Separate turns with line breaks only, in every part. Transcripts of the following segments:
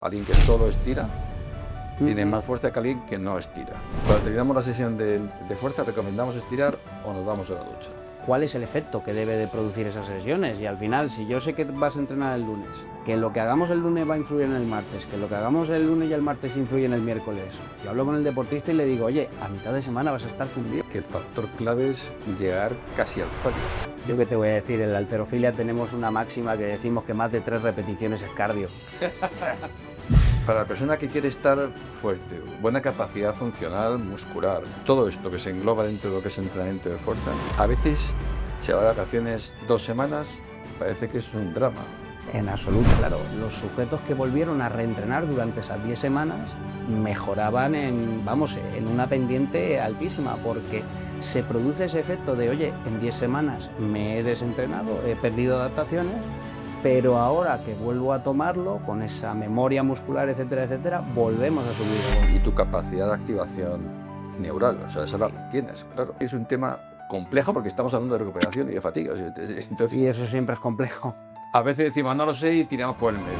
Alguien que solo estira tiene más fuerza que alguien que no estira. Cuando terminamos la sesión de fuerza, recomendamos estirar o nos vamos a la ducha.
¿Cuál es el efecto que debe de producir esas sesiones? Y al final, si yo sé que vas a entrenar el lunes, que lo que hagamos el lunes va a influir en el martes, que lo que hagamos el lunes y el martes influye en el miércoles, yo hablo con el deportista y le digo, oye, a mitad de semana vas a estar fundido.
Que el factor clave es llegar casi al fallo.
Yo qué te voy a decir, en la halterofilia tenemos una máxima que decimos que más de 3 repeticiones es cardio.
Para la persona que quiere estar fuerte, buena capacidad funcional, muscular, todo esto que se engloba dentro de lo que es entrenamiento de fuerza, a veces se va de vacaciones 2 semanas, parece que es un drama.
En absoluto, claro. Los sujetos que volvieron a reentrenar durante esas 10 semanas mejoraban en una pendiente altísima, porque se produce ese efecto de, oye, en 10 semanas me he desentrenado, he perdido adaptaciones, pero ahora que vuelvo a tomarlo, con esa memoria muscular, etcétera, etcétera, volvemos a subir.
Y tu capacidad de activación neural, o sea, esa la mantienes, claro. Es un tema complejo porque estamos hablando de recuperación y de fatiga. Entonces,
Y eso siempre es complejo.
A veces decimos, no lo sé, y tiramos por el medio.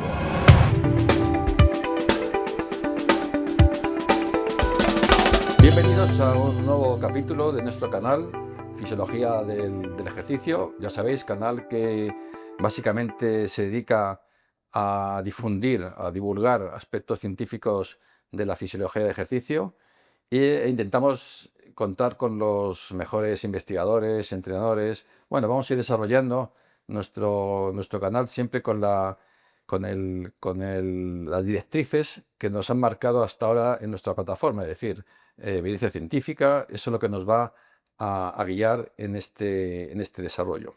Bienvenidos a un nuevo capítulo de nuestro canal, Fisiología del Ejercicio. Ya sabéis, canal que básicamente se dedica a difundir, a divulgar aspectos científicos de la fisiología del ejercicio e intentamos contar con los mejores investigadores, entrenadores. Bueno, vamos a ir desarrollando nuestro canal siempre con las directrices que nos han marcado hasta ahora en nuestra plataforma, es decir, evidencia científica. Eso es lo que nos va a guiar en este desarrollo.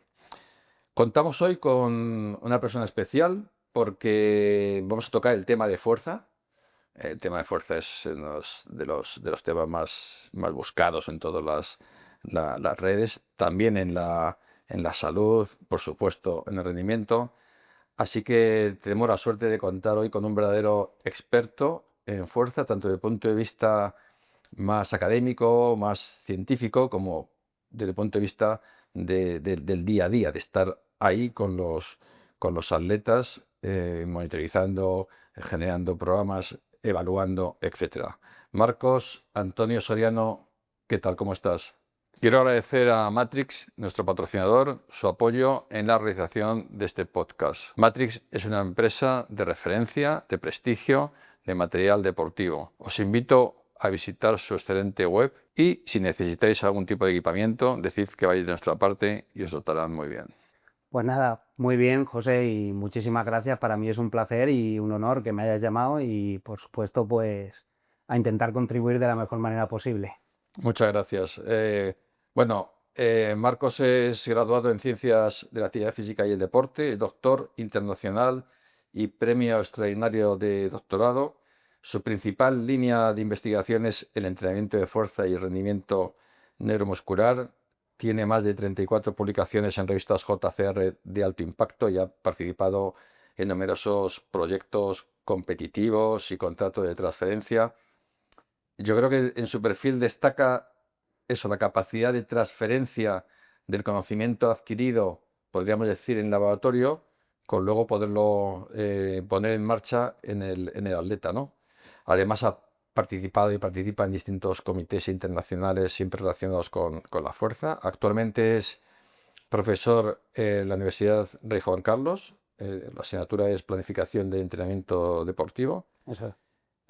Contamos hoy con una persona especial porque vamos a tocar el tema de fuerza. El tema de fuerza es uno de los temas más buscados en todas las redes, también en la salud, por supuesto, en el rendimiento. Así que tenemos la suerte de contar hoy con un verdadero experto en fuerza, tanto desde el punto de vista más académico, más científico, como desde el punto de vista del día a día, de estar ahí con los atletas, monitorizando, generando programas, evaluando, etc. Marcos Antonio Soriano, ¿qué tal? ¿Cómo estás? Quiero agradecer a Matrix, nuestro patrocinador, su apoyo en la realización de este podcast. Matrix es una empresa de referencia, de prestigio, de material deportivo. Os invito a visitar su excelente web y si necesitáis algún tipo de equipamiento, decid que vais de nuestra parte y os dotarán muy bien.
Pues nada, muy bien, José, y muchísimas gracias. Para mí es un placer y un honor que me hayas llamado y, por supuesto, pues a intentar contribuir de la mejor manera posible.
Muchas gracias. Marcos es graduado en Ciencias de la Actividad Física y el Deporte, es doctor internacional y premio extraordinario de doctorado. Su principal línea de investigación es el entrenamiento de fuerza y rendimiento neuromuscular. Tiene más de 34 publicaciones en revistas JCR de alto impacto y ha participado en numerosos proyectos competitivos y contratos de transferencia. Yo creo que en su perfil destaca eso, la capacidad de transferencia del conocimiento adquirido, podríamos decir, en laboratorio, con luego poderlo poner en marcha en el atleta, ¿no? Además ha participado y participa en distintos comités internacionales siempre relacionados con la fuerza. Actualmente es profesor en la Universidad Rey Juan Carlos. La asignatura es Planificación de Entrenamiento Deportivo.
Eso.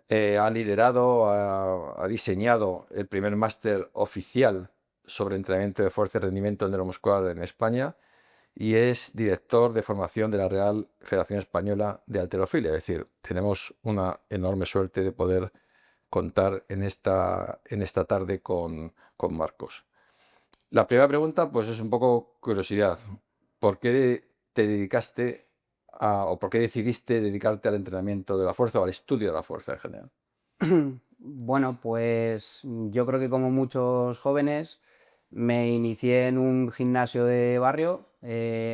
Ha liderado, ha diseñado el primer máster oficial sobre entrenamiento de fuerza y rendimiento neuromuscular en España y es director de formación de la Real Federación Española de Halterofilia. Es decir, tenemos una enorme suerte de poder contar en esta tarde con Marcos. La primera pregunta, pues es un poco curiosidad. ¿Por qué te dedicaste o por qué decidiste dedicarte al entrenamiento de la fuerza o al estudio de la fuerza en general?
Bueno, pues yo creo que como muchos jóvenes me inicié en un gimnasio de barrio.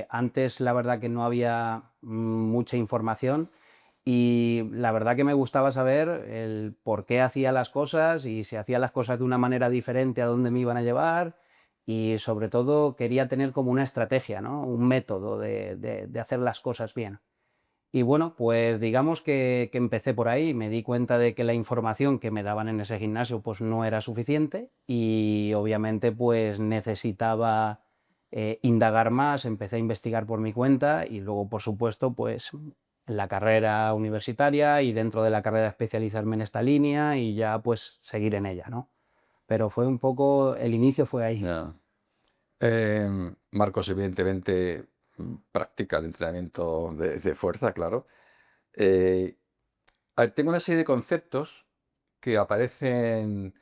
Antes la verdad que no había mucha información y la verdad que me gustaba saber el por qué hacía las cosas y si hacía las cosas de una manera diferente a dónde me iban a llevar y sobre todo quería tener como una estrategia, ¿no? Un método de hacer las cosas bien. Y bueno, pues digamos que empecé por ahí, me di cuenta de que la información que me daban en ese gimnasio pues no era suficiente y obviamente pues necesitaba indagar más, empecé a investigar por mi cuenta y luego por supuesto pues en la carrera universitaria y dentro de la carrera especializarme en esta línea y ya pues seguir en ella, ¿no? Pero fue un poco, el inicio fue ahí.
Ya. Marcos, evidentemente, practica el entrenamiento de fuerza, claro. Eh, a ver, tengo una serie de conceptos que aparecen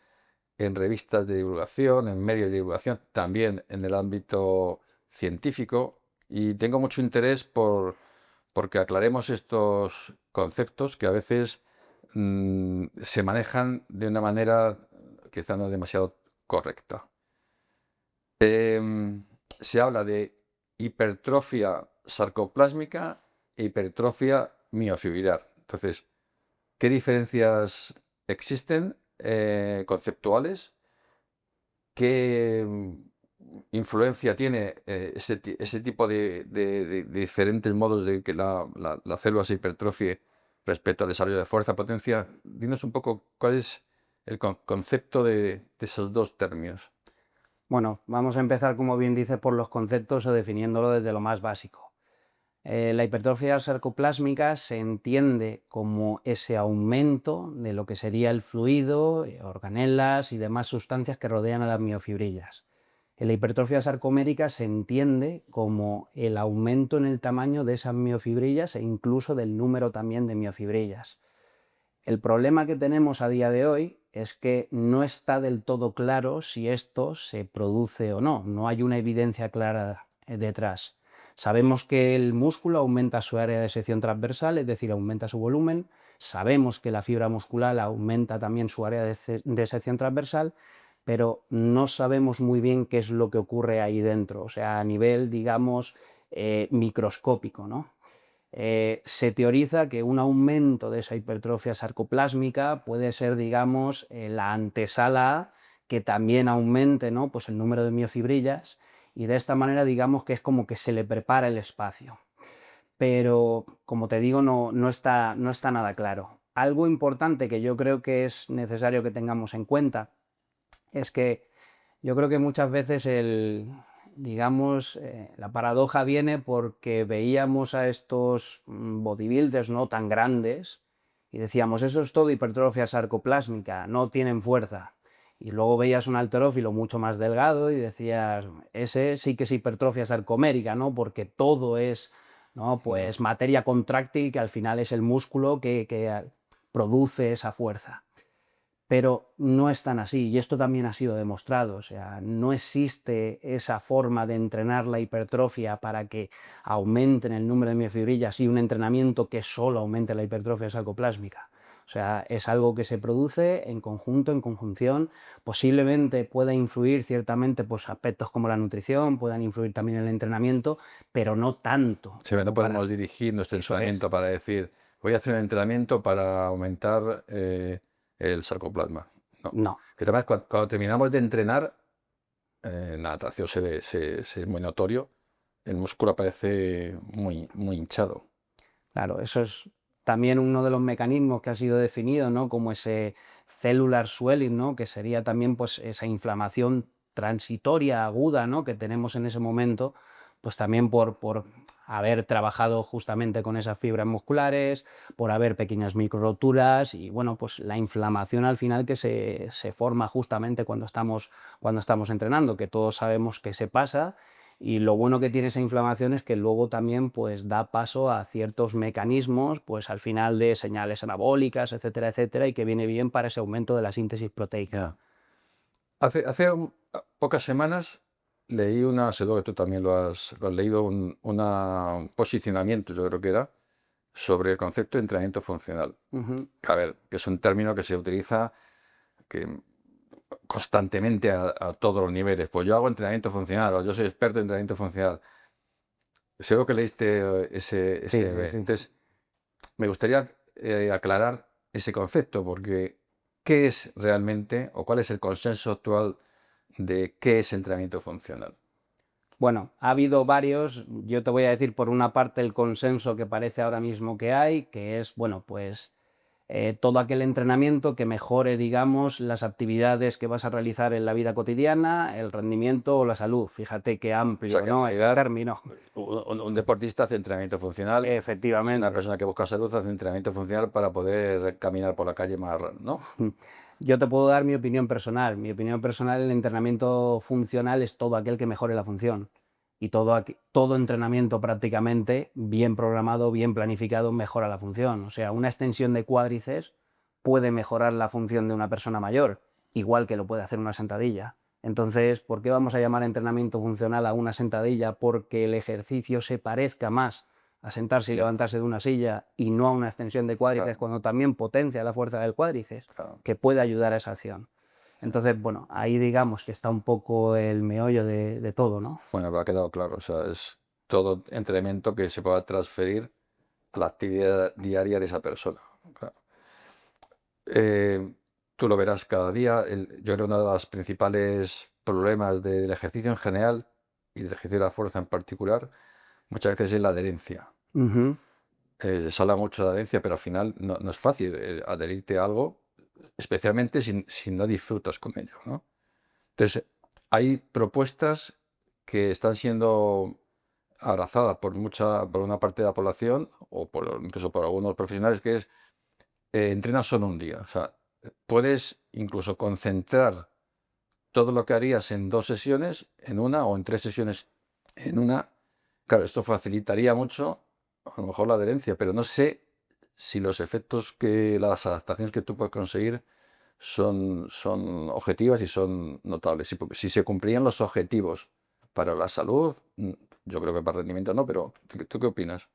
en revistas de divulgación, en medios de divulgación, también en el ámbito científico, y tengo mucho interés porque aclaremos estos conceptos que a veces se manejan de una manera quizá no demasiado correcta. Se habla de hipertrofia sarcoplásmica e hipertrofia miofibrilar. Entonces, ¿qué diferencias existen conceptuales? ¿Qué influencia tiene ese tipo de diferentes modos de que la célula se hipertrofie respecto al desarrollo de fuerza, potencia? Dinos un poco cuál es el concepto de esos dos términos.
Bueno, vamos a empezar, como bien dices, por los conceptos o definiéndolo desde lo más básico. La hipertrofia sarcoplásmica se entiende como ese aumento de lo que sería el fluido, organelas y demás sustancias que rodean a las miofibrillas. En la hipertrofia sarcomérica se entiende como el aumento en el tamaño de esas miofibrillas e incluso del número también de miofibrillas. El problema que tenemos a día de hoy es que no está del todo claro si esto se produce o no, no hay una evidencia clara detrás. Sabemos que el músculo aumenta su área de sección transversal, es decir, aumenta su volumen, sabemos que la fibra muscular aumenta también su área de sección transversal, pero no sabemos muy bien qué es lo que ocurre ahí dentro, o sea, a nivel, digamos, microscópico, ¿no? Se teoriza que un aumento de esa hipertrofia sarcoplásmica puede ser, digamos, la antesala que también aumente, ¿no? Pues el número de miofibrillas y de esta manera digamos que es como que se le prepara el espacio. Pero, como te digo, no está nada claro. Algo importante que yo creo que es necesario que tengamos en cuenta es que yo creo que muchas veces digamos, la paradoja viene porque veíamos a estos bodybuilders no tan grandes y decíamos, eso es todo hipertrofia sarcoplásmica, no tienen fuerza. Y luego veías un halterófilo mucho más delgado y decías, ese sí que es hipertrofia sarcomérica, ¿no? Porque todo es, ¿no?
Ya.
Pues materia contráctil que al final es el músculo que produce esa fuerza. Pero no es tan así, y esto también ha sido demostrado, o sea, no existe esa forma de entrenar la hipertrofia para que aumenten el número de miofibrillas y un entrenamiento que solo aumente la hipertrofia sarcoplásmica. O sea, es algo que se produce en conjunto, en conjunción, posiblemente pueda influir ciertamente pues, aspectos como la nutrición, puedan influir también en el entrenamiento, pero no tanto
Sí, no
como para...
podemos dirigir nuestro
Eso es.
entrenamiento para decir, voy a hacer un entrenamiento para aumentar el sarcoplasma. No.
No.
Que además, cuando terminamos de entrenar, en la natación es muy notorio, el músculo aparece muy hinchado.
Claro, eso es también uno de los mecanismos que ha sido definido, ¿no? Como ese cellular swelling, ¿no? Que sería también pues, esa inflamación transitoria, aguda, ¿no? Que tenemos en ese momento, pues también por haber trabajado justamente con esas fibras musculares, por haber pequeñas micro roturas y bueno, pues la inflamación al final que se forma justamente cuando estamos entrenando, que todos sabemos que se pasa y lo bueno que tiene esa inflamación es que luego también pues, da paso a ciertos mecanismos, pues al final de señales anabólicas, etcétera, etcétera, y que viene bien para ese aumento de la síntesis proteica.
Ya. Hace pocas semanas leí seguro que tú también lo has leído, un posicionamiento, yo creo que era, sobre el concepto de entrenamiento funcional.
Ujú.
A ver, que es un término que se utiliza que constantemente a todos los niveles. Pues yo hago entrenamiento funcional o yo soy experto en entrenamiento funcional. Seguro que leíste
Sí, sí, sí.
entonces, me gustaría aclarar ese concepto porque ¿qué es realmente o cuál es el consenso actual de qué es entrenamiento funcional?
Bueno, ha habido varios. Yo te voy a decir por una parte el consenso que parece ahora mismo que hay, que es, bueno, pues todo aquel entrenamiento que mejore, digamos, las actividades que vas a realizar en la vida cotidiana, el rendimiento o la salud. Fíjate qué
O sea
amplio,
que en
¿no? Ese
realidad
término.
un deportista hace entrenamiento funcional y una
Efectivamente.
persona que busca salud hace entrenamiento funcional para poder caminar por la calle más, ¿no?
Yo te puedo dar mi opinión personal. Mi opinión personal, el entrenamiento funcional es todo aquel que mejore la función. Y todo entrenamiento prácticamente bien programado, bien planificado, mejora la función. O sea, una extensión de cuádriceps puede mejorar la función de una persona mayor, igual que lo puede hacer una sentadilla. Entonces, ¿por qué vamos a llamar entrenamiento funcional a una sentadilla? Porque el ejercicio se parezca más a sentarse y
Ya,
levantarse de una silla y no a una extensión de cuádriceps,
claro,
cuando también potencia la fuerza del cuádriceps,
claro.
que puede ayudar a esa acción. Entonces, bueno, ahí digamos que está un poco el meollo de todo, ¿no?
Bueno, me ha quedado claro. O sea, es todo entrenamiento que se pueda transferir a la actividad diaria de esa persona. Claro. Eh, Tú lo verás cada día. Yo creo que uno de los principales problemas del ejercicio en general y del ejercicio de la fuerza en particular, muchas veces es la adherencia.
Ujú.
Se habla mucho de adherencia, pero al final no es fácil adherirte a algo, especialmente si no disfrutas con ello, ¿no? Entonces, hay propuestas que están siendo abrazadas por una parte de la población o incluso por algunos profesionales, que es entrena solo un día. O sea, puedes incluso concentrar todo lo que harías en 2 sesiones en una o en 3 sesiones en una. Claro, esto facilitaría mucho, a lo mejor la adherencia, pero no sé si los efectos las adaptaciones que tú puedes conseguir son objetivas y son notables. Si se cumplían los objetivos para la salud, yo creo que para el rendimiento no, pero ¿tú qué opinas?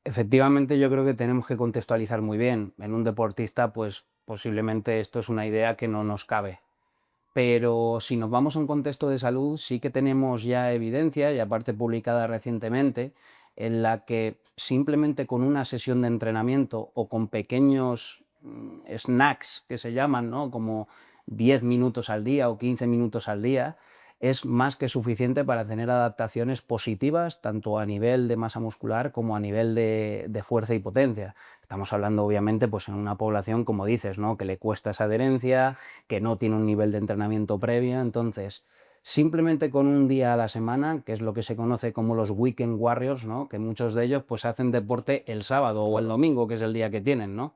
Efectivamente, yo creo que tenemos que contextualizar muy bien. En un deportista, pues posiblemente esto es una idea que no nos cabe. Pero si nos vamos a un contexto de salud, sí que tenemos ya evidencia, y aparte publicada recientemente, en la que simplemente con una sesión de entrenamiento o con pequeños snacks que se llaman, ¿no? Como 10 minutos al día o 15 minutos al día, es más que suficiente para tener adaptaciones positivas, tanto a nivel de masa muscular como a nivel de fuerza y potencia. Estamos hablando, obviamente, pues en una población, como dices, ¿no? Que le cuesta esa adherencia, que no tiene un nivel de entrenamiento previo. Entonces, simplemente con un día a la semana, que es lo que se conoce como los weekend warriors, ¿no? Que muchos de ellos pues hacen deporte el sábado o el
Claro.
domingo, que es el día que tienen, ¿no?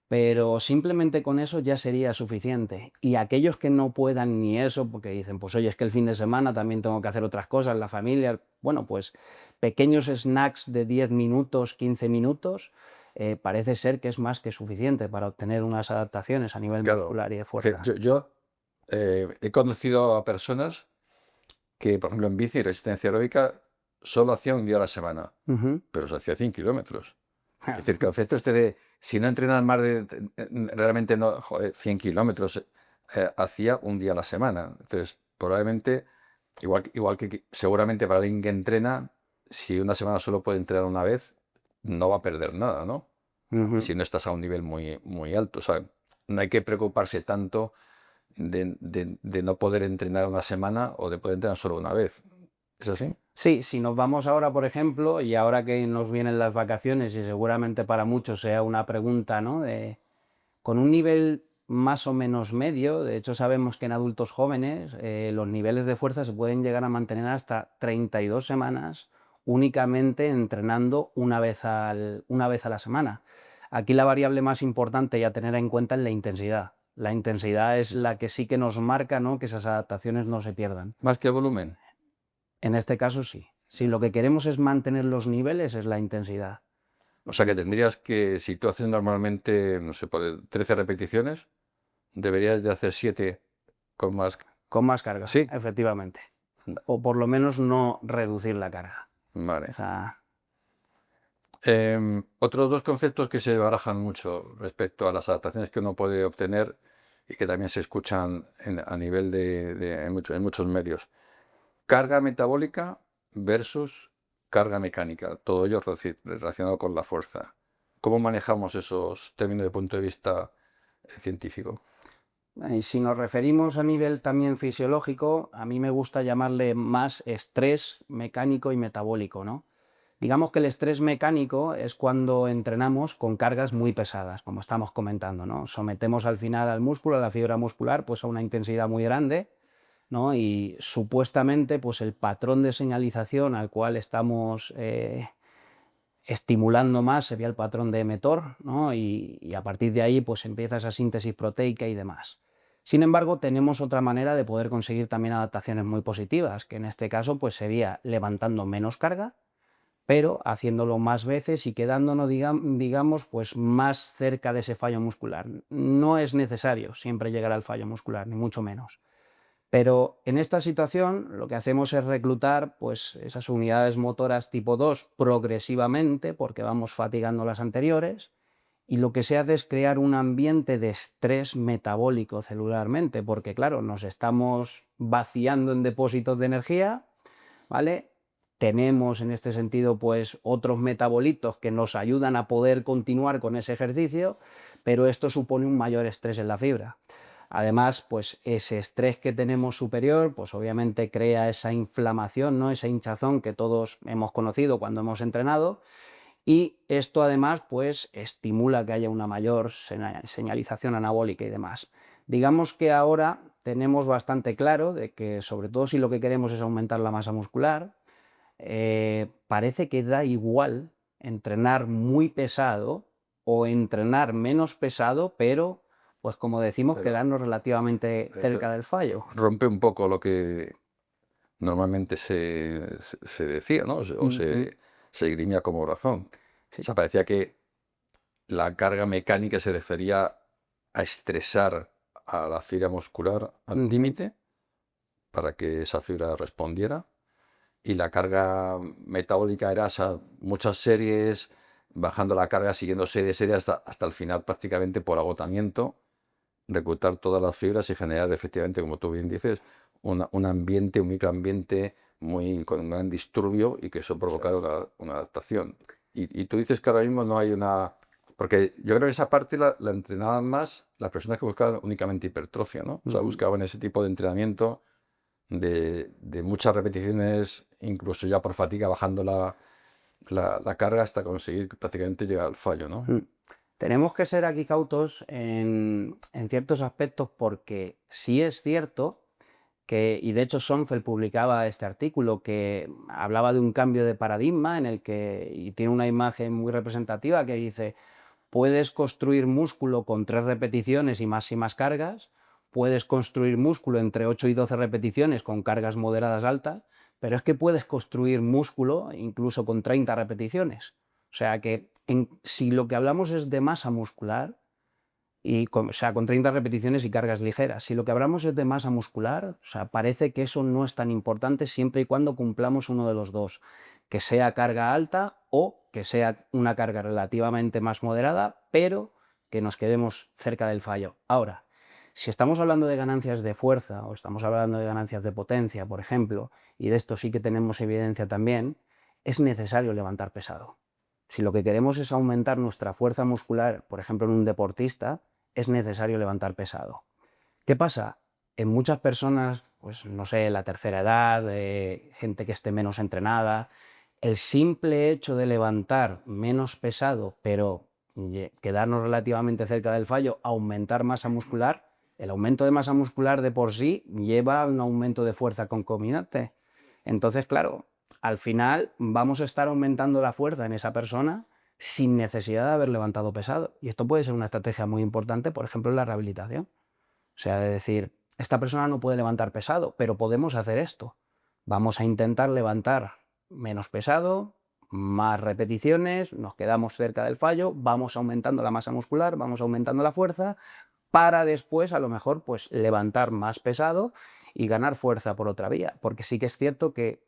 Pero simplemente con eso ya sería suficiente. Y aquellos que no puedan ni eso, porque dicen, pues oye, es que el fin de semana también tengo que hacer otras cosas, la familia, bueno, pues pequeños snacks de 10 minutos, 15 minutos, parece ser que es más que suficiente para obtener unas adaptaciones a nivel
Claro,
muscular y de
que
fuerza.
yo he conocido a personas que, por ejemplo, en bici y resistencia aeróbica, solo hacía un día a la semana,
Ujú.
pero se hacía 100 kilómetros. Es decir, que el concepto este de si no entrenas más realmente no, joder, 100 kilómetros, hacía un día a la semana. Entonces, probablemente, igual que seguramente para alguien que entrena, si una semana solo puede entrenar una vez, no va a perder nada, ¿no?
Ujú.
Si no estás a un nivel muy, muy alto. O sea, no hay que preocuparse tanto de no poder entrenar una semana o de poder entrenar solo una vez. ¿Es así?
Sí, si nos vamos ahora, por ejemplo, y ahora que nos vienen las vacaciones y seguramente para muchos sea una pregunta, ¿no? Con un nivel más o menos medio, de hecho sabemos que en adultos jóvenes los niveles de fuerza se pueden llegar a mantener hasta 32 semanas únicamente entrenando una vez a la semana. Aquí la variable más importante y a tener en cuenta es la intensidad. La intensidad es la que sí que nos marca, ¿no? Que esas adaptaciones no se pierdan.
Más que el volumen.
En este caso sí. Si lo que queremos es mantener los niveles, es la intensidad.
O sea que tendrías que, si tú haces normalmente, no sé, por 13 repeticiones, deberías de hacer 7 con más.
Con más carga,
Sí,
efectivamente.
anda,
O por lo menos no reducir la carga. O
vale.
sea,
Otros dos conceptos que se barajan mucho respecto a las adaptaciones que uno puede obtener y que también se escuchan a nivel en muchos medios. Carga metabólica versus carga mecánica, todo ello relacionado con la fuerza. ¿Cómo manejamos esos términos desde el punto de vista científico?
Y si nos referimos a nivel también fisiológico, a mí me gusta llamarle más estrés mecánico y metabólico, ¿no? Digamos que el estrés mecánico es cuando entrenamos con cargas muy pesadas, como estamos comentando, ¿no? Sometemos al final al músculo, a la fibra muscular, pues a una intensidad muy grande, ¿no? Y supuestamente, pues el patrón de señalización al cual estamos estimulando más sería el patrón de mTOR, ¿no? Y a partir de ahí, pues empieza esa síntesis proteica y demás. Sin embargo, tenemos otra manera de poder conseguir también adaptaciones muy positivas, que en este caso, pues sería levantando menos carga, pero haciéndolo más veces y quedándonos, digamos, pues más cerca de ese fallo muscular. No es necesario siempre llegar al fallo muscular, ni mucho menos. Pero en esta situación lo que hacemos es reclutar pues, esas unidades motoras tipo 2 progresivamente, porque vamos fatigando las anteriores, y lo que se hace es crear un ambiente de estrés metabólico celularmente, porque claro, nos estamos vaciando en depósitos de energía, ¿vale? Tenemos en este sentido pues otros metabolitos que nos ayudan a poder continuar con ese ejercicio, pero esto supone un mayor estrés en la fibra. Además, pues ese estrés que tenemos superior, pues obviamente crea esa inflamación, ¿no? Esa hinchazón que todos hemos conocido cuando hemos entrenado, y esto además pues estimula que haya una mayor señalización anabólica y demás. Digamos que ahora tenemos bastante claro de que, sobre todo si lo que queremos es aumentar la masa muscular, parece que da igual entrenar muy pesado o entrenar menos pesado, pero pues como decimos,
Pero
quedarnos relativamente
eso
cerca del fallo.
rompe un poco lo que normalmente se decía, ¿no? O
Ujú.
se esgrimía como razón. O
Sí.
sea, parecía que la carga mecánica se refería a estresar a la fibra muscular al
Ujú.
límite para que esa fibra respondiera. Y la carga metabólica era muchas series, bajando la carga, siguiendo serie hasta el final prácticamente por agotamiento, reclutar todas las fibras y generar efectivamente, como tú bien dices, un ambiente, un microambiente con un gran disturbio y que eso
Eso
provocara
es.
una adaptación. Y tú dices que ahora mismo no hay una... Porque yo creo que esa parte la entrenaban más las personas que buscaban únicamente hipertrofia, ¿no? O sea,
Ujú.
buscaban ese tipo de entrenamiento de muchas repeticiones, incluso ya por fatiga, bajando la carga hasta conseguir prácticamente llegar al fallo, ¿no?
Mm. Tenemos que ser aquí cautos en ciertos aspectos, porque sí es cierto que, y de hecho Sonfeld publicaba este artículo que hablaba de un cambio de paradigma en el que, y tiene una imagen muy representativa que dice: puedes construir músculo con 3 repeticiones y máximas cargas, puedes construir músculo entre 8 y 12 repeticiones con cargas moderadas altas, pero es que puedes construir músculo incluso con 30 repeticiones. O sea que si lo que hablamos es de masa muscular, o sea, con 30 repeticiones y cargas ligeras. Si lo que hablamos es de masa muscular, o sea, parece que eso no es tan importante siempre y cuando cumplamos uno de los dos, que sea carga alta o que sea una carga relativamente más moderada, pero que nos quedemos cerca del fallo. Ahora, si estamos hablando de ganancias de fuerza o estamos hablando de ganancias de potencia, por ejemplo, y de esto sí que tenemos evidencia también, es necesario levantar pesado. Si lo que queremos es aumentar nuestra fuerza muscular, por ejemplo, en un deportista, es necesario levantar pesado. ¿Qué pasa? En muchas personas, pues no sé, la tercera edad, gente que esté menos entrenada, el simple hecho de levantar menos pesado, pero quedarnos relativamente cerca del fallo, aumentar masa muscular, el aumento de masa muscular de por sí lleva a un aumento de fuerza concomitante. Entonces, claro, al final vamos a estar aumentando la fuerza en esa persona sin necesidad de haber levantado pesado. Y esto puede ser una estrategia muy importante, por ejemplo, en la rehabilitación. O sea, de decir, esta persona no puede levantar pesado, pero podemos hacer esto. Vamos a intentar levantar menos pesado, más repeticiones, nos quedamos cerca del fallo, vamos aumentando la masa muscular, vamos aumentando la fuerza, para después a lo mejor pues levantar más pesado y ganar fuerza por otra vía. Porque sí que es cierto que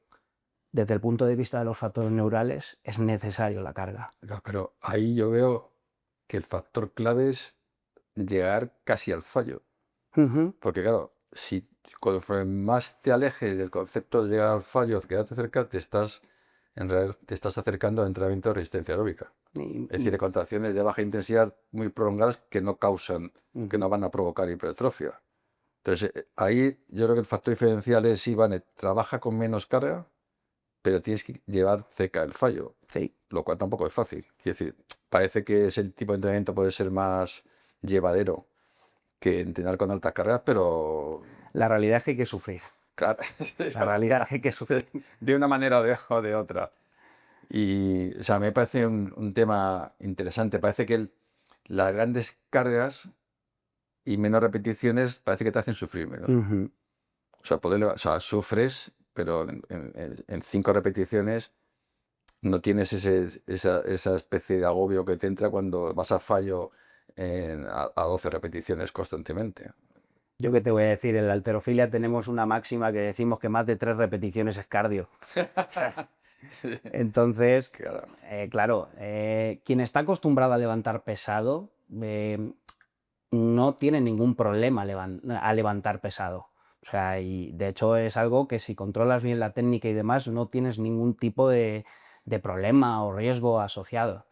desde el punto de vista de los factores neurales es necesario la carga.
Pero ahí yo veo que el factor clave es llegar casi al fallo.
Ujú.
Porque claro, si conforme más te alejes del concepto de llegar al fallo, quedarte cerca, en realidad te estás acercando al entrenamiento de resistencia aeróbica.
Y-
Es decir, de contracciones de baja intensidad muy prolongadas que no causan, que no van a provocar hipertrofia. Entonces, ahí yo creo que el factor diferencial es si vale, trabaja con menos carga, pero tienes que llevar cerca el fallo,
sí,
lo cual tampoco es fácil. Es decir, parece que ese tipo de entrenamiento puede ser más llevadero que entrenar con altas cargas, pero
la realidad es que hay que sufrir.
claro,
La realidad es que hay que sufrir.
de una manera o de otra. Y, o sea, me parece un tema interesante. Parece que las grandes cargas y menos repeticiones parece que te hacen sufrir menos.
Ujú.
O sea, o sea, sufres, pero en 5 repeticiones no tienes esa especie de agobio que te entra cuando vas a fallo a 12 repeticiones constantemente.
Yo qué te voy a decir, en la halterofilia tenemos una máxima que decimos que más de 3 repeticiones es cardio. O sea,
Sí,
entonces,
claro.
claro, quien está acostumbrado a levantar pesado no tiene ningún problema a levantar pesado. O sea, y de hecho es algo que si controlas bien la técnica y demás, no tienes ningún tipo de problema o riesgo asociado.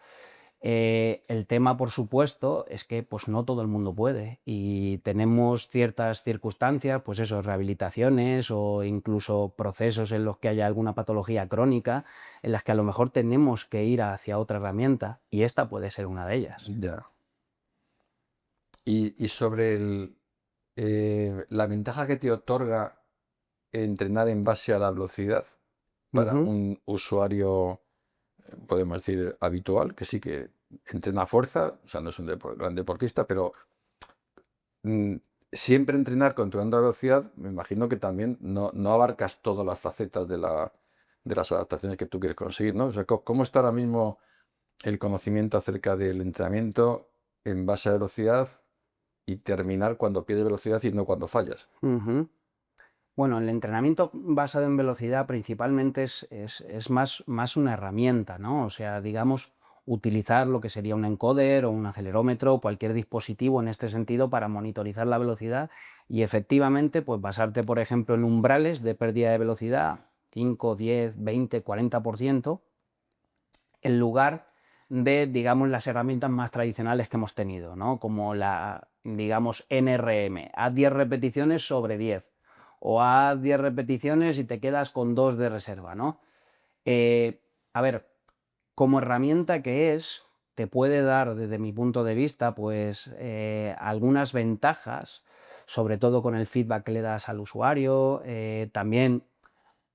El tema, por supuesto, es que pues, no todo el mundo puede y tenemos ciertas circunstancias, pues eso, rehabilitaciones o incluso procesos en los que haya alguna patología crónica, en las que a lo mejor tenemos que ir hacia otra herramienta y esta puede ser una de ellas.
Ya. Y sobre la ventaja que te otorga entrenar en base a la velocidad para
Ujú,
un usuario, podemos decir, habitual, que sí que entrena fuerza, o sea, no es un gran deportista, pero mm, siempre entrenar controlando la velocidad, me imagino que también no abarcas todas las facetas de las adaptaciones que tú quieres conseguir, ¿no? O sea, ¿cómo está ahora mismo el conocimiento acerca del entrenamiento en base a velocidad y terminar cuando pierdes velocidad y no cuando fallas?
ujú. Bueno, el entrenamiento basado en velocidad principalmente es más una herramienta, ¿no? O sea, digamos, utilizar lo que sería un encoder o un acelerómetro, cualquier dispositivo en este sentido para monitorizar la velocidad y efectivamente, pues basarte, por ejemplo, en umbrales de pérdida de velocidad, 5, 10, 20, 40%, en lugar de, digamos, las herramientas más tradicionales que hemos tenido, ¿no? Como la, digamos, NRM, haz 10 repeticiones sobre 10, o haz 10 repeticiones y te quedas con 2 de reserva, ¿no? A ver, como herramienta que es, te puede dar, desde mi punto de vista, pues algunas ventajas, sobre todo con el feedback que le das al usuario, también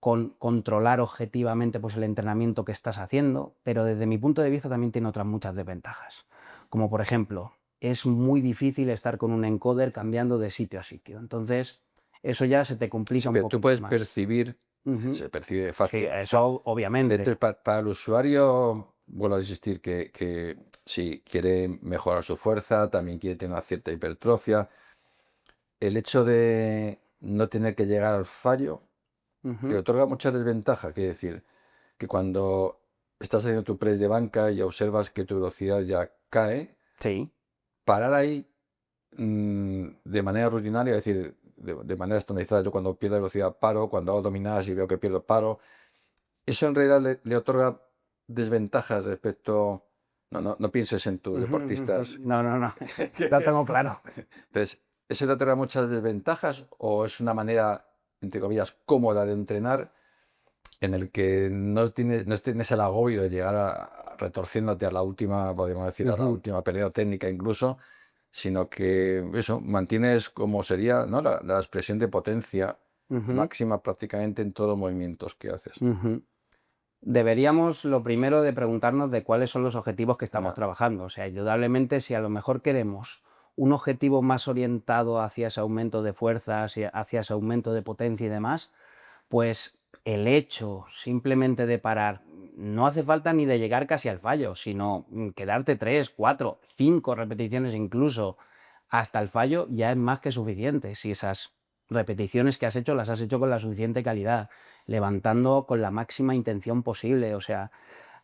controlar objetivamente pues, el entrenamiento que estás haciendo, pero desde mi punto de vista también tiene otras muchas desventajas. Como por ejemplo, es muy difícil estar con un encoder cambiando de sitio a sitio. Entonces, eso ya se te complica
Sí,
un
pero tú
poquito
puedes
más.
percibir,
Ujú.
se percibe
Sí,
fácil.
eso obviamente.
Entonces, para el usuario, vuelvo a insistir que si quiere mejorar su fuerza, también quiere tener una cierta hipertrofia, el hecho de no tener que llegar al fallo le
Ujú.
otorga mucha desventaja. Quiere decir que cuando estás haciendo tu press de banca y observas que tu velocidad ya cae,
Sí.
parar ahí de manera rutinaria, es decir, de manera estandarizada, yo cuando pierdo velocidad paro, cuando hago dominadas y veo que pierdo paro, eso en realidad le otorga desventajas respecto. No pienses en tus
Ujú, ujú.
deportistas.
No, no, no. Lo tengo claro.
Entonces, ¿eso le otorga muchas desventajas o es una manera, entre comillas, cómoda de entrenar en el que no tienes el agobio de llegar retorciéndote a la última, podríamos decir, a la
Ujú,
última pérdida técnica incluso, sino que eso, mantienes como sería, ¿no? la expresión de potencia
ujú,
máxima prácticamente en todos los movimientos que haces.
ujú. Deberíamos lo primero de preguntarnos de cuáles son los objetivos que estamos
Ya.
trabajando. O sea, indudablemente si a lo mejor queremos un objetivo más orientado hacia ese aumento de fuerza, hacia ese aumento de potencia y demás, pues el hecho simplemente de parar, no hace falta ni de llegar casi al fallo, sino quedarte 3, 4, 5 repeticiones incluso hasta el fallo ya es más que suficiente. Si esas repeticiones que has hecho las has hecho con la suficiente calidad, levantando con la máxima intención posible, o sea,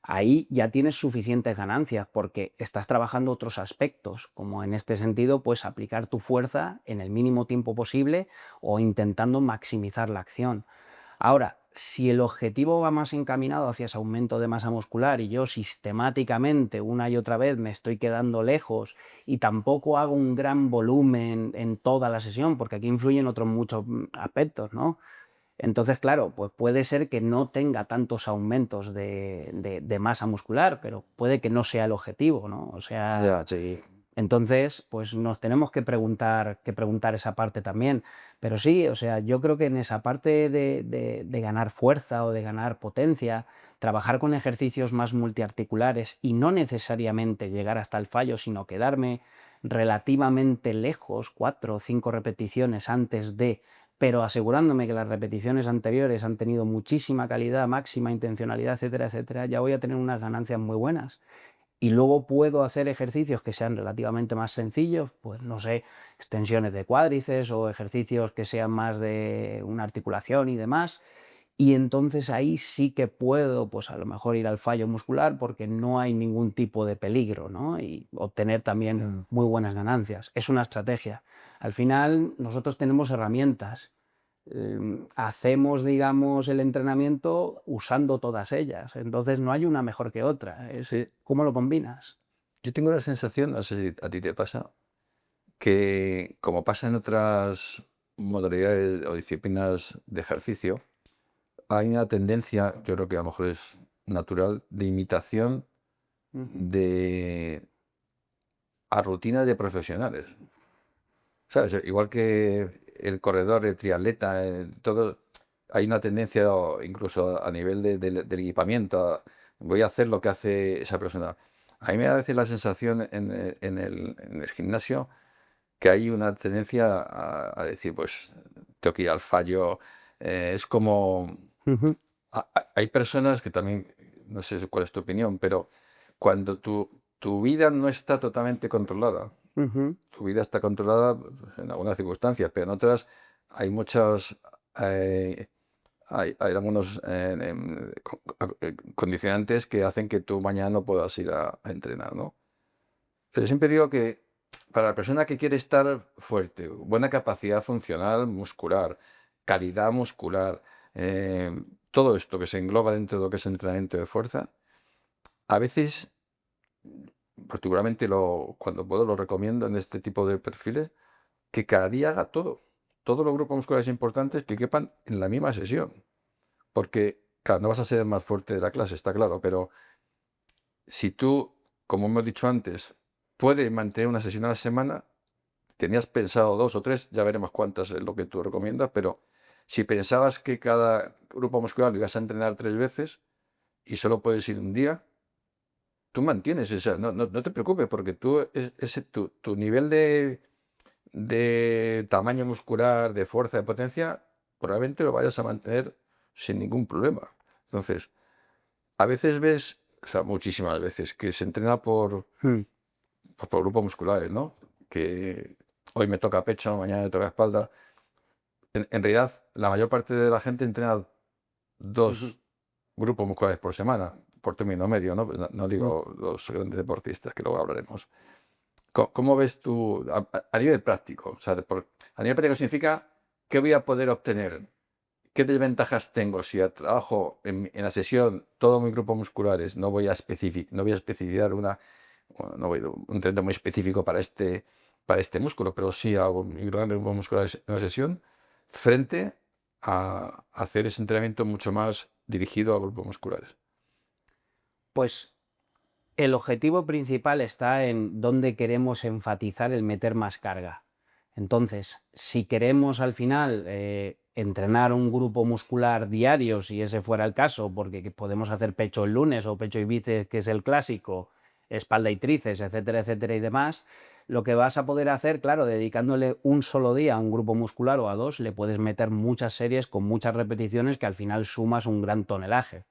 ahí ya tienes suficientes ganancias porque estás trabajando otros aspectos, como en este sentido, pues aplicar tu fuerza en el mínimo tiempo posible o intentando maximizar la acción. Ahora, si el objetivo va más encaminado hacia ese aumento de masa muscular y yo sistemáticamente una y otra vez me estoy quedando lejos y tampoco hago un gran volumen en toda la sesión, porque aquí influyen otros muchos aspectos, ¿no? Entonces, claro, pues puede ser que no tenga tantos aumentos de masa muscular, pero puede que no sea el objetivo, ¿no? O sea,
Ya, sí.
entonces, pues nos tenemos que preguntar esa parte también. Pero sí, o sea, yo creo que en esa parte de ganar fuerza o de ganar potencia, trabajar con ejercicios más multiarticulares y no necesariamente llegar hasta el fallo, sino quedarme relativamente lejos, 4 o 5 repeticiones antes de, pero asegurándome que las repeticiones anteriores han tenido muchísima calidad, máxima intencionalidad, etcétera, etcétera, ya voy a tener unas ganancias muy buenas. Y luego puedo hacer ejercicios que sean relativamente más sencillos, pues no sé, extensiones de cuádriceps o ejercicios que sean más de una articulación y demás. Y entonces ahí sí que puedo, pues a lo mejor ir al fallo muscular porque no hay ningún tipo de peligro, ¿no? Y obtener también
Ya.
muy buenas ganancias. Es una estrategia. Al final nosotros tenemos herramientas. Hacemos, digamos, el entrenamiento usando todas ellas. Entonces no hay una mejor que otra. Es
Sí,
cómo lo combinas.
yo tengo la sensación, no sé si a ti te pasa, que como pasa en otras modalidades o disciplinas de ejercicio, hay una tendencia, yo creo que a lo mejor es natural, de imitación
Ujú.
a rutinas de profesionales. ¿Sabes? Igual que el corredor, el triatleta, todo, hay una tendencia, incluso a nivel del equipamiento, voy a hacer lo que hace esa persona. A mí me da a veces la sensación en el gimnasio que hay una tendencia a decir, pues, tengo que ir al fallo. Es como,
Ujú,
hay personas que también, no sé cuál es tu opinión, pero cuando tu vida no está totalmente controlada,
ujú.
tu vida está controlada pues, en algunas circunstancias, pero en otras hay muchas, eh, hay algunos condicionantes que hacen que tú mañana no puedas ir a entrenar, ¿no? Pero siempre digo que para la persona que quiere estar fuerte, buena capacidad funcional muscular, calidad muscular, eh, todo esto que se engloba dentro de lo que es entrenamiento de fuerza, a veces, particularmente cuando puedo, lo recomiendo en este tipo de perfiles, que cada día haga todo. Todos los grupos musculares importantes que quepan en la misma sesión. Porque, claro, no vas a ser el más fuerte de la clase, está claro, pero si tú, como hemos dicho antes, puedes mantener una sesión a la semana, tenías pensado 2 o 3, ya veremos cuántas es lo que tú recomiendas, pero si pensabas que cada grupo muscular lo ibas a entrenar 3 veces y solo puedes ir un día, tú mantienes esa, no te preocupes, porque tú, tu nivel de tamaño muscular, de fuerza, de potencia, probablemente lo vayas a mantener sin ningún problema. Entonces, a veces ves, o sea, muchísimas veces, que se entrena
Mm.
por grupos musculares, ¿no? Que hoy me toca pecho, mañana me toca espalda. En realidad, la mayor parte de la gente entrena
Ujú,
dos grupos musculares por semana, por término medio, ¿no? No
mm.
digo los grandes deportistas, que luego hablaremos. ¿Cómo ves tú a nivel práctico? O sea, a nivel práctico significa qué voy a poder obtener, qué desventajas tengo si trabajo en la sesión todos mis grupos musculares, no voy a especificar bueno, no voy a un entrenamiento muy específico para este músculo, pero sí hago mis grandes grupos musculares en una sesión frente a hacer ese entrenamiento mucho más dirigido a grupos musculares.
Pues el objetivo principal está en dónde queremos enfatizar el meter más carga. Entonces, si queremos al final entrenar un grupo muscular diario, si ese fuera el caso, porque podemos hacer pecho el lunes o pecho y bíceps, que es el clásico, espalda y tríceps, etcétera, etcétera y demás, lo que vas a poder hacer, claro, dedicándole un solo día a un grupo muscular o a dos, le puedes meter muchas series con muchas repeticiones que al final sumas un gran tonelaje.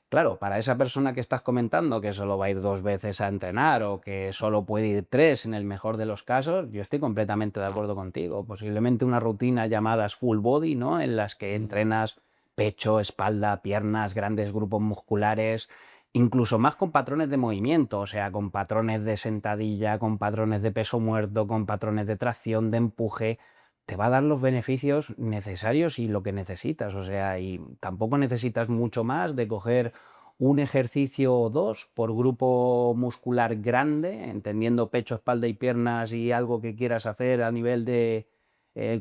Claro, para esa persona que estás comentando que solo va a ir 2 veces a entrenar o que solo puede ir tres en el mejor de los casos, yo estoy completamente de acuerdo contigo. Posiblemente una rutina llamadas full body, ¿no? En las que
Mm.
entrenas pecho, espalda, piernas, grandes grupos musculares, incluso más con patrones de movimiento, o sea, con patrones de sentadilla, con patrones de peso muerto, con patrones de tracción, de empuje, te va a dar los beneficios necesarios y lo que necesitas. O sea, y tampoco necesitas mucho más de coger un ejercicio o dos por grupo muscular grande, entendiendo pecho, espalda y piernas y algo que quieras hacer a nivel de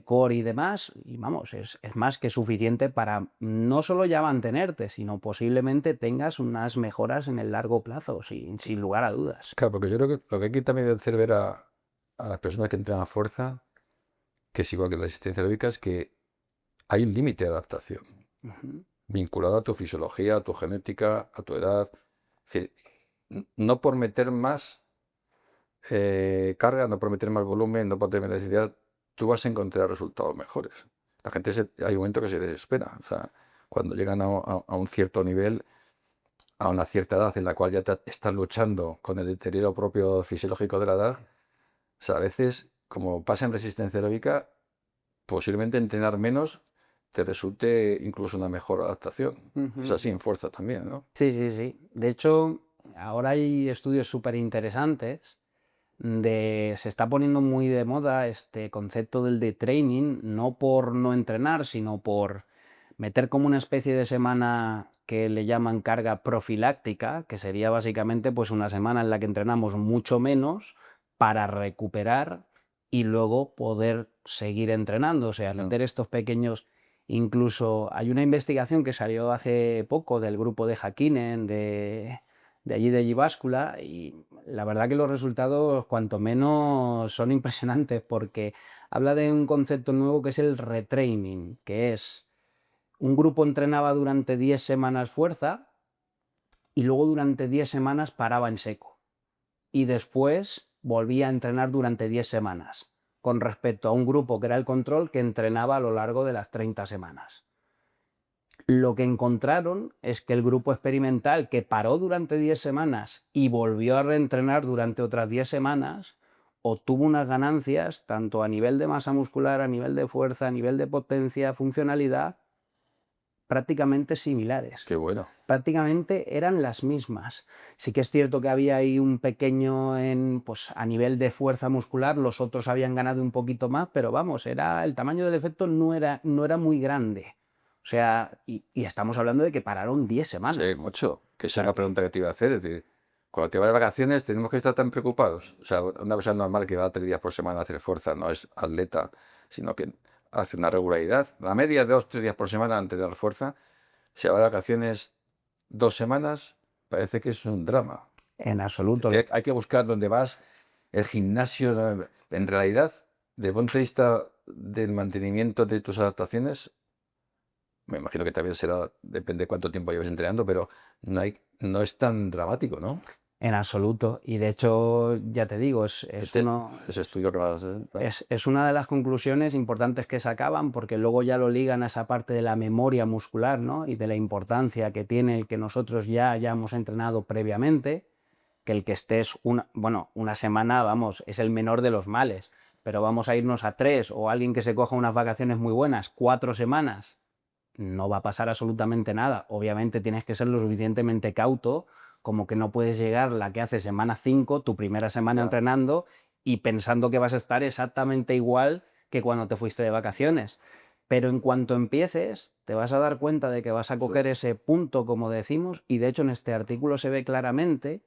core y demás. Y vamos, es más que suficiente para no solo ya mantenerte, sino posiblemente tengas unas mejoras en el largo plazo, sin lugar a dudas.
Claro, porque yo creo que lo que hay que también hacer ver a las personas que entrenan fuerza, que es igual que la resistencia aeróbica, es que hay un límite de adaptación
Ujú.
vinculado a tu fisiología, a tu genética, a tu edad. Es decir, no por meter más carga, no por meter más volumen, no por meter más densidad, tú vas a encontrar resultados mejores. La gente hay un momento que se desespera. O sea, cuando llegan a un cierto nivel, a una cierta edad en la cual ya están luchando con el deterioro propio fisiológico de la edad, o sea, a veces, como pasa en resistencia aeróbica, posiblemente entrenar menos te resulte incluso una mejor adaptación. Es
Ujú.
así en fuerza también, ¿no?
Sí, sí, sí. De hecho, ahora hay estudios súper interesantes se está poniendo muy de moda este concepto del de training, no por no entrenar, sino por meter como una especie de semana que le llaman carga profiláctica, que sería básicamente pues una semana en la que entrenamos mucho menos para recuperar y luego poder seguir entrenando. O sea,
No.
meter estos pequeños. Incluso hay una investigación que salió hace poco del grupo de Häkkinen, de allí de Gibáscula, y la verdad que los resultados cuanto menos son impresionantes porque habla de un concepto nuevo que es el retraining, que es un grupo entrenaba durante 10 semanas fuerza y luego durante 10 semanas paraba en seco y después volvía a entrenar durante 10 semanas con respecto a un grupo que era el control que entrenaba a lo largo de las 30 semanas. Lo que encontraron es que el grupo experimental que paró durante 10 semanas y volvió a reentrenar durante otras 10 semanas, obtuvo unas ganancias tanto a nivel de masa muscular, a nivel de fuerza, a nivel de potencia, funcionalidad, prácticamente similares.
Qué bueno.
Prácticamente eran las mismas. Sí que es cierto que había ahí un pequeño pues, a nivel de fuerza muscular, los otros habían ganado un poquito más, pero vamos, el tamaño del efecto no era muy grande. O sea, y estamos hablando de que pararon 10 semanas.
Sí, mucho. Que
O
esa es
sea,
una pregunta que te iba a hacer. Es decir, cuando te vas de vacaciones, ¿tenemos que estar tan preocupados? O sea, una persona normal que va 3 días por semana a hacer fuerza no es atleta, sino que hace una regularidad. La media de 2, 3 días por semana antes de dar fuerza. Se va de vacaciones 2 semanas, parece que es un drama.
en absoluto.
Hay que buscar dónde vas, el gimnasio. En realidad, desde el punto de vista del mantenimiento de tus adaptaciones, me imagino que también será, depende de cuánto tiempo lleves entrenando, pero no es tan dramático, ¿no?
En absoluto. Y de hecho, ya te digo, es uno,
Ese estudio que vas a hacer, claro.
es una de las conclusiones importantes que sacaban, porque luego ya lo ligan a esa parte de la memoria muscular, ¿no? Y de la importancia que tiene el que nosotros ya hayamos entrenado previamente, que el que estés una semana, vamos, es el menor de los males, pero vamos a irnos a 3 o alguien que se coja unas vacaciones muy buenas, 4 semanas, no va a pasar absolutamente nada. Obviamente tienes que ser lo suficientemente cauto como que no puedes llegar la que hace semana 5, tu primera semana
Ya.
entrenando y pensando que vas a estar exactamente igual que cuando te fuiste de vacaciones. Pero en cuanto empieces, te vas a dar cuenta de que vas a coger ese punto, como decimos, y de hecho en este artículo se ve claramente,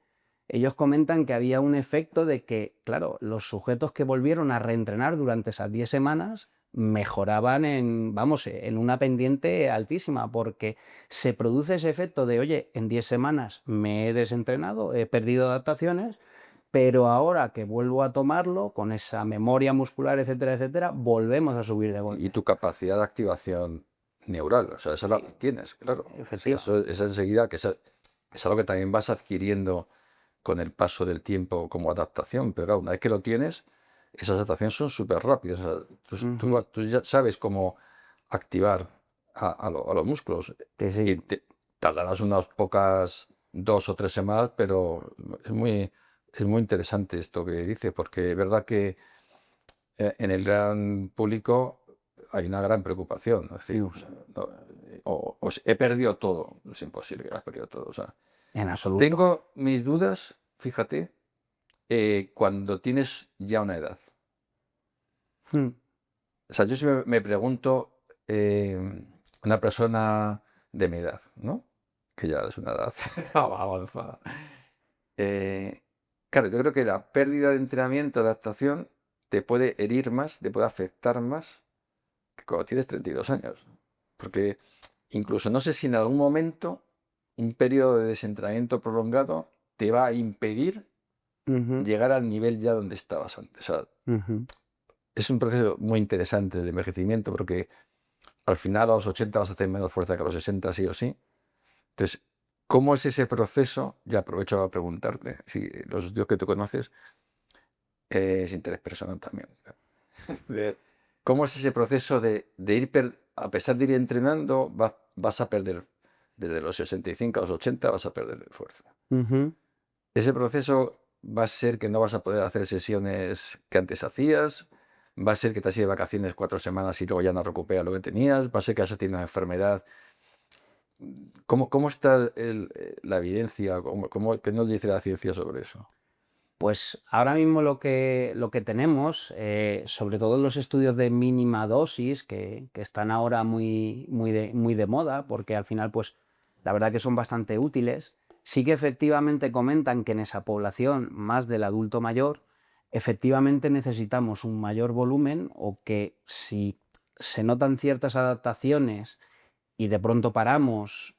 ellos comentan que había un efecto de que, claro, los sujetos que volvieron a reentrenar durante esas 10 semanas mejoraban en una pendiente altísima, porque se produce ese efecto de, oye, en 10 semanas me he desentrenado, he perdido adaptaciones, pero ahora que vuelvo a tomarlo, con esa memoria muscular, etcétera, etcétera, volvemos a subir de
Y
golpe.
tu capacidad de activación neural, o sea, esa la
Sí,
tienes, claro. Sí,
efectiva.
eso enseguida, es algo que también vas adquiriendo con el paso del tiempo como adaptación, pero claro, una vez que lo tienes, esas adaptaciones son súper rápidas. O sea,
Ujú.
tú ya sabes cómo activar a los músculos
Sí,
y
sí.
tardarás unas pocas 2 o 3 semanas, pero es muy interesante esto que dice, porque es verdad que en el gran público hay una gran preocupación. Es decir, o sea,
Ujú.
he perdido todo. Es imposible que hayas perdido todo. O sea,
En absoluto.
tengo mis dudas, fíjate, cuando tienes ya una edad.
Mm.
O sea, yo siempre me pregunto, una persona de mi edad, ¿no? Que ya es una edad avanzada. Eh, claro, yo creo que la pérdida de entrenamiento, de adaptación, te puede herir más, te puede afectar más que cuando tienes 32 años. Porque incluso no sé si en algún momento un periodo de desentrenamiento prolongado te va a impedir
Ujú,
llegar al nivel ya donde estabas antes. O sea,
ujú.
es un proceso muy interesante de envejecimiento porque al final a los 80 vas a tener menos fuerza que a los 60, sí o sí. Entonces, ¿cómo es ese proceso? Ya aprovecho a preguntarte, si los estudios que tú conoces, es interés personal también. de ¿Cómo es ese proceso de ir, a pesar de ir entrenando, vas a perder, desde los 65 a los 80 vas a perder fuerza?
Ujú.
Ese proceso va a ser que no vas a poder hacer sesiones que antes hacías, va a ser que te has ido de vacaciones 4 semanas y luego ya no recuperas lo que tenías, va a ser que has tenido una enfermedad. ¿Cómo está la evidencia? ¿Qué nos dice la ciencia sobre eso?
Pues ahora mismo lo que tenemos, sobre todo en los estudios de mínima dosis, que están ahora muy de moda, porque al final, pues la verdad que son bastante útiles, sí que efectivamente comentan que en esa población más del adulto mayor, efectivamente necesitamos un mayor volumen o que si se notan ciertas adaptaciones y de pronto paramos,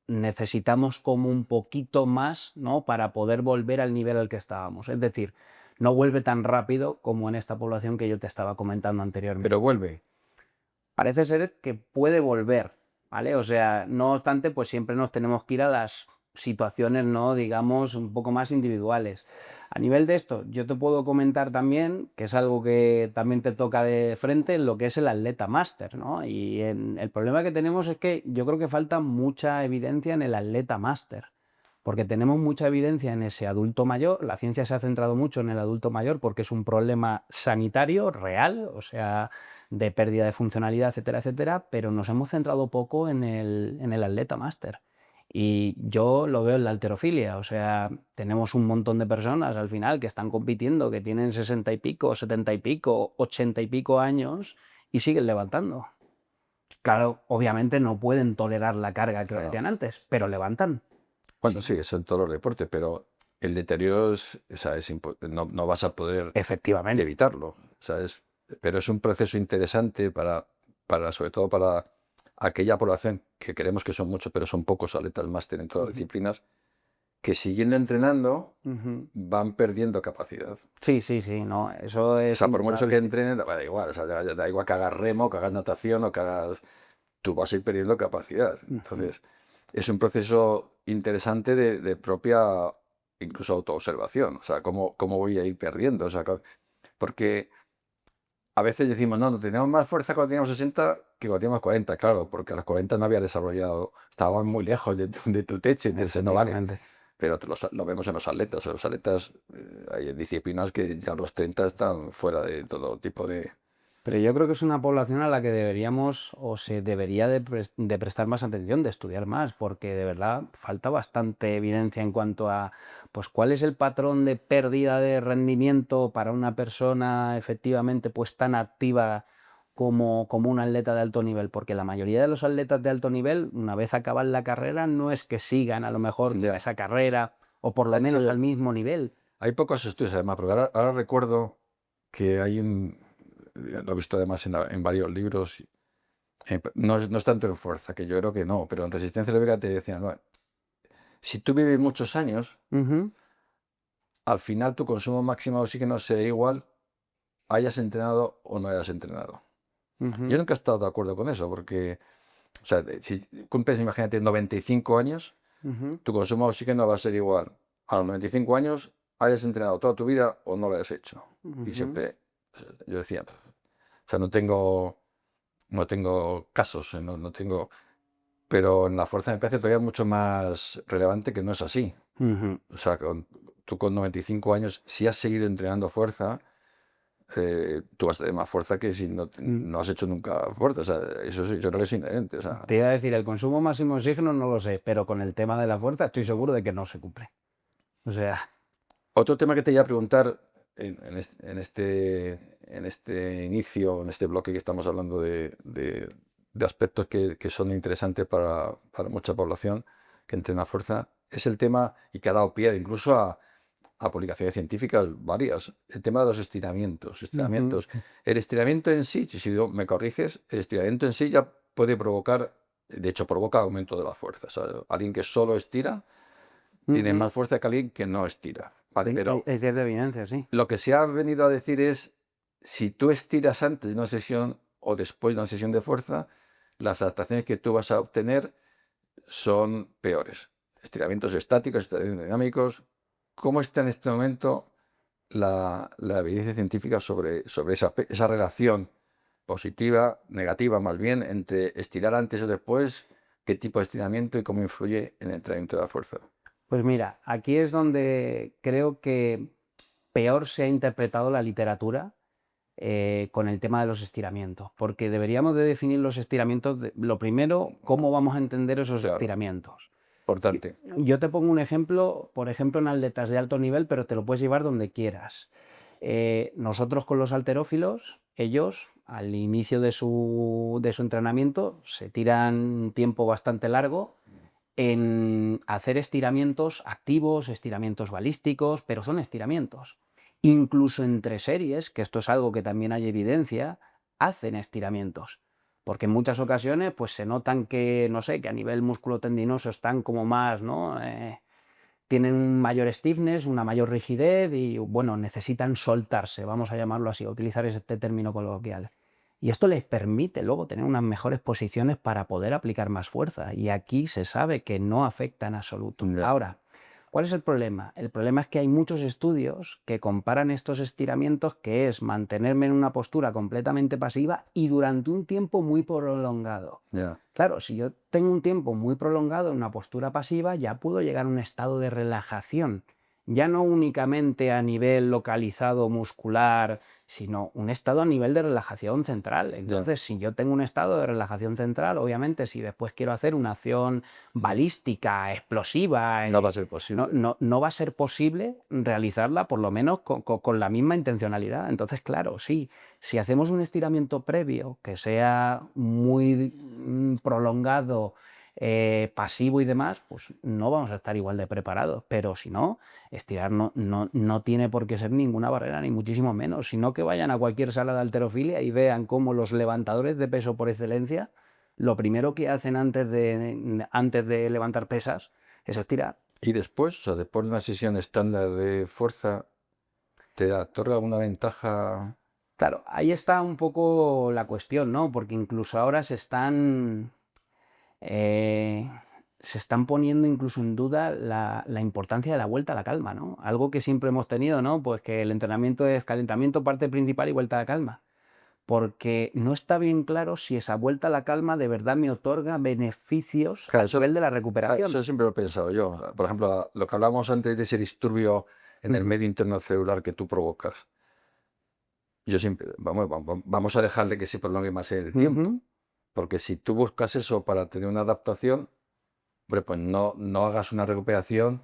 necesitamos como un poquito más, ¿no? Para poder volver al nivel al que estábamos. Es decir, no vuelve tan rápido como en esta población que yo te estaba comentando anteriormente.
Pero vuelve.
Parece ser que puede volver, ¿vale? O sea, no obstante, pues siempre nos tenemos que ir a las situaciones, ¿no? Digamos, un poco más individuales. A nivel de esto, yo te puedo comentar también, que es algo que también te toca de frente, en lo que es el atleta máster, ¿no? Y el problema que tenemos es que yo creo que falta mucha evidencia en el atleta máster, porque tenemos mucha evidencia en ese adulto mayor, la ciencia se ha centrado mucho en el adulto mayor porque es un problema sanitario real, o sea, de pérdida de funcionalidad, etcétera, etcétera, pero nos hemos centrado poco en el atleta máster. Y yo lo veo en la halterofilia, o sea, tenemos un montón de personas al final que están compitiendo, que tienen 60 y pico, 70 y pico, 80 y pico años y siguen levantando. Claro, obviamente no pueden tolerar la carga que
Claro.
hacían antes, pero levantan.
Bueno,
Sí,
sí, eso en todos los deportes, pero el deterioro o sea, no vas a poder
efectivamente.
evitarlo. O sea, pero es un proceso interesante sobre todo para aquella población que creemos que son muchos, pero son pocos atletas máster en todas las
Ujú,
disciplinas, que siguiendo entrenando
ujú.
van perdiendo capacidad.
Sí, sí, sí, no, eso
O
es
sea, por mucho que
indudable.
entrenen, da igual, o sea, da igual que hagas remo, que hagas natación o que hagas, tú vas a ir perdiendo capacidad.
Ujú,
Entonces, es un proceso interesante de propia, incluso autoobservación. O sea, cómo voy a ir perdiendo. O sea, porque a veces decimos, no teníamos más fuerza cuando teníamos 60 que cuando teníamos 40. Claro, porque a los 40 no había desarrollado, estábamos muy lejos de tu techo, entonces no vale.
efectivamente.
Pero lo vemos en los atletas. Los atletas, hay disciplinas que ya a los 30 están fuera de todo tipo de...
Pero yo creo que es una población a la que deberíamos o se debería de prestar más atención, de estudiar más, porque de verdad falta bastante evidencia en cuanto a pues cuál es el patrón de pérdida de rendimiento para una persona efectivamente pues tan activa como un atleta de alto nivel, porque la mayoría de los atletas de alto nivel, una vez acaban la carrera, no es que sigan a lo mejor toda
Ya.
esa carrera o por lo
Sí,
menos al mismo nivel.
hay pocos estudios además, porque ahora recuerdo que lo he visto además en varios libros, no es tanto en fuerza, que yo creo que no, pero en resistencia aeróbica te decían, "No, si tú vives muchos años,
Ujú,
al final tu consumo máximo de oxígeno será igual, hayas entrenado o no hayas entrenado". Yo
ujú,
nunca he estado de acuerdo con eso, porque, o sea, si cumples, imagínate, 95 años,
ujú,
tu consumo de oxígeno va a ser igual a los 95 años, hayas entrenado toda tu vida o no lo hayas hecho. Y
ujú.
siempre, o sea, yo decía, o sea, no tengo casos, no tengo. Pero en la fuerza me parece todavía mucho más relevante que no es así.
Ujú.
O sea, tú con 95 años, si has seguido entrenando fuerza, tú vas a tener más fuerza que si no,
Mm.
no has hecho nunca fuerza. O sea, eso sí, yo creo que es inherente. O sea,
Te iba a decir, el consumo máximo de oxígeno no lo sé, pero con el tema de la fuerza estoy seguro de que no se cumple. O sea,
otro tema que te iba a preguntar inicio, en este bloque que estamos hablando de aspectos que son interesantes para mucha población que entrena fuerza, es el tema, y que ha dado pie incluso a publicaciones científicas varias, el tema de los estiramientos.
Ujú.
El estiramiento en sí, si me corriges, el estiramiento en sí ya puede provocar, de hecho provoca aumento de la fuerza. O sea, alguien que solo estira tiene
Ujú.
más fuerza que alguien que no estira. Vale,
Sí, hay,
pero
hay cierta evidencia, sí.
lo que se ha venido a decir es, si tú estiras antes de una sesión o después de una sesión de fuerza, las adaptaciones que tú vas a obtener son peores. Estiramientos estáticos, estiramientos dinámicos. ¿Cómo está en este momento la evidencia científica sobre esa relación positiva, negativa más bien, entre estirar antes o después, qué tipo de estiramiento y cómo influye en el entrenamiento de la fuerza?
Pues mira, aquí es donde creo que peor se ha interpretado la literatura con el tema de los estiramientos, porque deberíamos de definir los estiramientos, lo primero, cómo vamos a entender esos
Claro,
estiramientos. Yo
importante.
yo te pongo un ejemplo, por ejemplo, en atletas de alto nivel, pero te lo puedes llevar donde quieras. Nosotros con los halterófilos, ellos al inicio de su entrenamiento se tiran un tiempo bastante largo en hacer estiramientos activos, estiramientos balísticos, pero son estiramientos. Incluso entre series, que esto es algo que también hay evidencia, hacen estiramientos. Porque en muchas ocasiones pues se notan que, no sé, que a nivel musculotendinoso están como más, ¿no? Tienen un mayor stiffness, una mayor rigidez y, bueno, necesitan soltarse, vamos a llamarlo así, a utilizar este término coloquial. Y esto les permite luego tener unas mejores posiciones para poder aplicar más fuerza. Y aquí se sabe que no afecta en absoluto.
Ya.
Ahora, ¿cuál es el problema? El problema es que hay muchos estudios que comparan estos estiramientos, que es mantenerme en una postura completamente pasiva y durante un tiempo muy prolongado.
Ya.
Claro, si yo tengo un tiempo muy prolongado en una postura pasiva, ya puedo llegar a un estado de relajación, ya no únicamente a nivel localizado muscular, sino un estado a nivel de relajación central.
Ya.
Entonces, si yo tengo un estado de relajación central, obviamente, si después quiero hacer una acción balística, explosiva,
No va a ser
no,
posible.
no va a ser posible realizarla, por lo menos con la misma intencionalidad. Entonces, claro, sí, si hacemos un estiramiento previo que sea muy prolongado, pasivo y demás, pues no vamos a estar igual de preparados. Pero si no, estirar no tiene por qué ser ninguna barrera, ni muchísimo menos, sino que vayan a cualquier sala de halterofilia y vean cómo los levantadores de peso por excelencia, lo primero que hacen antes de levantar pesas es estirar.
Y después, o sea, después de una sesión estándar de fuerza, ¿te otorga alguna ventaja?
Claro, ahí está un poco la cuestión, ¿no? Porque incluso ahora eh, se están poniendo incluso en duda la importancia de la vuelta a la calma, ¿no? Algo que siempre hemos tenido, ¿no? Pues que el entrenamiento es calentamiento, parte principal y vuelta a la calma. Porque no está bien claro si esa vuelta a la calma de verdad me otorga beneficios a
Claro,
nivel de la
claro,
recuperación.
eso siempre lo he pensado yo. Por ejemplo, lo que hablábamos antes de ese disturbio en el
Ujú,
medio interno celular que tú provocas. Yo siempre, vamos a dejarle que se prolongue más el tiempo.
ujú.
Porque si tú buscas eso para tener una adaptación, hombre, pues no hagas una recuperación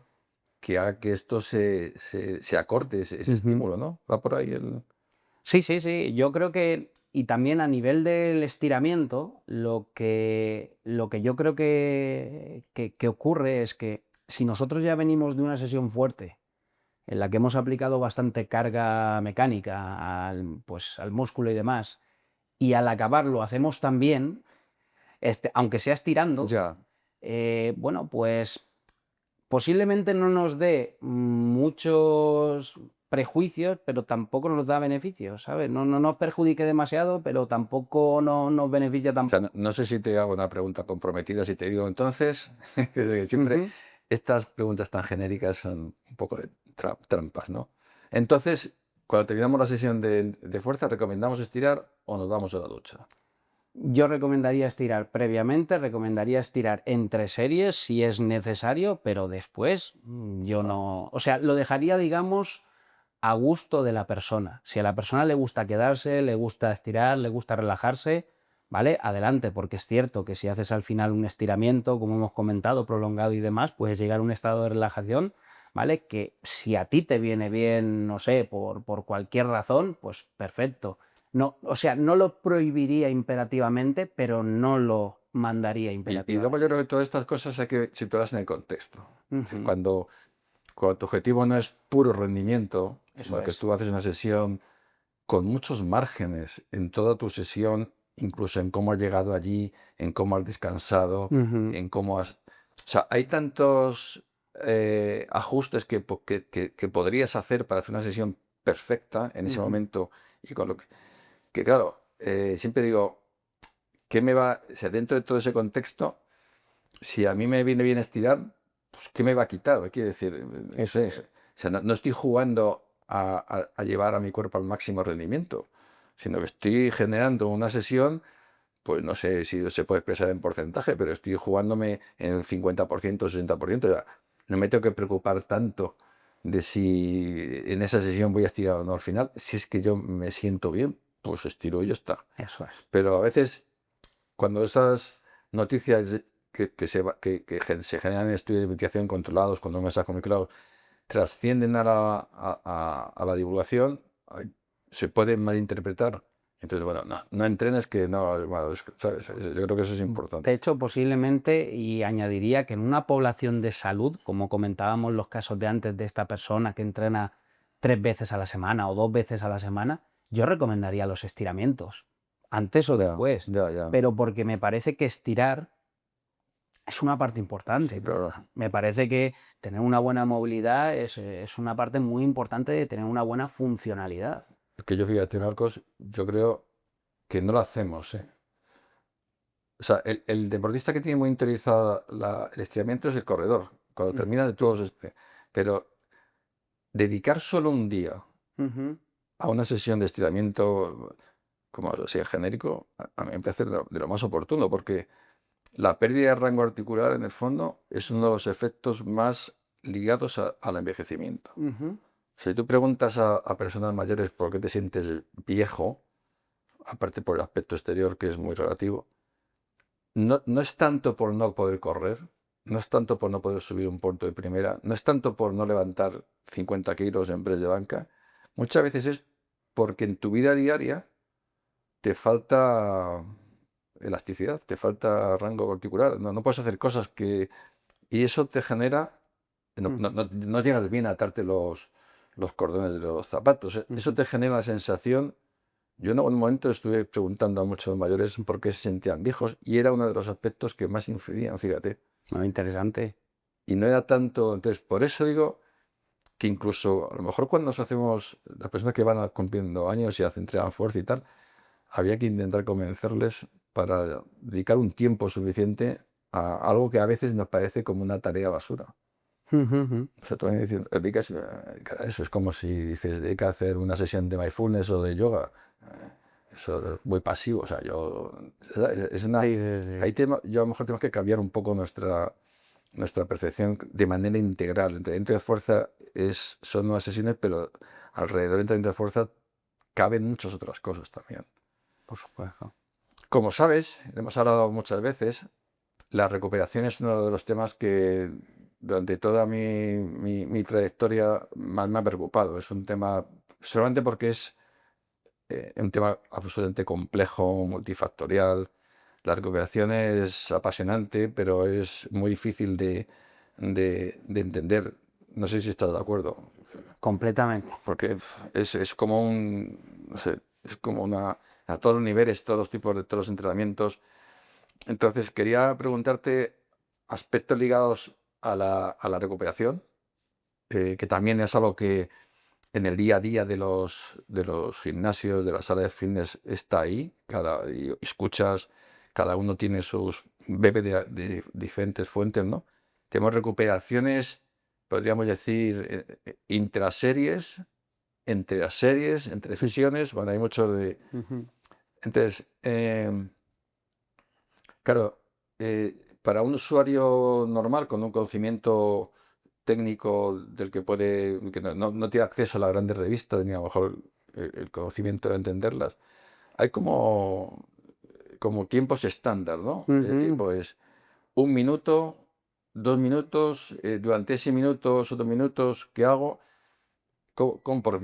que haga que esto se acorte, ese
Ujú.
estímulo, ¿no? Va por ahí el...
Sí, sí, sí. Yo creo que, y también a nivel del estiramiento, lo que yo creo que ocurre es que si nosotros ya venimos de una sesión fuerte, en la que hemos aplicado bastante carga mecánica pues, al músculo y demás, y al acabar lo hacemos también, aunque sea estirando,
Ya.
bueno, pues posiblemente no nos dé muchos prejuicios, pero tampoco nos da beneficios, ¿sabes? No nos perjudique demasiado, pero tampoco nos beneficia
O sea,
tampoco.
no sé si te hago una pregunta comprometida, si te digo entonces, que siempre
Ujú.
estas preguntas tan genéricas son un poco de trampas, ¿no? Entonces, cuando terminamos la sesión de fuerza, ¿recomendamos estirar o nos damos a la ducha?
Yo recomendaría estirar previamente, recomendaría estirar entre series si es necesario, pero después yo
Ah,
no, o sea, lo dejaría, digamos, a gusto de la persona. Si a la persona le gusta quedarse, le gusta estirar, le gusta relajarse, ¿vale? Adelante, porque es cierto que si haces al final un estiramiento, como hemos comentado, prolongado y demás, puedes llegar a un estado de relajación ¿vale? Que si a ti te viene bien, no sé, por cualquier razón, pues perfecto. No, o sea, no lo prohibiría imperativamente, pero no lo mandaría
Y luego yo
imperativamente.
creo que todas estas cosas hay que situarlas en el contexto. Es decir,
Ujú,
cuando tu objetivo no es puro rendimiento,
eso
sino que
es.
tú haces una sesión con muchos márgenes en toda tu sesión, incluso en cómo has llegado allí, en cómo has descansado,
Ujú,
en cómo has... O sea, hay tantos ajustes que podrías hacer para hacer una sesión perfecta en ese
ujú,
momento y con lo que claro, siempre digo, ¿qué me va, o sea, dentro de todo ese contexto, si a mí me viene bien estirar, pues ¿qué me va a quitar? Quiero decir, no
eso
sé,
es.
o sea, no estoy jugando a llevar a mi cuerpo al máximo rendimiento, sino que estoy generando una sesión, pues no sé si se puede expresar en porcentaje, pero estoy jugándome en el 50%, 60%. Ya, no me tengo que preocupar tanto de si en esa sesión voy a estirar o no al final. Si es que yo me siento bien, pues estiro y ya está.
Eso es.
Pero a veces cuando esas noticias se generan en estudios de investigación controlados, con un mensaje muy claro, trascienden a la divulgación, se pueden malinterpretar. Entonces, bueno, no entrenes que no, bueno, ¿sabes? Yo creo que eso es
De
importante.
hecho, posiblemente, y añadiría que en una población de salud, como comentábamos los casos de antes de esta persona que entrena 3 veces a la semana o 2 veces a la semana, yo recomendaría los estiramientos, antes o
Ya,
después,
ya, ya.
pero porque me parece que estirar es una parte
Sí,
importante.
claro.
Me parece que tener una buena movilidad es una parte muy importante de tener una buena funcionalidad.
Que yo, fíjate, Marcos, yo creo que no lo hacemos, ¿eh? O sea, el deportista que tiene muy interiorizado el estiramiento es el corredor, cuando
Mm,
termina de todos este. Pero dedicar solo un día
ujú,
a una sesión de estiramiento, como sea genérico, a mí me parece de lo más oportuno, porque la pérdida de rango articular, en el fondo, es uno de los efectos más ligados al envejecimiento.
ujú,
Si tú preguntas a personas mayores por qué te sientes viejo, aparte por el aspecto exterior, que es muy relativo, no es tanto por no poder correr, no es tanto por no poder subir un punto de primera, no es tanto por no levantar 50 kilos en press de banca, muchas veces es porque en tu vida diaria te falta elasticidad, te falta rango articular, no puedes hacer cosas que... Y eso te genera...
ujú,
No llegas bien a atarte los cordones de los zapatos. Eso
ujú.
te genera la sensación... Yo en algún momento estuve preguntando a muchos mayores por qué se sentían viejos y era uno de los aspectos que más incidían, fíjate.
Muy interesante.
Y no era tanto... Entonces, por eso digo que incluso a lo mejor cuando nos hacemos... Las personas que van cumpliendo años y hacen entregan fuerza y tal, había que intentar convencerles para dedicar un tiempo suficiente a algo que a veces nos parece como una tarea basura.
Ujú, ujú.
O sea, tú me dices, cara, eso es como si dices, dedica a hacer una sesión de mindfulness o de yoga. Eso es muy pasivo. O sea, es una,
Sí, sí, sí.
yo a lo mejor tenemos que cambiar un poco nuestra percepción de manera integral. El entrenamiento de fuerza son unas sesiones, pero alrededor del entrenamiento de fuerza caben muchas otras cosas también.
Por supuesto.
Como sabes, hemos hablado muchas veces, la recuperación es uno de los temas que durante toda mi trayectoria más me ha preocupado. Es un tema, solamente porque es un tema absolutamente complejo, multifactorial. La recuperación es apasionante, pero es muy difícil de entender. No sé si estás de acuerdo,
Completamente.
porque es como no sé, es como a todos los niveles, todos los tipos de todos los entrenamientos. Entonces, quería preguntarte aspectos ligados a la recuperación, que también es algo que en el día a día de los gimnasios, de las salas de fitness, está ahí. Y escuchas, cada uno tiene bebe de diferentes fuentes, ¿no? Tenemos recuperaciones, podríamos decir, intraseries, entre las series, entre sesiones. Bueno, hay mucho de...
Ujú.
Entonces, claro, para un usuario normal con un conocimiento técnico del que no tiene acceso a las grandes revistas ni a lo mejor el conocimiento de entenderlas, hay como tiempos estándar, ¿no? Es decir,
Ujú.
pues 1 minuto 2 minutos, durante ese minuto o 2 minutos que hago,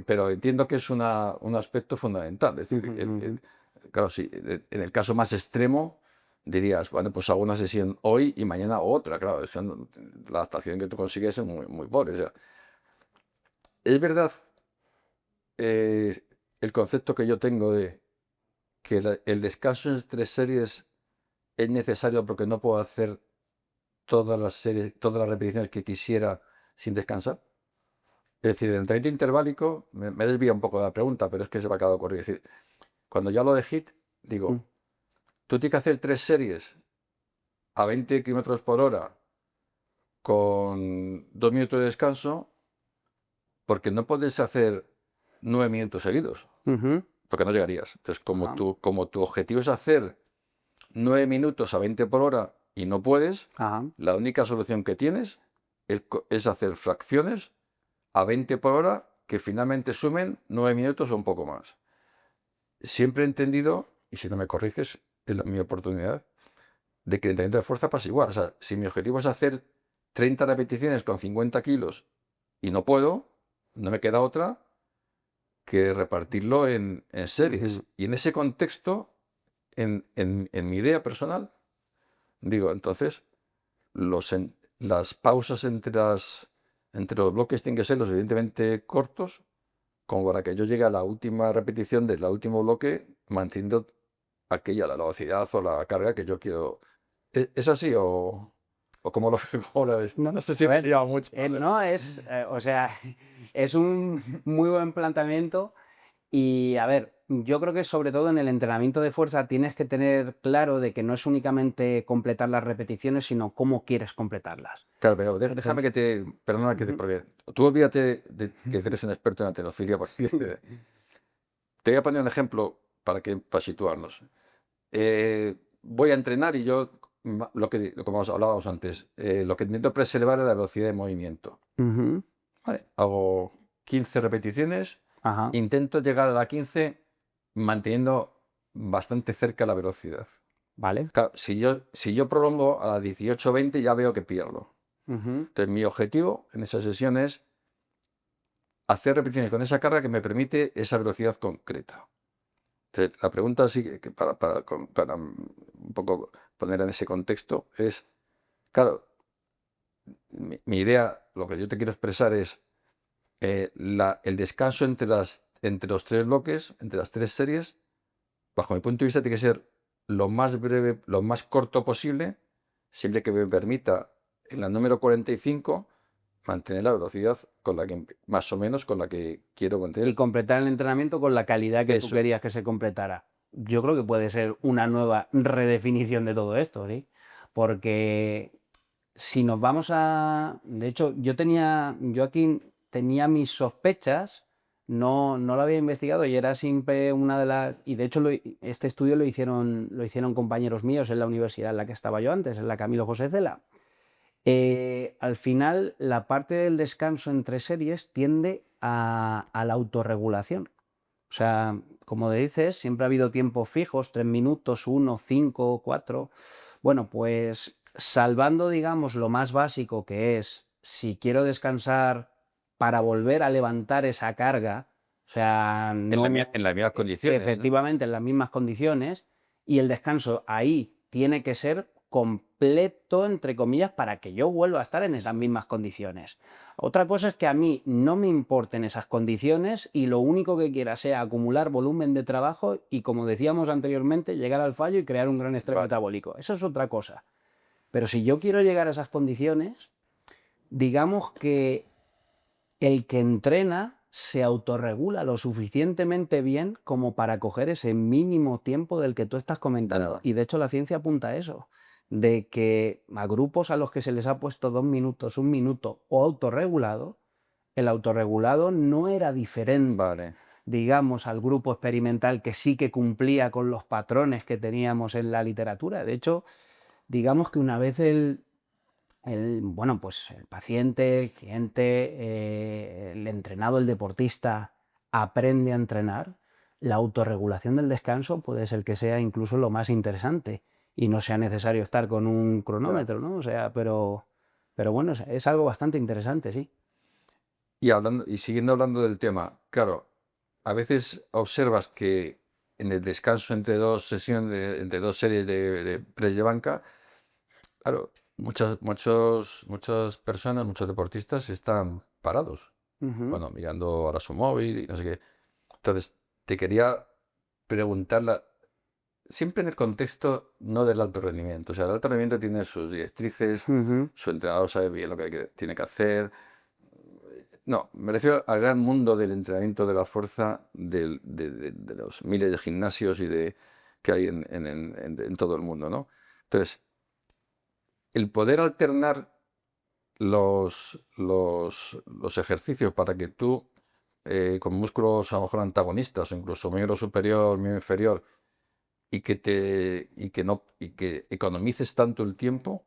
pero entiendo que es un aspecto fundamental. Es decir,
Ujú.
claro, sí, en el caso más extremo dirías, bueno, pues hago una sesión hoy y mañana otra. Claro, la adaptación que tú consigues es muy, muy pobre. O sea, es verdad, eh, el concepto que yo tengo de que el descanso entre series es necesario porque no puedo hacer todas las series, todas las repeticiones que quisiera sin descansar. Es decir, el entrenamiento interválico, me desvía un poco de la pregunta, pero es que se me acaba de ocurrir. Es decir, cuando yo hablo de HIIT,
Mm.
digo, tú tienes que hacer 3 series a 20 kilómetros por hora con 2 minutos de descanso, porque no puedes hacer 9 minutos seguidos,
Ujú.
porque no llegarías. Entonces,
Ajá,
como tu objetivo es hacer 9 minutos a 20 por hora y no puedes,
ajá.
la única solución que tienes es hacer fracciones a 20 por hora que finalmente sumen 9 minutos o un poco más. Siempre he entendido, y si no me corriges, es mi oportunidad, de que el entrenamiento de fuerza pasa igual. O sea, si mi objetivo es hacer 30 repeticiones con 50 kilos y no puedo, no me queda otra que repartirlo en series.
Ujú.
Y en ese contexto, en mi idea personal, digo, entonces, las pausas entre los bloques tienen que ser lo suficientemente cortos como para que yo llegue a la última repetición del último bloque manteniendo la velocidad o la carga que yo quiero. ¿Es así o cómo lo, cómo lo ves? No, no sé
A
si me he
ver,
liado mucho. A ver.
no es, o sea, es un muy buen planteamiento. Y a ver, yo creo que sobre todo en el entrenamiento de fuerza tienes que tener claro de que no es únicamente completar las repeticiones, sino cómo quieres completarlas.
Claro, pero déjame
Entonces,
perdona
ujú.
porque tú olvídate de que eres un experto en halterofilia, porque te voy a poner un ejemplo para situarnos. Voy a entrenar y yo, como hablábamos antes, lo que intento preservar es la velocidad de movimiento.
Ujú.
¿Vale? Hago 15 repeticiones,
Ajá,
intento llegar a la 15 manteniendo bastante cerca la velocidad.
vale.
Claro, si yo prolongo a la 18-20 ya veo que pierdo.
Ujú.
Entonces mi objetivo en esa sesión es hacer repeticiones con esa carga que me permite esa velocidad concreta. Entonces, la pregunta sí que para un poco poner en ese contexto es, claro, mi idea, lo que yo te quiero expresar es el descanso entre los 3 bloques, entre las 3 series, bajo mi punto de vista, tiene que ser lo más breve, lo más corto posible, siempre que me permita en la número 45 mantener la velocidad con la que, más o menos, con la que quiero
Y
mantener.
completar el entrenamiento con la calidad que tú
Eso
querías
es.
que se completara. Yo creo que puede ser una nueva redefinición de todo esto, ¿sí? Porque si nos vamos a... De hecho, yo aquí tenía mis sospechas, no lo había investigado y era siempre una de las... Y de hecho este estudio lo hicieron compañeros míos en la universidad en la que estaba yo antes, en la Camilo José Cela. Al final, la parte del descanso entre series tiende a la autorregulación. O sea, como dices, siempre ha habido tiempos fijos, 3 minutos, 1, 5, 4. Bueno, pues salvando, digamos, lo más básico que es, si quiero descansar para volver a levantar esa carga, o sea,
En las mismas condiciones, ¿no?
efectivamente en las mismas condiciones, y el descanso ahí tiene que ser completo, entre comillas, para que yo vuelva a estar en esas
Eso
mismas
es.
condiciones. Otra cosa es que a mí no me importen esas condiciones y lo único que quiera sea acumular volumen de trabajo y, como decíamos anteriormente, llegar al fallo y crear un gran estrés
Vale.
metabólico. Eso es otra cosa. Pero si yo quiero llegar a esas condiciones, digamos que el que entrena se autorregula lo suficientemente bien como para coger ese mínimo tiempo del que tú estás comentando.
Nada.
Y de hecho la ciencia apunta a eso, de que a grupos a los que se les ha puesto 2 minutos, 1 minuto o autorregulado, el autorregulado no era diferente,
Vale.
digamos, al grupo experimental que sí que cumplía con los patrones que teníamos en la literatura. De hecho, digamos que una vez bueno, pues el paciente, el cliente, el entrenado, el deportista aprende a entrenar, la autorregulación del descanso puede ser que sea incluso lo más interesante y no sea necesario estar con un
Ya.
cronómetro, ¿no? O sea, pero Pero bueno, es algo bastante interesante, sí.
Y siguiendo hablando del tema, claro, a veces observas que en el descanso entre dos sesiones, entre dos series de press de banca, claro, muchas personas, muchos deportistas están parados,
Ujú,
bueno, mirando ahora su móvil y no sé qué. Entonces, te quería preguntar, siempre en el contexto no del alto rendimiento. O sea, el alto rendimiento tiene sus directrices,
ujú.
su entrenador sabe bien lo que, tiene que hacer. No, me refiero al gran mundo del entrenamiento de la fuerza, de los miles de gimnasios que hay en todo el mundo, ¿no? Entonces, el poder alternar los ejercicios para que tú, con músculos a lo mejor antagonistas, o incluso miembro superior, miembro inferior, y que economices tanto el tiempo,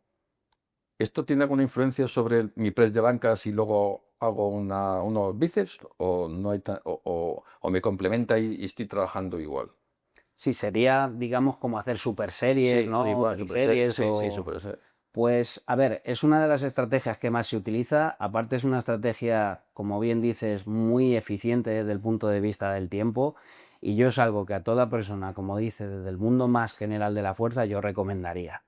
¿esto tiene alguna influencia sobre mi press de banca si luego hago unos bíceps o no hay o me complementa y estoy trabajando igual?
Sí, sería, digamos, como hacer super series,
Sí, sí,
¿no? O
bueno,
triseries
sí, sí,
o... Pues, a ver, es una de las estrategias que más se utiliza. Aparte es una estrategia, como bien dices, muy eficiente desde el punto de vista del tiempo. Y yo es algo que a toda persona, como dice, desde el mundo más general de la fuerza, yo recomendaría.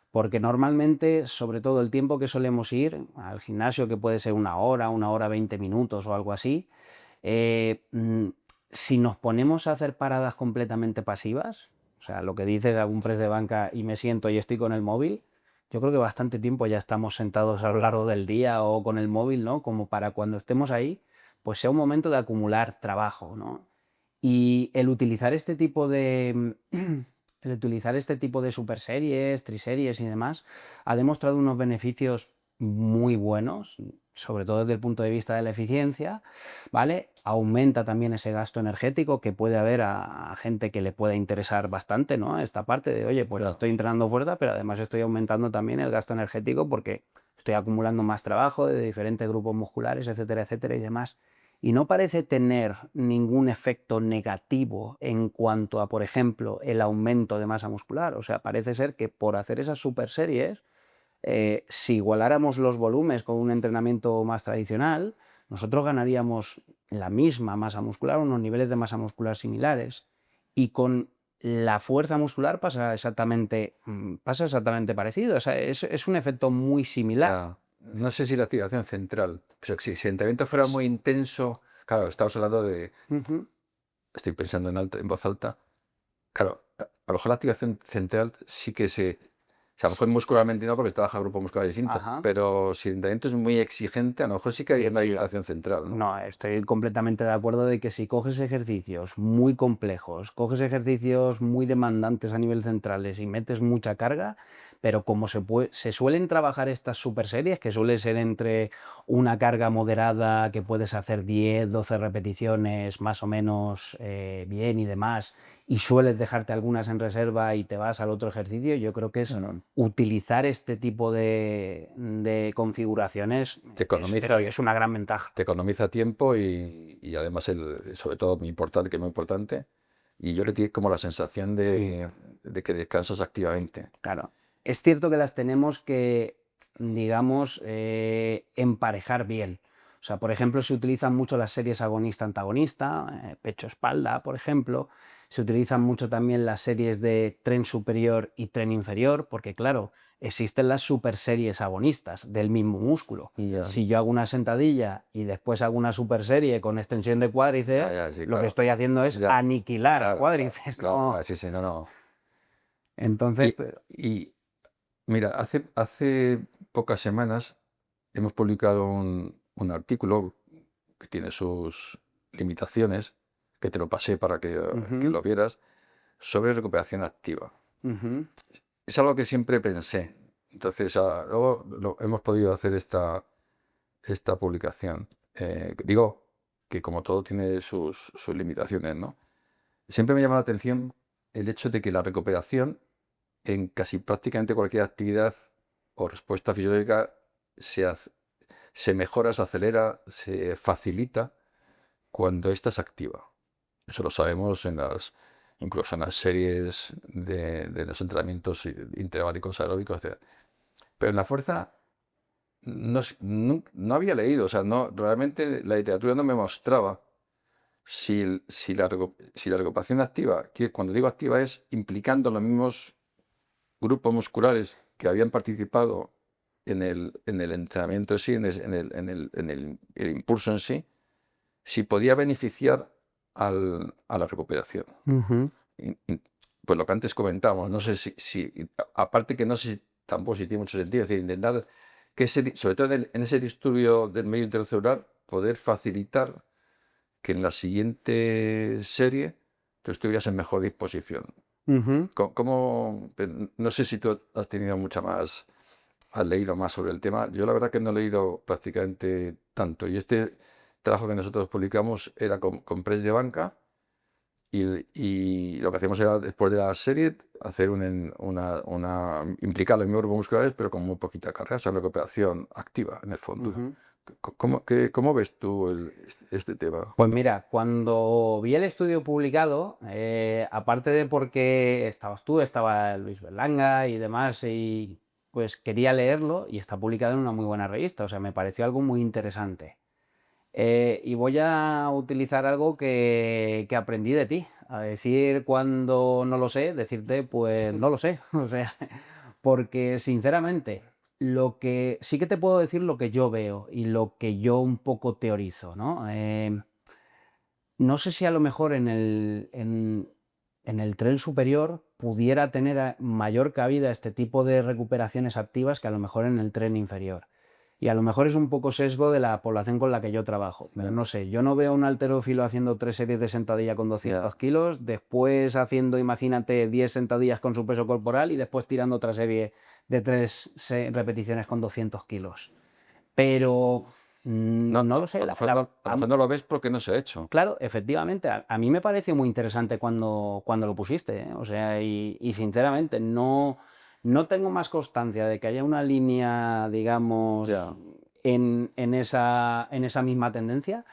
Porque normalmente, sobre todo el tiempo que solemos ir al gimnasio, que puede ser una hora 20 minutos o algo así, eh, mm, si nos ponemos a hacer paradas completamente pasivas, o sea, lo que dices, hago un press de banca y me siento y estoy con el móvil, yo creo que bastante tiempo ya estamos sentados a lo largo del día o con el móvil, ¿no? Como para cuando estemos ahí, pues sea un momento de acumular trabajo, ¿no? Y el utilizar este tipo de, el utilizar este tipo de superseries, triseries y demás, ha demostrado unos beneficios muy buenos, sobre todo desde el punto de vista de la eficiencia, ¿vale? Aumenta también ese gasto energético que puede haber a gente que le pueda interesar bastante, ¿no? Esta parte de, oye, pues
Claro.
estoy entrenando fuerza, pero además estoy aumentando también el gasto energético porque estoy acumulando más trabajo de diferentes grupos musculares, etcétera, etcétera y demás. Y no parece tener ningún efecto negativo en cuanto a, por ejemplo, el aumento de masa muscular. O sea, parece ser que por hacer esas super series, si igualáramos los volúmenes con un entrenamiento más tradicional, nosotros ganaríamos la misma masa muscular, unos niveles de masa muscular similares. Y con la fuerza muscular pasa exactamente parecido. O sea, es un efecto muy similar.
Ya, no sé si la activación central, pero si el entrenamiento fuera muy intenso, claro, estamos hablando de,
Ujú.
estoy pensando en voz alta, claro, a lo mejor la activación central sí que o sea, a lo mejor muscularmente no, porque trabaja grupos musculares distintos,
Ajá.
pero si el entrenamiento es muy exigente, a lo mejor sí que hay
Sí,
una
sí.
activación central, ¿no?
No, estoy completamente de acuerdo de que si coges ejercicios muy complejos, coges ejercicios muy demandantes a nivel centrales y metes mucha carga, pero como se suelen trabajar estas super series, que suele ser entre una carga moderada que puedes hacer 10, 12 repeticiones más o menos bien y demás, y sueles dejarte algunas en reserva y te vas al otro ejercicio, yo creo que es
Bueno,
utilizar este tipo de configuraciones
te economiza,
pero es una gran ventaja.
te economiza tiempo y además, sobre todo, muy importante, que es muy importante, y yo le di como la sensación de que descansas activamente.
Claro. Es cierto que las tenemos que, digamos, emparejar bien. O sea, por ejemplo, se utilizan mucho las series agonista-antagonista, pecho-espalda, por ejemplo. Se utilizan mucho también las series de tren superior y tren inferior, porque claro, existen las super series agonistas del mismo músculo.
Y ya,
Si yo hago una sentadilla y después hago una super serie con extensión de
ya,
cuádriceps,
ya, sí,
lo que
claro.
estoy haciendo es
Ya,
aniquilar
claro, claro,
cuádriceps,
claro,
¿no?
sí, sí, no, no.
Entonces,
Y mira, hace pocas semanas hemos publicado un artículo que tiene sus limitaciones, que te lo pasé para que
ujú.
lo vieras, sobre recuperación activa.
Ujú,
Es algo que siempre pensé. Entonces, luego hemos podido hacer esta publicación. Digo que como todo tiene sus limitaciones, ¿no? Siempre me llama la atención el hecho de que la recuperación en casi prácticamente cualquier actividad o respuesta fisiológica se mejora, se acelera, se facilita cuando ésta es activa. Eso lo sabemos incluso en las series de los entrenamientos intervalos aeróbicos, etc. Pero en la fuerza no había leído, o sea, realmente la literatura no me mostraba si la recuperación activa, que cuando digo activa es implicando los mismos grupos musculares que habían participado en el entrenamiento en sí, el impulso en sí, si podía beneficiar a la recuperación.
Ujú.
Pues lo que antes comentábamos, no sé aparte que no sé tampoco si tiene mucho sentido, es decir, intentar que sobre todo en ese disturbio del medio intercelular, poder facilitar que en la siguiente serie tú estuvieras en mejor disposición.
Ujú.
No sé si tú has leído más sobre el tema. Yo la verdad que no he leído prácticamente tanto. Y este trabajo que nosotros publicamos era con press de banca y lo que hacíamos era, después de la serie, hacer implicar los mismos grupos musculares, pero con muy poquita carga, o sea, recuperación activa, en el fondo.
Ujú.
¿Cómo ves tú este tema?
Pues mira, cuando vi el estudio publicado, aparte de porque estabas tú, estaba Luis Berlanga y demás, y pues quería leerlo y está publicado en una muy buena revista, o sea, me pareció algo muy interesante. Y voy a utilizar algo que aprendí de ti, a decir cuando no lo sé, decirte pues no lo sé, o sea, porque sinceramente lo que sí que te puedo decir lo que yo veo y lo que yo un poco teorizo, ¿no? No sé si a lo mejor en el tren superior pudiera tener mayor cabida este tipo de recuperaciones activas que a lo mejor en el tren inferior. Y a lo mejor es un poco sesgo de la población con la que yo trabajo, pero
Ya,
no sé, yo no veo un halterófilo haciendo 3 series de sentadilla con 200
ya.
kilos, después haciendo, imagínate, 10 sentadillas con su peso corporal y después tirando otra serie de 3 repeticiones con 200 kilos. Pero
No,
no lo sé,
a lo mejor no lo ves porque no se ha hecho.
claro, efectivamente, a mí me pareció muy interesante cuando lo pusiste, ¿eh? O sea, y sinceramente no tengo más constancia de que haya una línea, digamos,
Ya.
en esa misma tendencia,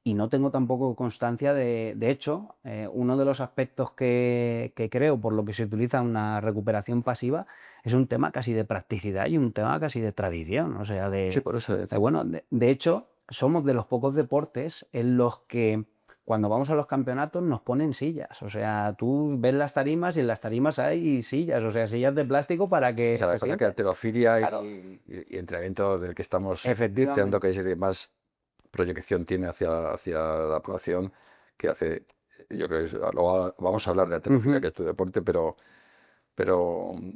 y no tengo tampoco constancia de hecho, uno de los aspectos que creo, por lo que se utiliza una recuperación pasiva, es un tema casi de practicidad y un tema casi de tradición, o sea,
Sí, por eso
bueno, de hecho, somos de los pocos deportes en los que cuando vamos a los campeonatos nos ponen sillas. O sea, tú ves las tarimas y en las tarimas hay sillas, o sea, sillas de plástico para
o
que
sea, la
se
cosa que
sienten.
halterofilia
Claro,
y entrenamiento del que estamos planteando
efectivamente.
que es el que más proyección tiene hacia la población, que hace, yo creo que luego vamos a hablar de halterofilia,
Ujú.
que es tu deporte, pero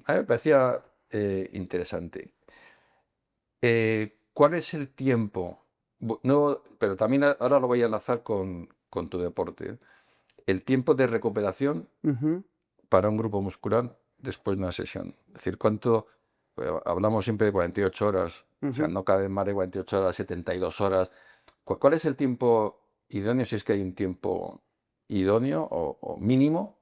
a mí me parecía interesante. ¿Cuál es el tiempo? No, pero también ahora lo voy a enlazar con tu deporte. El tiempo de recuperación
Ujú.
para un grupo muscular después de una sesión. Es decir, pues, hablamos siempre de 48 horas, o sea,
Ujú.
no cabe más de 48 horas, 72 horas. ¿Cuál es el tiempo idóneo, si es que hay un tiempo idóneo o mínimo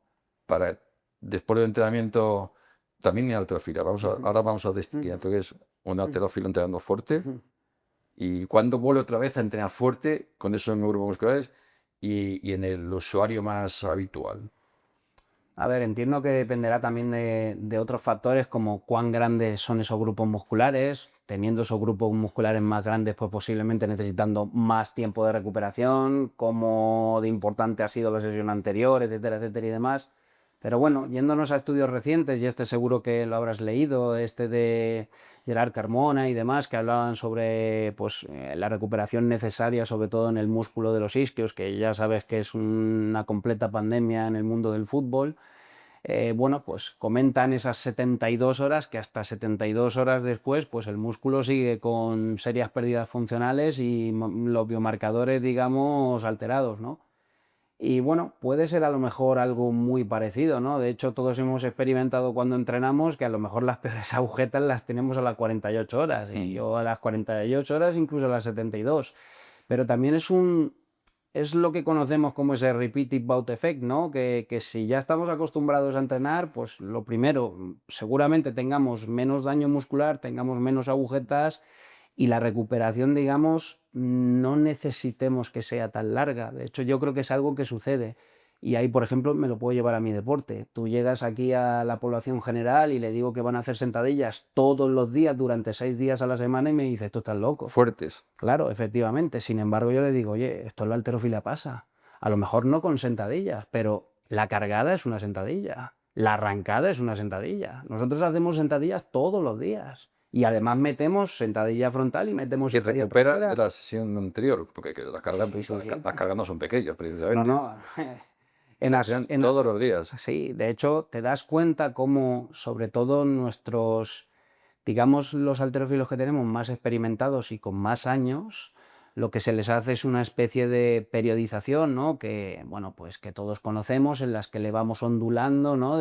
para después del entrenamiento también en halterofilia?
Ujú.
Ahora vamos a distinguir
Ujú.
entre qué es un
Ujú.
halterófilo entrenando fuerte
Ujú.
y cuando vuelve otra vez a entrenar fuerte con esos mismos grupos musculares y en el usuario más habitual.
A ver, entiendo que dependerá también de otros factores como cuán grandes son esos grupos musculares. Teniendo esos grupos musculares más grandes, pues posiblemente necesitando más tiempo de recuperación, cómo de importante ha sido la sesión anterior, etcétera, etcétera y demás. Pero bueno, yéndonos a estudios recientes, y este seguro que lo habrás leído, este de Gerard Carmona y demás, que hablaban sobre pues, la recuperación necesaria, sobre todo en el músculo de los isquios, que ya sabes que es una completa pandemia en el mundo del fútbol. Bueno, pues comentan esas 72 horas, que hasta 72 horas después, pues el músculo sigue con serias pérdidas funcionales y los biomarcadores, digamos, alterados, ¿no? Y bueno, puede ser a lo mejor algo muy parecido, ¿no? De hecho, todos hemos experimentado cuando entrenamos que a lo mejor las peores agujetas las tenemos a las 48 horas, y
Mm.
yo a las 48 horas, incluso a las 72. Pero también es lo que conocemos como ese repeated bout effect, ¿no? Que si ya estamos acostumbrados a entrenar, pues lo primero, seguramente tengamos menos daño muscular, tengamos menos agujetas y la recuperación, digamos, no necesitemos que sea tan larga. De hecho, yo creo que es algo que sucede. y ahí, por ejemplo, me lo puedo llevar a mi deporte. Tú llegas aquí a la población general y le digo que van a hacer sentadillas todos los días durante 6 días a la semana y me dice, tú estás loco.
Fuertes.
Claro, efectivamente. Sin embargo, yo le digo, oye, esto en la halterofilia pasa. A lo mejor no con sentadillas, pero la cargada es una sentadilla. La arrancada es una sentadilla. Nosotros hacemos sentadillas todos los días. Y además metemos sentadilla frontal y metemos
Y
sentadilla
recupera de
trasera.
la sesión anterior, porque las cargas,
Sí, sí, sí.
las cargas no son pequeñas,
No,
precisamente.
no.
Se hacían todos los días.
Sí, de hecho, te das cuenta cómo, sobre todo nuestros, digamos, los halterófilos que tenemos más experimentados y con más años, lo que se les hace es una especie de periodización, ¿no? Que, bueno, pues que todos conocemos, en las que le vamos ondulando, ¿no?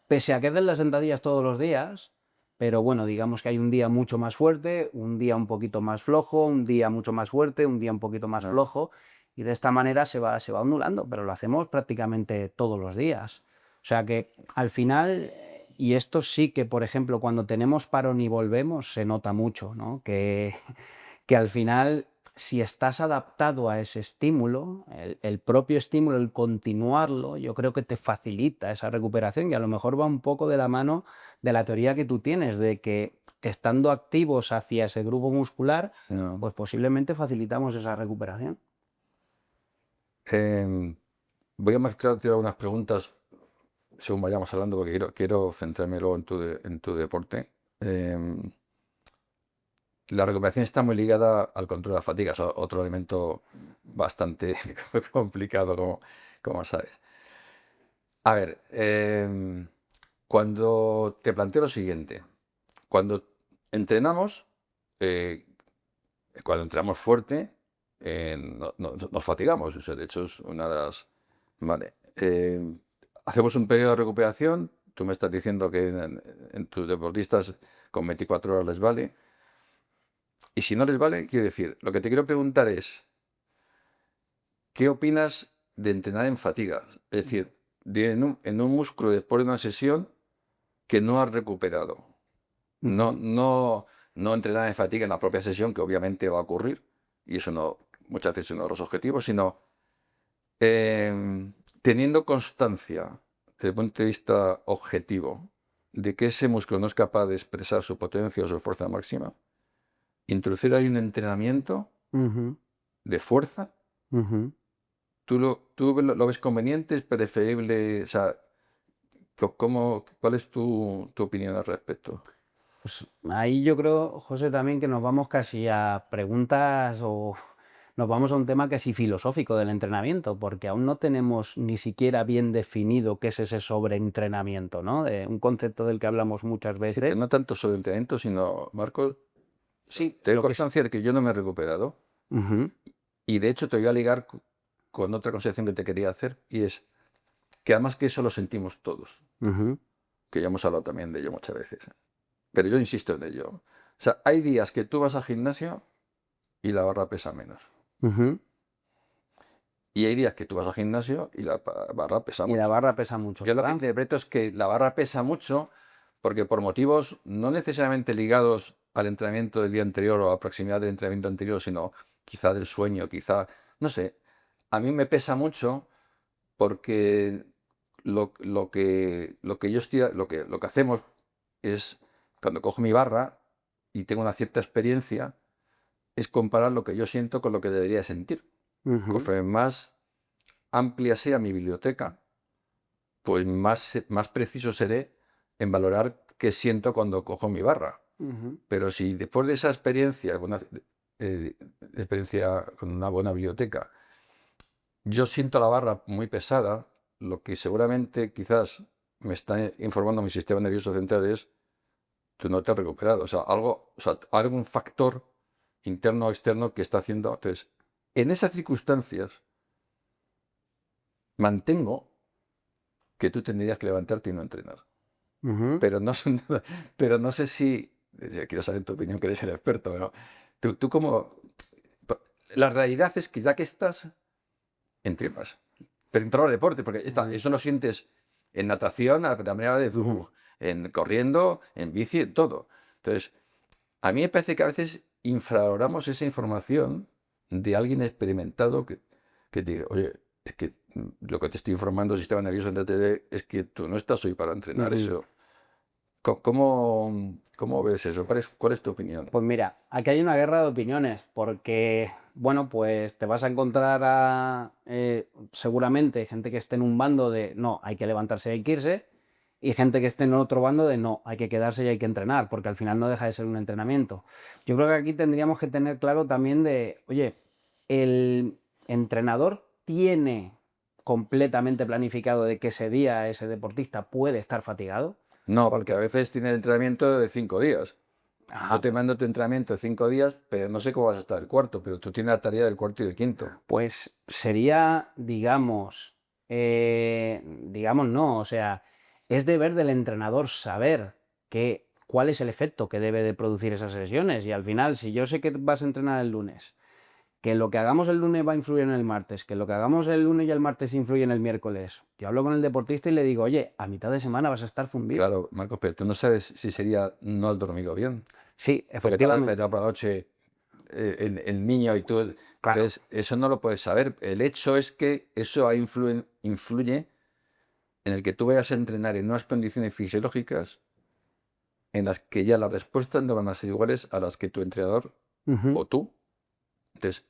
Pese a que hacen las sentadillas todos los días, pero bueno, digamos que hay un día mucho más fuerte, un día un poquito más flojo, un día mucho más fuerte, un día un poquito más
Ah.
flojo, y de esta manera se va ondulando, pero lo hacemos prácticamente todos los días. O sea que al final, y esto sí que, por ejemplo, cuando tenemos parón y volvemos, se nota mucho, ¿no? Que al final, si estás adaptado a ese estímulo, el propio estímulo, el continuarlo, yo creo que te facilita esa recuperación y a lo mejor va un poco de la mano de la teoría que tú tienes, de que estando activos hacia ese grupo muscular,
No.
pues posiblemente facilitamos esa recuperación.
Voy a mezclarte algunas preguntas según vayamos hablando, porque quiero centrarme luego en tu deporte. La recuperación está muy ligada al control de la fatiga, es otro elemento bastante complicado, como sabes. A ver, cuando te planteo lo siguiente, cuando entrenamos, eh, cuando entrenamos fuerte, nos fatigamos. O sea, de hecho, es una de las... Vale. Hacemos un periodo de recuperación. Tú me estás diciendo que en tus deportistas con 24 horas les vale. Y si no les vale, quiero decir, lo que te quiero preguntar es, ¿qué opinas de entrenar en fatiga? Es decir, en un músculo después de una sesión que no has recuperado. No entrenar en fatiga en la propia sesión, que obviamente va a ocurrir, y eso no, muchas veces es uno de los objetivos, sino teniendo constancia, desde el punto de vista objetivo, de que ese músculo no es capaz de expresar su potencia o su fuerza máxima, introducir ahí un entrenamiento de fuerza. ¿Tú lo ves conveniente? ¿Es preferible? O sea, ¿cuál es tu opinión al respecto?
Pues ahí yo creo, José, también que nos vamos casi a preguntas o nos vamos a un tema casi filosófico del entrenamiento, porque aún no tenemos ni siquiera bien definido qué es ese sobreentrenamiento, ¿no? Un concepto del que hablamos muchas
Sí,
veces.
que no tanto sobre entrenamiento, sino, Marcos,
Sí,
tengo
lo que
constancia de que yo no me he recuperado.
Ujú,
Y de hecho te voy a ligar con otra consideración que te quería hacer, y es que además que eso lo sentimos todos,
ujú,
que ya hemos hablado también de ello muchas veces. Pero yo insisto en ello. O sea, hay días que tú vas al gimnasio y la barra pesa menos.
ujú.
Y hay días que tú vas al gimnasio y la barra pesa
Y la
mucho.
barra pesa mucho,
Yo lo que
¿verdad?
interpreto es que la barra pesa mucho porque por motivos no necesariamente ligados al entrenamiento del día anterior o a la proximidad del entrenamiento anterior, sino quizá del sueño, quizá, no sé, a mí me pesa mucho porque lo que hacemos es, cuando cojo mi barra y tengo una cierta experiencia, es comparar lo que yo siento con lo que debería sentir.
Ujú,
Conforme más amplia sea mi biblioteca, pues más preciso seré en valorar qué siento cuando cojo mi barra.
ujú,
Pero si después de esa experiencia, experiencia con una buena biblioteca, yo siento la barra muy pesada, lo que seguramente quizás me está informando mi sistema nervioso central es, tú no te has recuperado. O sea, algún factor interno o externo que está haciendo. Entonces, en esas circunstancias, mantengo que tú tendrías que levantarte y no entrenar.
ujú.
Pero no sé si, quiero saber tu opinión, que eres el experto, pero tú como... La realidad es que ya que estás, entrenas. Pero en todo el deporte, porque eso lo sientes en natación, a la manera de en corriendo, en bici, en todo. Entonces, a mí me parece que a veces infravaloramos esa información de alguien experimentado que te dice, oye, es que lo que te estoy informando, sistema nervioso central, es que tú no estás hoy para entrenar eso. ¿Cómo ves eso? ¿Cuál es tu opinión?
Pues mira, aquí hay una guerra de opiniones, porque, bueno, pues te vas a encontrar seguramente gente que esté en un bando de no, hay que levantarse y hay que irse, y gente que esté en otro bando de no, hay que quedarse y hay que entrenar, porque al final no deja de ser un entrenamiento. Yo creo que aquí tendríamos que tener claro también de, oye, el entrenador tiene completamente planificado de que ese día ese deportista puede estar fatigado.
No, porque a veces tiene el entrenamiento de 5 días.
Ah,
Yo te mando tu entrenamiento de 5 días, pero no sé cómo vas a estar el cuarto, pero tú tienes la tarea del cuarto y del quinto.
pues sería, digamos no, o sea, es deber del entrenador saber cuál es el efecto que debe de producir esas sesiones. Y al final, si yo sé que vas a entrenar el lunes, que lo que hagamos el lunes va a influir en el martes, que lo que hagamos el lunes y el martes influye en el miércoles, yo hablo con el deportista y le digo, oye, a mitad de semana vas a estar fundido.
Claro, Marcos, pero tú no sabes si sería no haber dormido bien.
Sí,
Porque te has
efectivamente.
despertado por la noche el niño y tú.
Claro.
Entonces, eso no lo puedes saber. El hecho es que eso influye en el que tú vayas a entrenar en unas condiciones fisiológicas en las que ya las respuestas no van a ser iguales a las que tu entrenador
Ujú.
o tú. Entonces,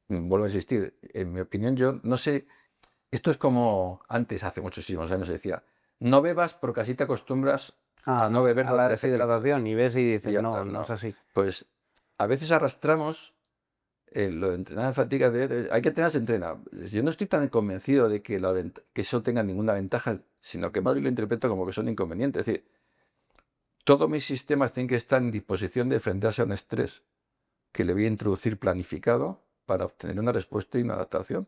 vuelvo a insistir, en mi opinión, yo no sé, esto es como antes, hace muchísimos años, se decía, no bebas porque así te acostumbras a no beber
A la
durante el ejercicio.
deshidratación y ves y
Y
dices,
ya
no,
está,
no es
no.
así.
Pues a veces arrastramos lo de entrenar en fatiga, hay que entrenar, se entrena. Yo no estoy tan convencido de que, que eso tenga ninguna ventaja, sino que más bien lo interpreto como que son inconvenientes. Es decir, todos mis sistemas tienen que estar en disposición de enfrentarse a un estrés que le voy a introducir planificado para obtener una respuesta y una adaptación.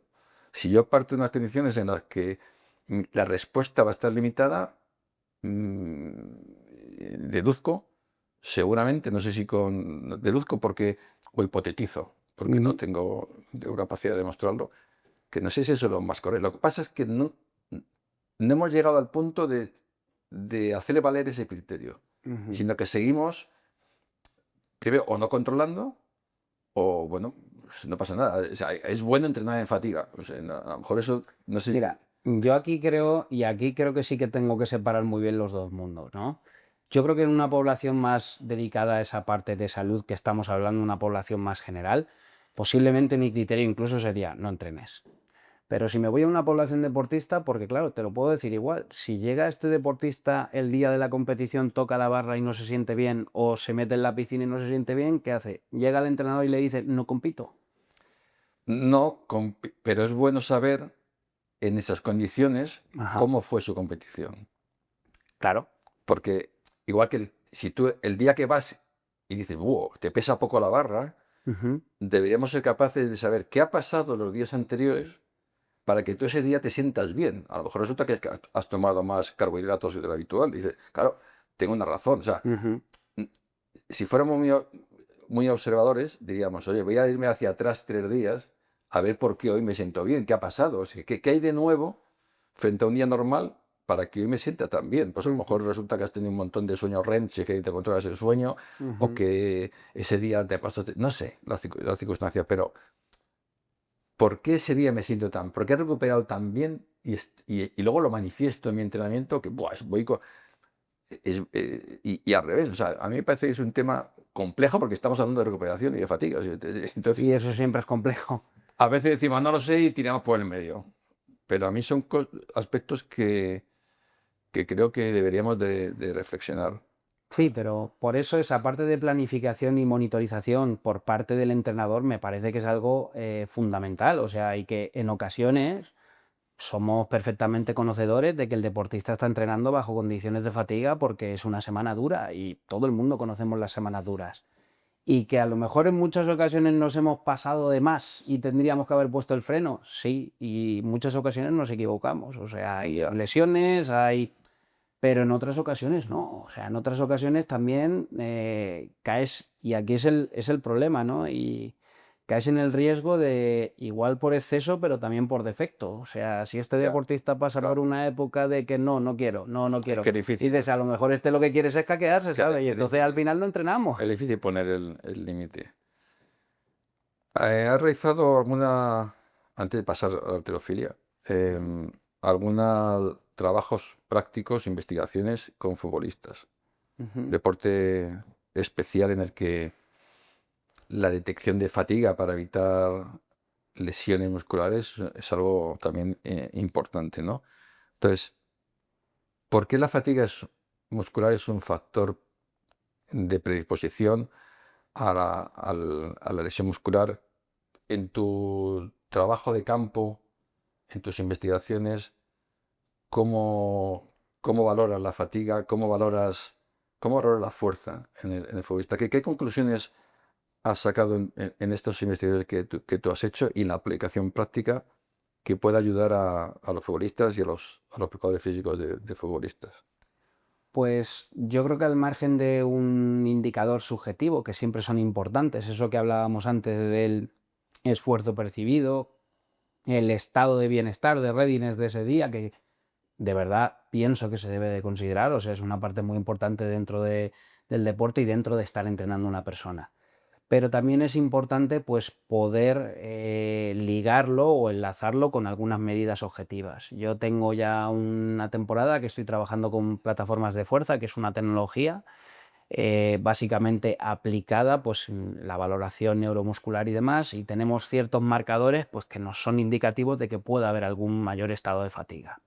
Si yo parto de unas condiciones en las que la respuesta va a estar limitada, deduzco, seguramente, no sé si deduzco porque, o hipotetizo, porque no tengo capacidad de demostrarlo, que no sé si eso es lo más correcto. Lo que pasa es que no hemos llegado al punto de hacer valer ese criterio,
Ujú.
sino que seguimos, primero, o no controlando, o bueno, pues no pasa nada. O sea, es bueno entrenar en fatiga. O sea, a lo mejor eso, no sé.
Mira, yo aquí creo, y aquí creo que sí que tengo que separar muy bien los dos mundos, ¿no? Yo creo que en una población más dedicada a esa parte de salud que estamos hablando, una población más general, posiblemente mi criterio incluso sería no entrenes. Pero si me voy a una población deportista, porque claro, te lo puedo decir igual, si llega este deportista el día de la competición, toca la barra y no se siente bien, o se mete en la piscina y no se siente bien, ¿qué hace? Llega el entrenador y le dice, no compito.
No, pero es bueno saber en esas condiciones
Ajá,
cómo fue su competición.
claro.
Porque igual que si tú el día que vas y dices, wow, te pesa poco la barra,
Ujú,
deberíamos ser capaces de saber qué ha pasado los días anteriores para que tú ese día te sientas bien. A lo mejor resulta que has tomado más carbohidratos de lo habitual. Dices, claro, tengo una razón. O sea,
ujú.
si fuéramos muy observadores, diríamos, oye, voy a irme hacia atrás 3 días a ver por qué hoy me siento bien, qué ha pasado, o sea, qué hay de nuevo frente a un día normal para que hoy me sienta tan bien. Pues a lo mejor resulta que has tenido un montón de sueños REM, si es que te controlas el sueño, o
Ujú.
que ese día te pasaste, no sé, las circunstancias, pero ¿por qué ese día me siento tan? ¿Por qué he recuperado tan bien? Y luego lo manifiesto en mi entrenamiento, que buah, y al revés, o sea, a mí me parece que es un tema complejo porque estamos hablando de recuperación y de fatiga. Entonces,
Y eso siempre es complejo.
a veces decimos, no lo sé y tiramos por el medio. Pero a mí son aspectos que creo que deberíamos de reflexionar.
Sí, pero por eso esa parte de planificación y monitorización por parte del entrenador me parece que es algo fundamental. O sea, y que en ocasiones somos perfectamente conocedores de que el deportista está entrenando bajo condiciones de fatiga porque es una semana dura y todo el mundo conocemos las semanas duras. Y que a lo mejor en muchas ocasiones nos hemos pasado de más y tendríamos que haber puesto el freno, sí, y en muchas ocasiones nos equivocamos. O sea, hay
Ya.
lesiones, pero en otras ocasiones no. O sea, en otras ocasiones también caes, y aquí es el problema, ¿no? Y caes en el riesgo de igual por exceso, pero también por defecto. O sea, si este
Ya,
deportista pasa por
claro.
una época de que no, no quiero, no, no
Es
quiero.
que es
Y
difícil.
dices, a lo mejor este lo que quiere es escaquearse,
Claro,
¿sabes? Y
es
entonces al
difícil.
final no entrenamos.
Es difícil poner el límite. ¿Has realizado alguna, antes de pasar a la halterofilia, em, algunos trabajos prácticos, investigaciones con futbolistas.
Ujú.
Deporte especial en el que la detección de fatiga para evitar lesiones musculares es algo también importante, ¿no? Entonces, ¿por qué la fatiga muscular es un factor de predisposición a la lesión muscular? En tu trabajo de campo, en tus investigaciones, ¿cómo valoras la fatiga? ¿Cómo valoras la fuerza en el futbolista? ¿Qué conclusiones has sacado en estos investigaciones que tú has hecho y la aplicación práctica que pueda ayudar a los futbolistas y a los preparadores físicos de futbolistas?
Pues yo creo que al margen de un indicador subjetivo, que siempre son importantes, eso que hablábamos antes del esfuerzo percibido, el estado de bienestar, de readiness de ese día, que de verdad pienso que se debe de considerar, o sea, es una parte muy importante dentro del deporte y dentro de estar entrenando a una persona. Pero también es importante pues poder ligarlo o enlazarlo con algunas medidas objetivas. Yo tengo ya una temporada que estoy trabajando con plataformas de fuerza, que es una tecnología básicamente aplicada pues, en la valoración neuromuscular y demás, y tenemos ciertos marcadores pues, que nos son indicativos de que pueda haber algún mayor estado de fatiga.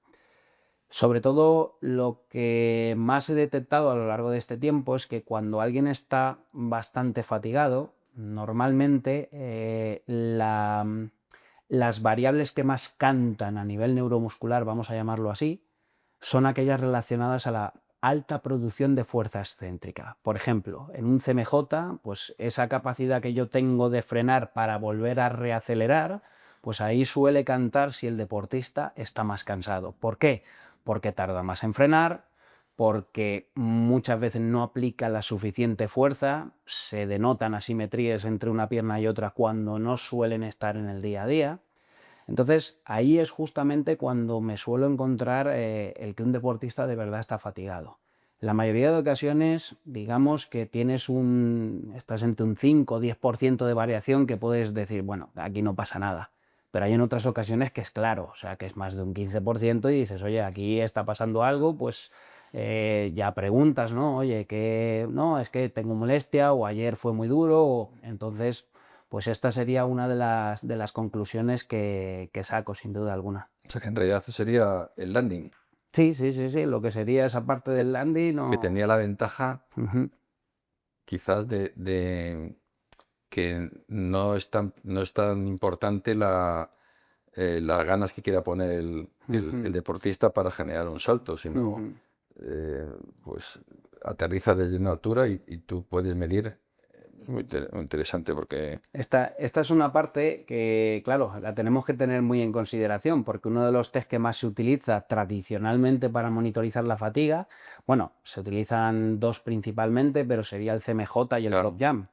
Sobre todo, lo que más he detectado a lo largo de este tiempo es que cuando alguien está bastante fatigado, normalmente las variables que más cantan a nivel neuromuscular, vamos a llamarlo así, son aquellas relacionadas a la alta producción de fuerza excéntrica. Por ejemplo, en un CMJ, pues esa capacidad que yo tengo de frenar para volver a reacelerar, pues ahí suele cantar si el deportista está más cansado. ¿Por qué? Porque tarda más en frenar, porque muchas veces no aplica la suficiente fuerza, se denotan asimetrías entre una pierna y otra cuando no suelen estar en el día a día. Entonces, ahí es justamente cuando me suelo encontrar el que un deportista de verdad está fatigado. En la mayoría de ocasiones, digamos que estás entre un 5 o 10% de variación que puedes decir, bueno, aquí no pasa nada. Pero hay en otras ocasiones que es claro, o sea, que es más de un 15% y dices, oye, aquí está pasando algo, pues ya preguntas, ¿no? Oye, que no, es que tengo molestia o ayer fue muy duro, entonces pues esta sería una de las conclusiones que saco, sin duda alguna.
O sea que en realidad sería el landing,
Sí, sí, sí, sí, lo que sería esa parte
que,
del landing
que
no.
tenía la ventaja
Ujú,
quizás de que no es tan importante las ganas que quiera poner el
ujú,
deportista para generar un salto, sino
ujú.
eh, pues aterriza desde una altura y tú puedes medir. Muy interesante porque,
Esta es una parte que, claro, la tenemos que tener muy en consideración, porque uno de los test que más se utiliza tradicionalmente para monitorizar la fatiga, bueno, se utilizan dos principalmente, pero sería el CMJ y el Prop
claro,
Jam.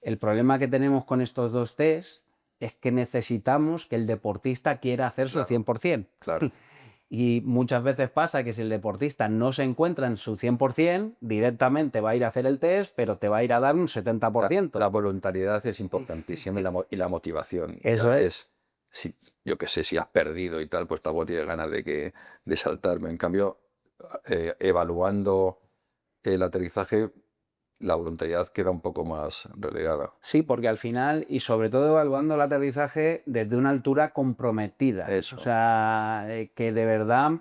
El problema que tenemos con estos dos test es que necesitamos que el deportista quiera hacer su
claro,
100%.
claro.
Y muchas veces pasa que si el deportista no se encuentra en su 100%, directamente va a ir a hacer el test, pero te va a ir a dar un
La,
70%.
la voluntariedad es importantísima y la motivación. Y a
Eso es.
veces, si, yo qué sé, si has perdido y tal, pues tampoco tienes ganas de saltarme. En cambio, evaluando el aterrizaje, la voluntariedad queda un poco más relegada.
Sí, porque al final, y sobre todo evaluando el aterrizaje desde una altura comprometida. O
Eso,
sea, que de verdad,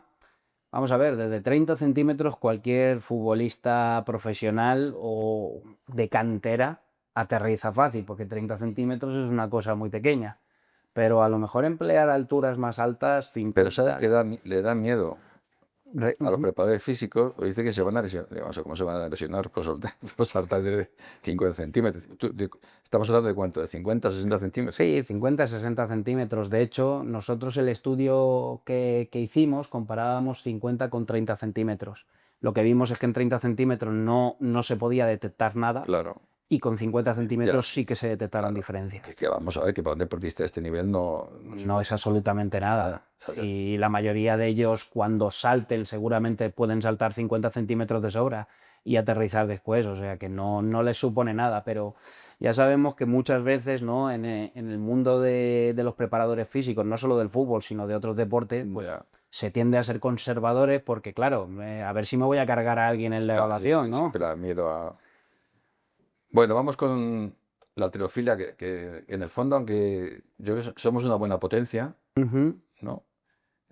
vamos a ver, desde 30 centímetros cualquier futbolista profesional o de cantera aterriza fácil, porque 30 centímetros es una cosa muy pequeña. Pero a lo mejor emplear alturas más altas,
pero ¿sabes
50.
que le da miedo a los
Ujú.
preparadores físicos? O dice que se van a lesionar. Digo, ¿cómo se van a lesionar por saltar de 50 centímetros? ¿Estamos hablando de cuánto? ¿De 50, 60 centímetros?
Sí, 50, 60 centímetros. De hecho, nosotros el estudio que hicimos comparábamos 50 con 30 centímetros. Lo que vimos es que en 30 centímetros no se podía detectar nada.
Claro.
y con 50
Ya,
centímetros sí que se detectaron
claro.
diferencias.
Que vamos a ver que para un deportista de este nivel no es
No es absolutamente nada.
nada. O sea,
Y la mayoría de ellos, cuando salten, seguramente pueden saltar 50 centímetros de sobra y aterrizar después. O sea que no les supone nada. Pero ya sabemos que muchas veces, ¿no? En el mundo de los preparadores físicos, no solo del fútbol, sino de otros deportes, pues
ya.
se tiende a ser conservadores porque, claro, a ver si me voy a cargar a alguien en la
Claro, sí,
evaluación,
sí,
¿no?
siempre da miedo a... Bueno, vamos con la halterofilia, que en el fondo, aunque yo creo que somos una buena potencia,
Ujú.
¿no?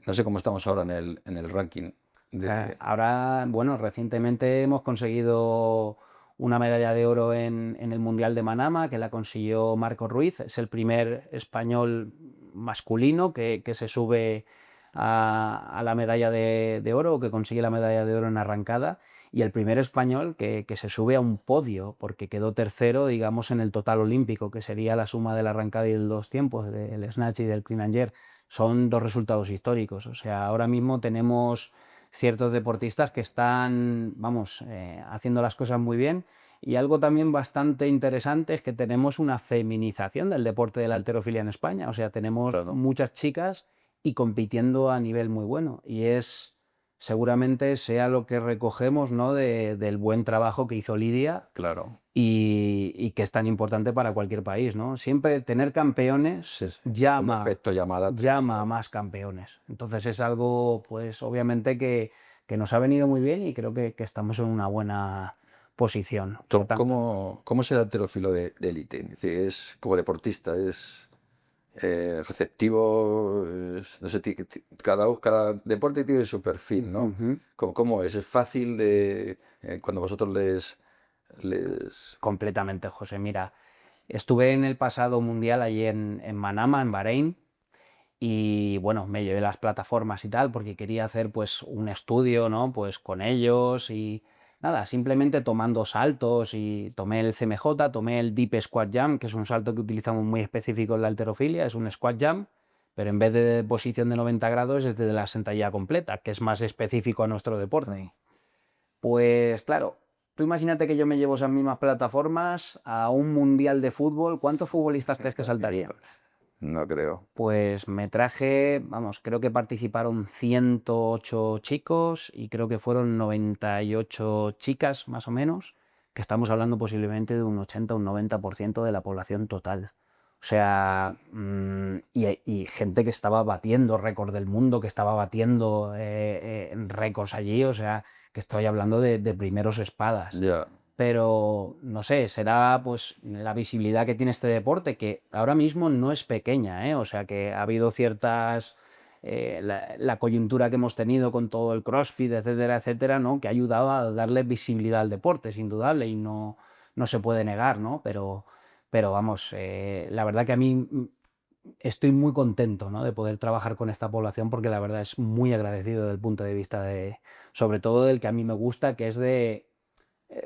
No sé cómo estamos ahora en el ranking de...
Ahora, bueno, recientemente hemos conseguido una medalla de oro en el Mundial de Manama, que la consiguió Marco Ruiz. Es el primer español masculino que se sube a la medalla de oro, o que consigue la medalla de oro en arrancada, y el primer español que se sube a un podio, porque quedó tercero, digamos, en el total olímpico, que sería la suma de la arrancada y de los tiempos, del snatch y del clean and jerk. Son dos resultados históricos. O sea, ahora mismo tenemos ciertos deportistas que están, vamos, haciendo las cosas muy bien. Y algo también bastante interesante es que tenemos una feminización del deporte de la halterofilia en España. O sea, tenemos
Claro,
muchas chicas y compitiendo a nivel muy bueno. Y es, seguramente sea lo que recogemos, ¿no? Del buen trabajo que hizo Lidia
claro.
y que es tan importante para cualquier país, ¿no? Siempre tener campeones
Sí, sí. Como
llama,
efecto llamada
llama a
tremendo.
más campeones. Entonces es algo, pues obviamente que nos ha venido muy bien y creo que estamos en una buena posición. Por tanto,
¿Cómo es el halterófilo de élite? Es decir, es como deportista, es receptivo, no sé, cada deporte tiene su perfil, ¿no?
ujú,
¿Cómo es? ¿Es fácil de cuando vosotros les...
completamente, José. Mira, estuve en el pasado mundial allí en Manama, en Bahrein. Y bueno, me llevé las plataformas y tal, porque quería hacer pues un estudio, ¿no? Pues con ellos y nada, simplemente tomando saltos y tomé el CMJ, tomé el Deep Squat Jump, que es un salto que utilizamos muy específico en la halterofilia, es un squat jump, pero en vez de posición de 90 grados es de la sentadilla completa, que es más específico a nuestro deporte. Pues claro, tú imagínate que yo me llevo esas mismas plataformas a un mundial de fútbol, ¿cuántos futbolistas crees que saltarían?
No creo.
Pues me traje, vamos, creo que participaron 108 chicos y creo que fueron 98 chicas, más o menos, que estamos hablando posiblemente de un 80 o un 90% de la población total. O sea, y gente que estaba batiendo récord del mundo, que estaba batiendo récords allí, o sea, que estoy hablando de primeros espadas.
Ya.
Pero no sé, será pues la visibilidad que tiene este deporte, que ahora mismo no es pequeña, ¿eh? O sea que ha habido ciertas, la coyuntura que hemos tenido con todo el CrossFit, etcétera, etcétera, ¿no? Que ha ayudado a darle visibilidad al deporte, es indudable, y no se puede negar, ¿no? Pero vamos, la verdad que a mí estoy muy contento, ¿no? De poder trabajar con esta población, porque la verdad es muy agradecido desde el punto de vista de, sobre todo del que a mí me gusta, que es de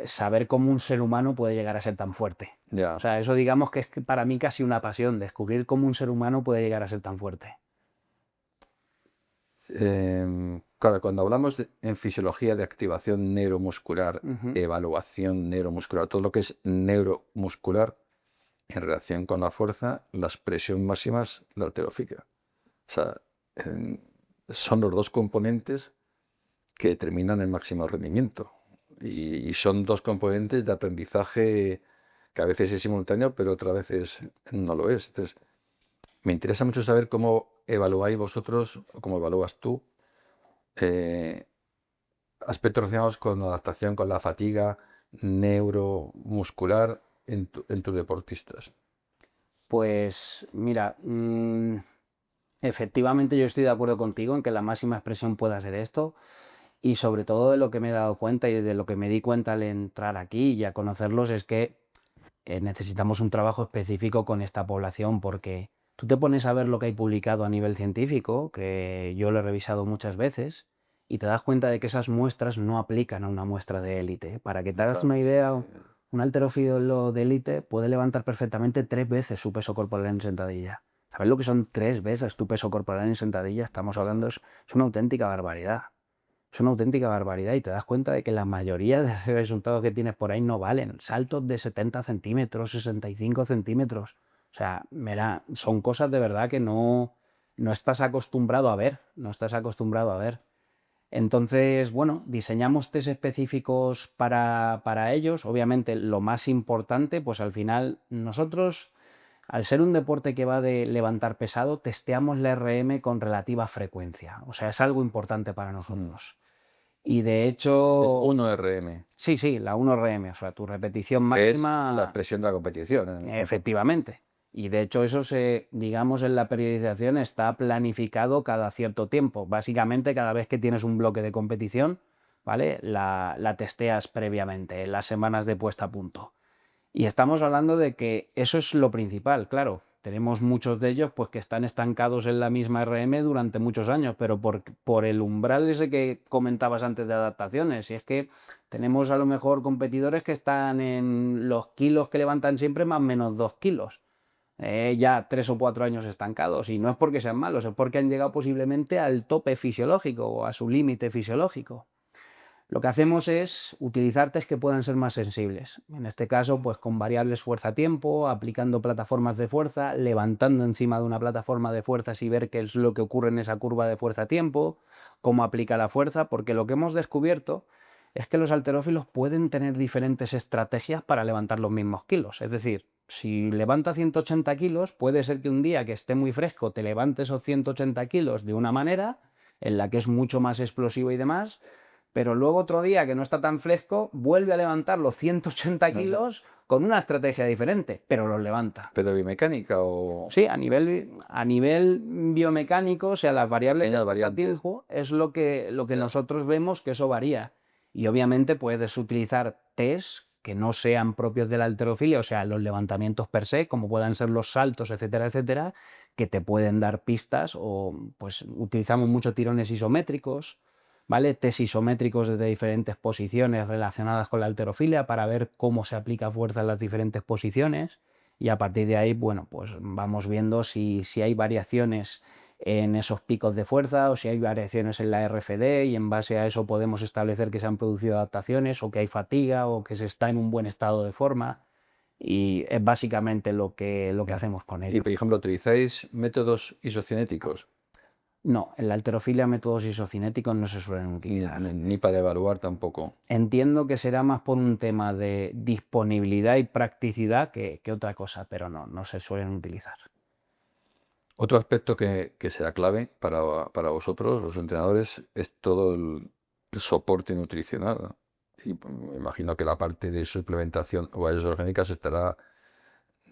saber cómo un ser humano puede llegar a ser tan fuerte. O
Ya.
sea, eso digamos que es para mí casi una pasión, descubrir cómo un ser humano puede llegar a ser tan fuerte.
Claro, cuando hablamos en fisiología de activación neuromuscular,
Ujú.
evaluación neuromuscular, todo lo que es neuromuscular en relación con la fuerza, la expresión máxima es la halterofilia. O sea, em, son los dos componentes que determinan el máximo rendimiento. Y son dos componentes de aprendizaje que a veces es simultáneo, pero otras veces no lo es. Entonces, me interesa mucho saber cómo evaluáis vosotros, o cómo evalúas tú, eh, aspectos relacionados con la adaptación, con la fatiga neuromuscular en tus deportistas.
Pues mira, efectivamente yo estoy de acuerdo contigo en que la máxima expresión pueda ser esto. Y sobre todo de lo que me he dado cuenta y de lo que me di cuenta al entrar aquí y a conocerlos es que necesitamos un trabajo específico con esta población, porque tú te pones a ver lo que hay publicado a nivel científico, que yo lo he revisado muchas veces, y te das cuenta de que esas muestras no aplican a una muestra de élite. Para que te hagas
Claro,
una
sí,
idea,
sí.
un halterófilo de élite puede levantar perfectamente 3 veces su peso corporal en sentadilla. ¿Sabes lo que son 3 veces tu peso corporal en sentadilla? Estamos
O sea,
hablando, es una auténtica barbaridad. Es una auténtica barbaridad y te das cuenta de que la mayoría de resultados que tienes por ahí no valen. Saltos de 70 centímetros, 65 centímetros. O sea, mira, son cosas de verdad que no estás acostumbrado a ver, no estás acostumbrado a ver. Entonces, bueno, diseñamos test específicos para ellos. Obviamente, lo más importante, pues al final, nosotros, al ser un deporte que va de levantar pesado, testeamos la RM con relativa frecuencia. O sea, es algo importante para nosotros. Y de hecho,
1RM,
sí, sí, la 1RM, o sea, tu repetición
que es la
máxima,
expresión de la competición, en el fondo.
efectivamente. Y de hecho eso digamos, en la periodización está planificado cada cierto tiempo. Básicamente cada vez que tienes un bloque de competición, ¿vale? La testeas previamente, en las semanas de puesta a punto. Y estamos hablando de que eso es lo principal, claro. Tenemos muchos de ellos pues, que están estancados en la misma RM durante muchos años, pero por el umbral ese que comentabas antes de adaptaciones. Y es que tenemos a lo mejor competidores que están en los kilos que levantan siempre más o menos 2 kilos. Ya 3 o 4 años estancados. Y no es porque sean malos, es porque han llegado posiblemente al tope fisiológico o a su límite fisiológico. Lo que hacemos es utilizar test que puedan ser más sensibles. En este caso, pues con variables fuerza-tiempo, aplicando plataformas de fuerza, levantando encima de una plataforma de fuerzas y ver qué es lo que ocurre en esa curva de fuerza-tiempo, cómo aplica la fuerza, porque lo que hemos descubierto es que los halterófilos pueden tener diferentes estrategias para levantar los mismos kilos. Es decir, si levanta 180 kilos, puede ser que un día que esté muy fresco te levantes esos 180 kilos de una manera en la que es mucho más explosivo y demás, pero luego otro día que no está tan fresco, vuelve a levantar los 180 kilos con una estrategia diferente, pero los levanta.
¿Pero biomecánica o
Sí, a nivel biomecánico, o sea, las variables
pequeñas
de
variantes?
tiempo es lo que nosotros vemos que eso varía. Y obviamente puedes utilizar test que no sean propios de la halterofilia, o sea, los levantamientos per se, como puedan ser los saltos, etcétera, etcétera, que te pueden dar pistas, o pues utilizamos mucho tirones isométricos, ¿vale? Test isométricos desde diferentes posiciones relacionadas con la halterofilia para ver cómo se aplica fuerza en las diferentes posiciones y a partir de ahí, bueno, pues vamos viendo si hay variaciones en esos picos de fuerza o si hay variaciones en la RFD y en base a eso podemos establecer que se han producido adaptaciones o que hay fatiga o que se está en un buen estado de forma y es básicamente lo que hacemos con
Y,
ello.
por ejemplo, ¿utilizáis métodos isocinéticos?
No, en la halterofilia métodos isocinéticos no se suelen
Ni,
utilizar.
ni para evaluar tampoco.
Entiendo que será más por un tema de disponibilidad y practicidad que otra cosa, pero no se suelen utilizar.
Otro aspecto que será clave para vosotros, los entrenadores, es todo el soporte nutricional, ¿no? Y me imagino que la parte de suplementación o varias orgánicas estará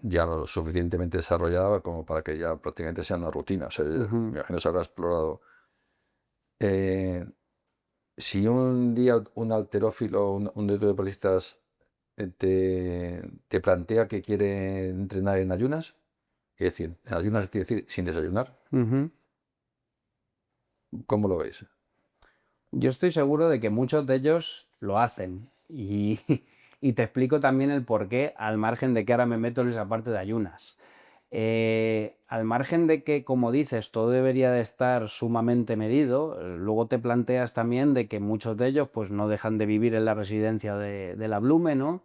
ya lo suficientemente desarrollada como para que ya prácticamente sea una rutina. O sea, me imagino se habrá explorado. Eh, si un día un halterófilo, un de tus deportistas te plantea que quiere entrenar en ayunas, es decir, en ayunas quiere decir sin desayunar,
Ujú.
¿cómo lo veis?
Yo estoy seguro de que muchos de ellos lo hacen y te explico también el por qué, al margen de que ahora me meto en esa parte de ayunas. Al margen de que, como dices, todo debería de estar sumamente medido, luego te planteas también de que muchos de ellos pues, no dejan de vivir en la residencia de la Blume, ¿no?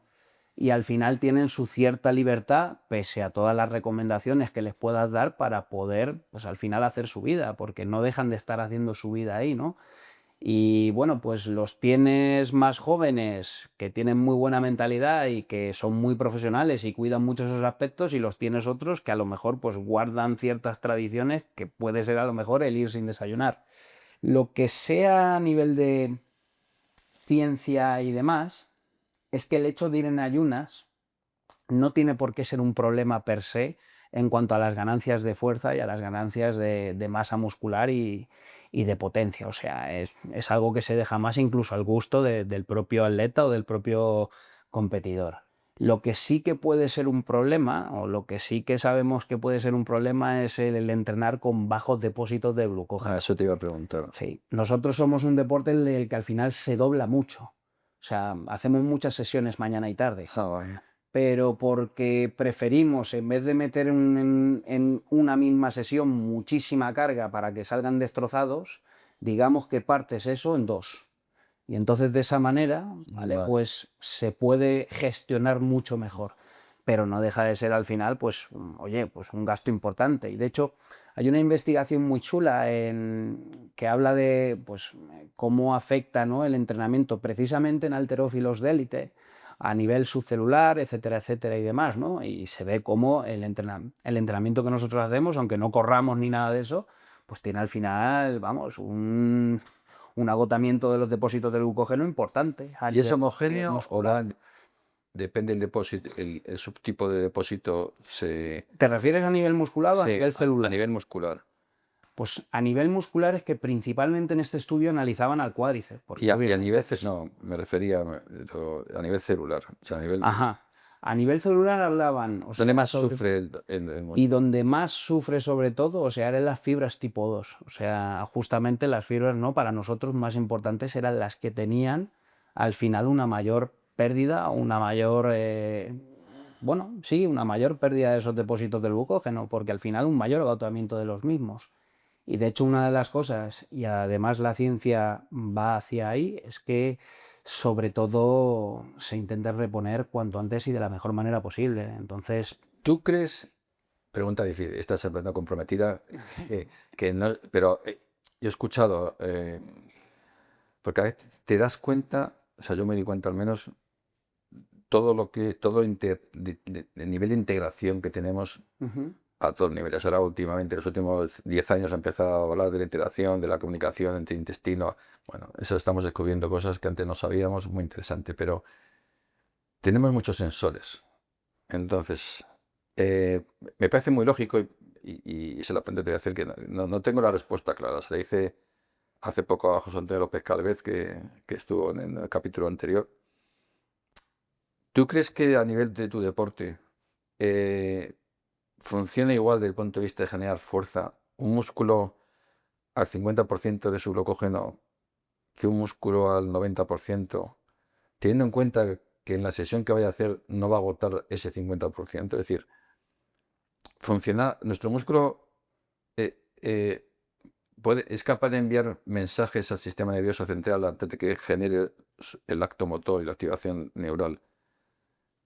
Y al final tienen su cierta libertad, pese a todas las recomendaciones que les puedas dar para poder, pues al final hacer su vida, porque no dejan de estar haciendo su vida ahí, ¿no? Y bueno, pues los tienes más jóvenes que tienen muy buena mentalidad y que son muy profesionales y cuidan mucho esos aspectos y los tienes otros que a lo mejor pues guardan ciertas tradiciones que puede ser a lo mejor el ir sin desayunar. Lo que sea a nivel de ciencia y demás es que el hecho de ir en ayunas no tiene por qué ser un problema per se en cuanto a las ganancias de fuerza y a las ganancias de masa muscular y de potencia. O sea, es algo que se deja más incluso al gusto del propio atleta o del propio competidor. Lo que sí que puede ser un problema, o lo que sí que sabemos que puede ser un problema, es el entrenar con bajos depósitos de glucógeno.
Eso te iba a preguntar.
Sí, nosotros somos un deporte en el que al final se dobla mucho. O sea, hacemos muchas sesiones mañana y tarde,
Vale.
pero porque preferimos, en vez de meter en una misma sesión muchísima carga para que salgan destrozados, digamos que partes eso en dos. Y entonces de esa manera, ¿vale?
Vale.
Pues se puede gestionar mucho mejor. Pero no deja de ser al final, pues, oye, pues un gasto importante. Y de hecho, hay una investigación muy chula que habla de pues, cómo afecta, ¿no?, el entrenamiento precisamente en halterófilos de élite a nivel subcelular, etcétera, etcétera y demás, ¿no? Y se ve cómo el entrenamiento que nosotros hacemos, aunque no corramos ni nada de eso, pues tiene al final, vamos, un agotamiento de los depósitos de glucógeno importante a
¿Y es
nivel
homogéneo o
muscular.
depende del depósito, el subtipo de depósito
¿Te refieres a nivel muscular o a
sí,
nivel
a
celular?
nivel muscular?
Pues a nivel muscular es que principalmente en este estudio analizaban al cuádriceps, porque
Y a
obviamente,
nivel,
pues,
no, me refería a nivel celular, o sea, a nivel,
ajá, a nivel celular hablaban, o
¿dónde
sea,
más sufre
y donde más sufre sobre todo, o sea, eran las fibras tipo 2, o sea, justamente las fibras, ¿no?, para nosotros más importantes eran las que tenían al final una mayor pérdida, una mayor, bueno, sí, una mayor pérdida de esos depósitos del glucógeno, porque al final un mayor agotamiento de los mismos. Y de hecho una de las cosas, y además la ciencia va hacia ahí, es que sobre todo se intenta reponer cuanto antes y de la mejor manera posible. Entonces,
¿Tú crees? Pregunta difícil, estás siempre comprometida, que no, pero yo he escuchado, porque a veces te das cuenta, o sea, yo me di cuenta al menos, el nivel de integración que tenemos
ujú,
a todos los niveles. Ahora últimamente, en los últimos 10 años, ha empezado a hablar de la integración, de la comunicación entre intestino. Bueno, eso estamos descubriendo cosas que antes no sabíamos, muy interesante, pero tenemos muchos sensores. Entonces, eh, me parece muy lógico y se lo aprendo te voy a decir que no tengo la respuesta clara. Se le hice hace poco a José Antonio López Calvez, que estuvo en el capítulo anterior. ¿Tú crees que a nivel de tu deporte eh, funciona igual desde el punto de vista de generar fuerza un músculo al 50% de su glucógeno que un músculo al 90%, teniendo en cuenta que en la sesión que vaya a hacer no va a agotar ese 50%? Es decir, nuestro músculo es capaz de enviar mensajes al sistema nervioso central antes de que genere el acto motor y la activación neural.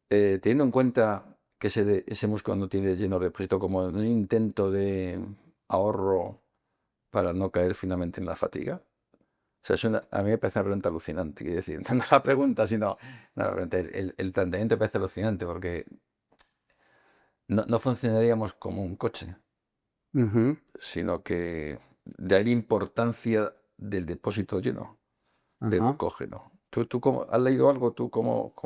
Teniendo en cuenta que ese músculo no tiene lleno de depósito, como un intento de ahorro para no caer finalmente en la fatiga. O sea, a mí me parece una pregunta alucinante. Quiero decir, no la pregunta, sino no, la pregunta, el planteamiento me parece alucinante porque no funcionaríamos como un coche,
ujú,
sino que de ahí la importancia del depósito lleno de
ajá.
glucógeno. ¿Tú cómo, has leído algo? ¿Tú cómo es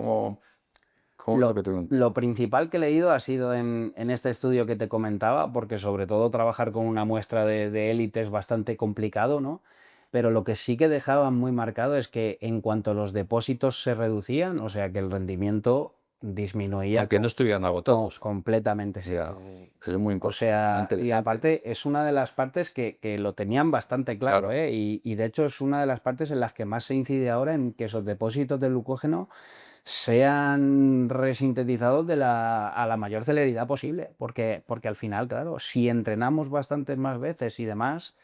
lo
Lo,
que te pregunto?
lo principal que he leído ha sido en este estudio que te comentaba, porque sobre todo trabajar con una muestra de élite es bastante complicado, ¿no? Pero lo que sí que dejaban muy marcado es que en cuanto los depósitos se reducían, o sea que el rendimiento disminuía
Aunque no estuvieran agotados.
completamente.
Ya, es muy
O
importante, muy
sea, y
interesante.
aparte es una de las partes que lo tenían bastante claro,
Claro.
¿eh? Y de hecho es una de las partes en las que más se incide ahora en que esos depósitos de glucógeno sean resintetizados a la mayor celeridad posible, porque al final, claro, si entrenamos bastantes más veces y demás,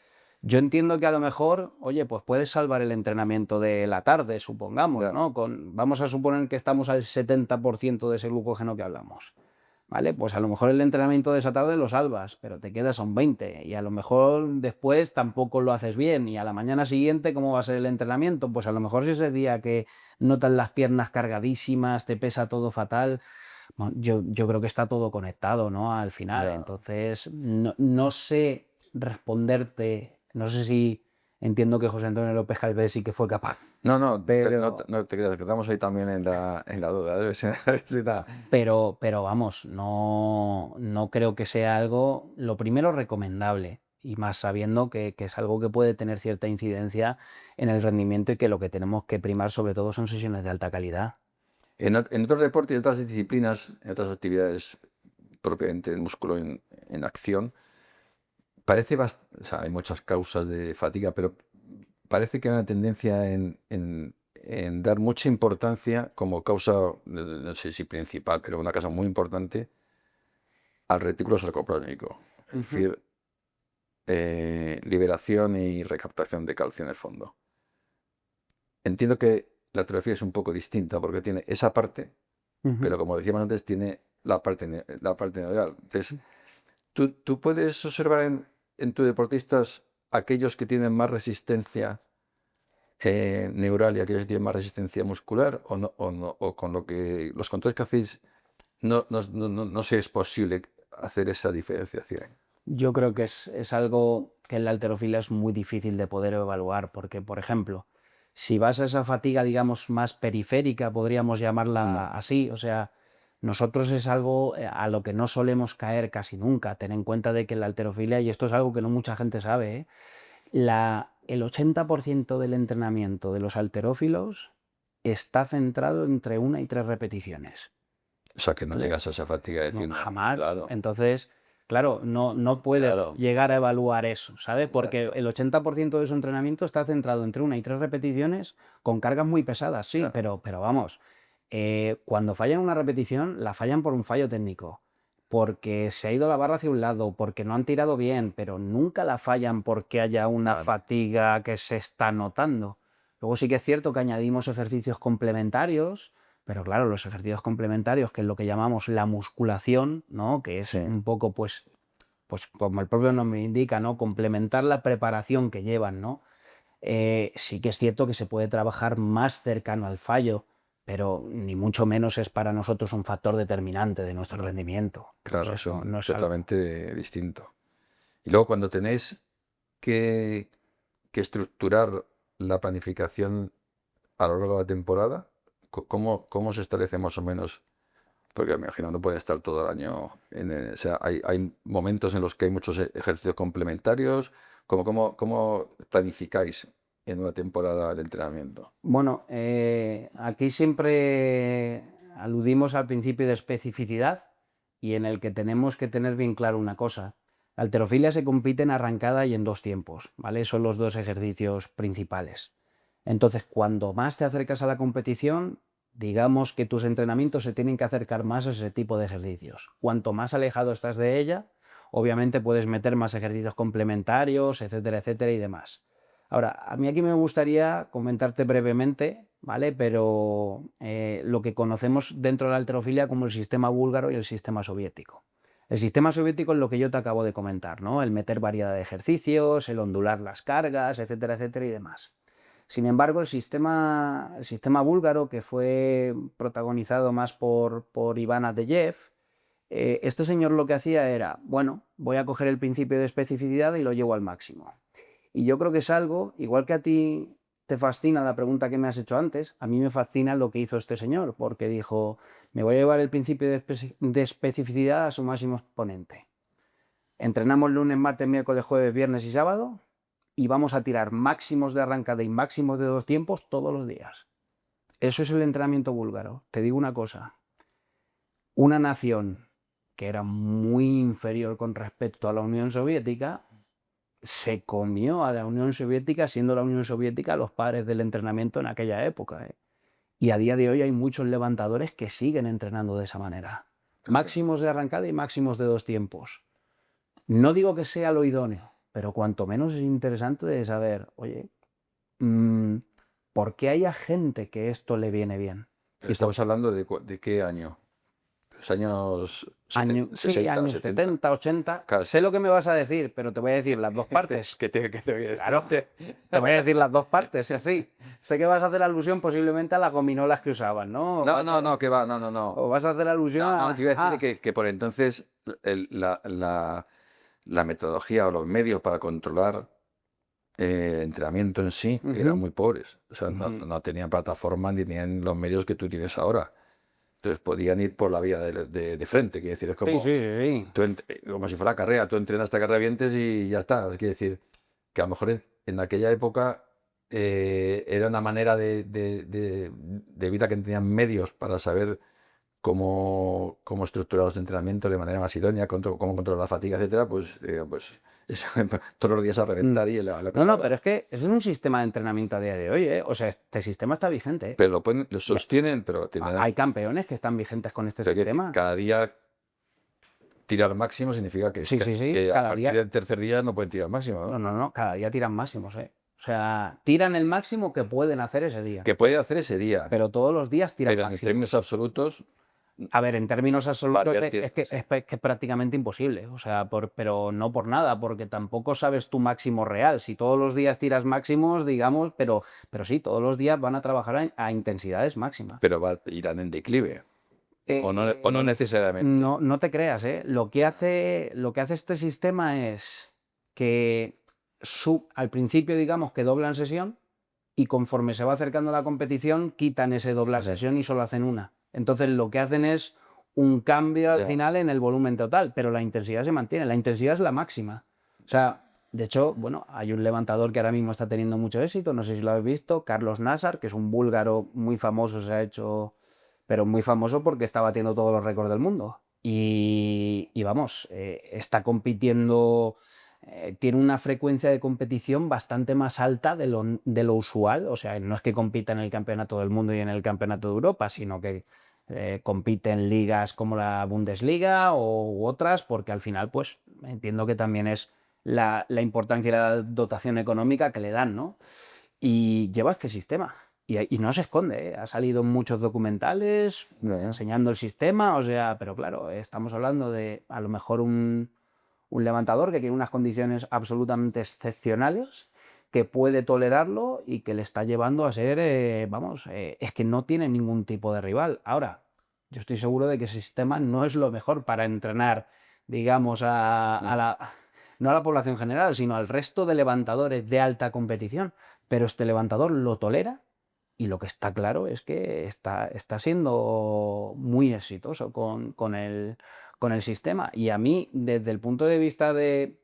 yo entiendo que a lo mejor, oye, pues puedes salvar el entrenamiento de la tarde, supongamos,
Ya.
¿no? Vamos a suponer que estamos al 70% de ese glucógeno que hablamos. ¿Vale? Pues a lo mejor el entrenamiento de esa tarde lo salvas, pero te quedas a un 20 y a lo mejor después tampoco lo haces bien y a la mañana siguiente, ¿cómo va a ser el entrenamiento? Pues a lo mejor si ese día que notas las piernas cargadísimas, te pesa todo fatal, bueno, yo creo que está todo conectado, ¿no? Al final.
Ya.
Entonces, no sé responderte, no sé si entiendo que José Antonio López Calvé sí que fue capaz, pero
No te creas, que estamos ahí también en la duda. Debe ser,
pero vamos, no creo que sea algo, lo primero, recomendable, y más sabiendo que es algo que puede tener cierta incidencia en el rendimiento y que lo que tenemos que primar sobre todo son sesiones de alta calidad.
En otros deportes y otras disciplinas, en otras actividades propiamente del músculo en acción, o sea, hay muchas causas de fatiga, pero parece que hay una tendencia en dar mucha importancia como causa, no sé si principal, pero una causa muy importante, al retículo sarcoplánico. Es
Ujú.
decir, liberación y recaptación de calcio en el fondo. Entiendo que la halterofilia es un poco distinta porque tiene esa parte, pero como decíamos antes, tiene la parte nodal. Entonces, ¿tú puedes observar en tus deportistas aquellos que tienen más resistencia neural y aquellos que tienen más resistencia muscular? ¿O con los controles que hacéis no sé, es posible hacer esa diferenciación?
Yo creo que es algo que en la halterofilia es muy difícil de poder evaluar, porque, por ejemplo, si vas a esa fatiga, digamos, más periférica, podríamos llamarla así, o sea, nosotros es algo a lo que no solemos caer casi nunca. Ten en cuenta de que en la halterofilia, y esto es algo que no mucha gente sabe, el 80% del entrenamiento de los halterófilos está centrado entre 1 y 3 repeticiones.
O sea, que no llegas a esa fatiga de decir,
No,
no,
jamás.
claro,
Entonces, claro, no puedes
claro,
llegar a evaluar eso, ¿sabes? Porque
exacto,
el 80% de su entrenamiento está centrado entre 1 y 3 repeticiones con cargas muy pesadas, sí,
claro,
pero vamos, cuando fallan una repetición, la fallan por un fallo técnico, porque se ha ido la barra hacia un lado, porque no han tirado bien, pero nunca la fallan porque haya una
claro.
fatiga que se está notando. Luego sí que es cierto que añadimos ejercicios complementarios, pero claro, los ejercicios complementarios, que es lo que llamamos la musculación, ¿no? Que es
Sí,
un poco, pues como el propio nombre indica, ¿no? Complementar la preparación que llevan, ¿no? Sí que es cierto que se puede trabajar más cercano al fallo, pero ni mucho menos es para nosotros un factor determinante de nuestro rendimiento. O
claro,
sea, eso
son
no es algo.
totalmente distintos. Y luego cuando tenéis que, que estructurar la planificación a lo largo de la temporada, ¿cómo se establece más o menos? Porque me imagino no puede estar todo el año. O sea, hay momentos en los que hay muchos ejercicios complementarios. ¿Cómo planificáis en una temporada el entrenamiento?
Bueno, aquí siempre aludimos al principio de especificidad y en el que tenemos que tener bien claro una cosa. La halterofilia se compite en arrancada y en 2 tiempos, ¿vale? Son los 2 ejercicios principales. Entonces, cuando más te acercas a la competición, digamos que tus entrenamientos se tienen que acercar más a ese tipo de ejercicios. Cuanto más alejado estás de ella, obviamente puedes meter más ejercicios complementarios, etcétera y demás. Ahora, a mí aquí me gustaría comentarte brevemente, ¿vale? Pero lo que conocemos dentro de la halterofilia como el sistema búlgaro y el sistema soviético. El sistema soviético es lo que yo te acabo de comentar, ¿no? El meter variedad de ejercicios, el ondular las cargas, etcétera y demás. Sin embargo, el sistema búlgaro, que fue protagonizado más por Iván Adeyev, este señor lo que hacía era, bueno, voy a coger el principio de especificidad y lo llevo al máximo. Y yo creo que es algo, igual que a ti te fascina la pregunta que me has hecho antes, a mí me fascina lo que hizo este señor, porque dijo, me voy a llevar el principio de especificidad a su máximo exponente. Entrenamos lunes, martes, miércoles, jueves, viernes y sábado y vamos a tirar máximos de arrancada y máximos de 2 tiempos todos los días. Eso es el entrenamiento búlgaro. Te digo una cosa, una nación que era muy inferior con respecto a la Unión Soviética, se comió a la Unión Soviética, siendo la Unión Soviética los padres del entrenamiento en aquella época. Y a día de hoy hay muchos levantadores que siguen entrenando de esa manera.
Claro.
Máximos de arrancada y máximos de 2 tiempos. No digo que sea lo idóneo, pero cuanto menos es interesante de saber, oye, ¿por qué hay a gente que esto le viene bien?
Pero
Y por
estamos hablando de qué año. Los años
sí,
60,
años
70.
70, 80.
Claro,
Sé lo que me vas a decir, pero te voy a decir las dos partes.
¿qué te voy a decir?
Claro, te voy a decir las dos partes, así. Sé que vas a hacer alusión posiblemente a las gominolas que usaban, ¿no?
No, que va, no.
O vas a hacer alusión
No, te iba a decir
a.
que por entonces la metodología o los medios para controlar el entrenamiento en sí eran
Ujú,
muy pobres. O sea,
ujú.
no tenían plataformas ni tenían los medios que tú tienes ahora. Entonces podían ir por la vía de frente. Quiere decir, es
Sí,
como,
sí, sí.
como si fuera carrera. Tú entrenas hasta que revientes y ya está. Quiere decir que a lo mejor en aquella época era una manera de vida que tenían medios para saber cómo estructurar los entrenamientos de manera más idónea, cómo controlar la fatiga, etcétera, pues eso, todos los días a
Mm.
reventar y la
No,
pegada.
pero es que eso es un sistema de entrenamiento a día de hoy, ¿eh? O sea, este sistema está vigente, ¿eh?
Pero lo
Ya,
sostienen, pero
hay campeones que están vigentes con este
hay que decir,
sistema.
cada día tirar máximo significa que,
Sí, sí, sí,
que a
cada
partir
día.
del tercer día no pueden tirar máximo, ¿no?
No, no, no, cada día tiran máximos, ¿eh? O sea, tiran el máximo que pueden hacer ese día,
Que puede hacer ese día,
pero todos los días tiran
pero en
máximo.
términos absolutos,
A ver, en términos absolutos
variar
es que
sí.
es prácticamente imposible, o sea, pero no por nada, porque tampoco sabes tu máximo real. Si todos los días tiras máximos, digamos, pero sí, todos los días van a trabajar a intensidades máximas.
Pero irán en declive, o no
Eh,
necesariamente.
no te creas, ¿eh? Lo que hace este sistema es que al principio, digamos, que doblan sesión y conforme se va acercando la competición, quitan ese doblar sesión y solo hacen una. Entonces lo que hacen es un cambio al
Ya.
final en el volumen total, pero la intensidad se mantiene. La intensidad es la máxima. O sea, de hecho, bueno, hay un levantador que ahora mismo está teniendo mucho éxito, no sé si lo habéis visto, Carlos Nassar, que es un búlgaro muy famoso, se ha hecho, pero muy famoso porque está batiendo todos los récords del mundo. Y vamos, está compitiendo, tiene una frecuencia de competición bastante más alta de lo usual. O sea, no es que compita en el campeonato del mundo y en el campeonato de Europa, sino que compite en ligas como la Bundesliga u otras, porque al final, pues entiendo que también es la importancia y la dotación económica que le dan, ¿no? Y lleva este sistema. Y no se esconde, ¿eh? Ha salido en muchos documentales enseñando el sistema, o sea, pero claro, estamos hablando de a lo mejor un levantador que tiene unas condiciones absolutamente excepcionales, que puede tolerarlo y que le está llevando a ser, vamos, es que no tiene ningún tipo de rival. Ahora, yo estoy seguro de que ese sistema no es lo mejor para entrenar, digamos, no a la población general, sino al resto de levantadores de alta competición. Pero este levantador lo tolera y lo que está claro es que está siendo muy exitoso con el sistema. Y a mí, desde el punto de vista de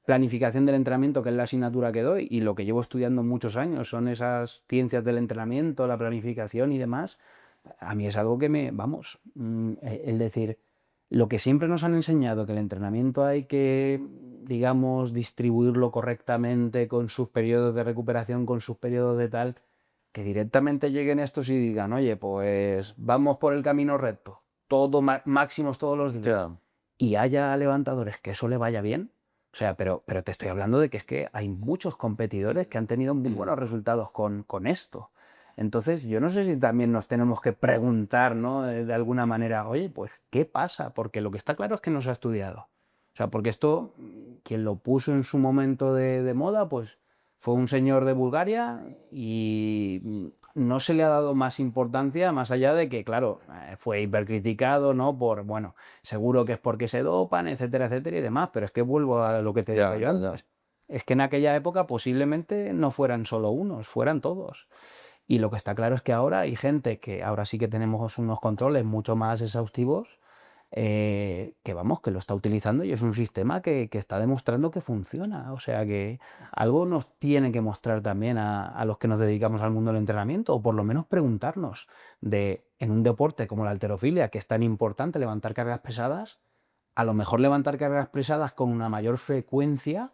planificación del entrenamiento, que es la asignatura que doy, y lo que llevo estudiando muchos años, son esas ciencias del entrenamiento, la planificación y demás, a mí es algo que vamos, el decir, lo que siempre nos han enseñado, que el entrenamiento hay que, digamos, distribuirlo correctamente con sus periodos de recuperación, con sus periodos de tal, que directamente lleguen estos y digan, oye, pues vamos por el camino recto, todo máximos todos los días,
Ya.
y haya levantadores que eso le vaya bien. O sea, pero te estoy hablando de que es que hay muchos competidores que han tenido muy buenos resultados con esto. Entonces, yo no sé si también nos tenemos que preguntar, ¿no? De alguna manera, oye, pues, ¿qué pasa? Porque lo que está claro es que no se ha estudiado. O sea, porque esto, quien lo puso en su momento de moda, pues fue un señor de Bulgaria y no se le ha dado más importancia, más allá de que, claro, fue hipercriticado, ¿no? Bueno, seguro que es porque se dopan, etcétera, etcétera y demás, pero es que vuelvo a lo que te digo
Ya,
yo
ya, ya.
antes. Es que en aquella época posiblemente no fueran solo unos, fueran todos. Y lo que está claro es que ahora hay gente que ahora sí que tenemos unos controles mucho más exhaustivos, que vamos, que lo está utilizando y es un sistema que está demostrando que funciona. O sea que algo nos tiene que mostrar también a los que nos dedicamos al mundo del entrenamiento, o por lo menos preguntarnos en un deporte como la halterofilia, que es tan importante levantar cargas pesadas, a lo mejor levantar cargas pesadas con una mayor frecuencia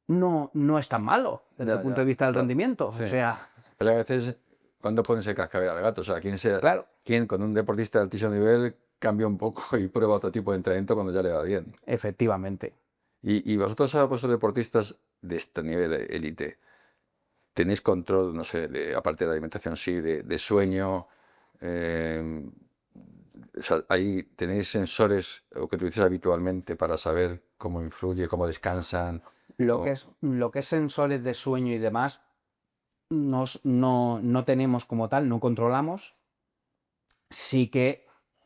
no es tan malo desde el
Ya,
punto de
ya.
vista del
Claro.
rendimiento.
Sí.
O sea,
Pero a veces, cuando pones el cascabel al gato? O sea,
claro,
¿quién con un deportista de altísimo nivel cambia un poco y prueba otro tipo de entrenamiento cuando ya le va bien?
efectivamente.
Y vosotros, a vuestros deportistas de este nivel élite, ¿tenéis control, no sé, aparte de la alimentación, sí, de sueño? eh, o sea, ahí tenéis sensores o que utilizáis habitualmente para saber cómo influye, cómo descansan.
Lo que
o-
es, lo que es sensores de sueño y demás, no tenemos como tal, no controlamos. Sí que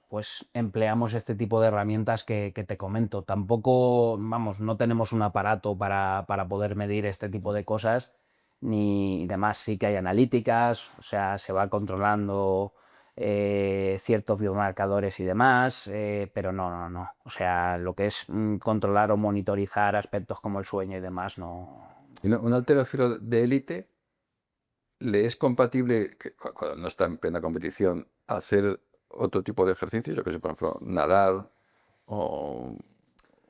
pues empleamos este tipo de herramientas que te comento. Tampoco, vamos, no tenemos un aparato para poder medir este tipo de cosas ni demás. Sí que hay analíticas, o sea, se va controlando ciertos biomarcadores y demás, pero no. O sea, lo que es controlar o monitorizar aspectos como el sueño y demás, no.
y un halterófilo de élite le es compatible, cuando no está en plena competición, hacer otro tipo de ejercicios, yo que sé, por ejemplo, nadar o,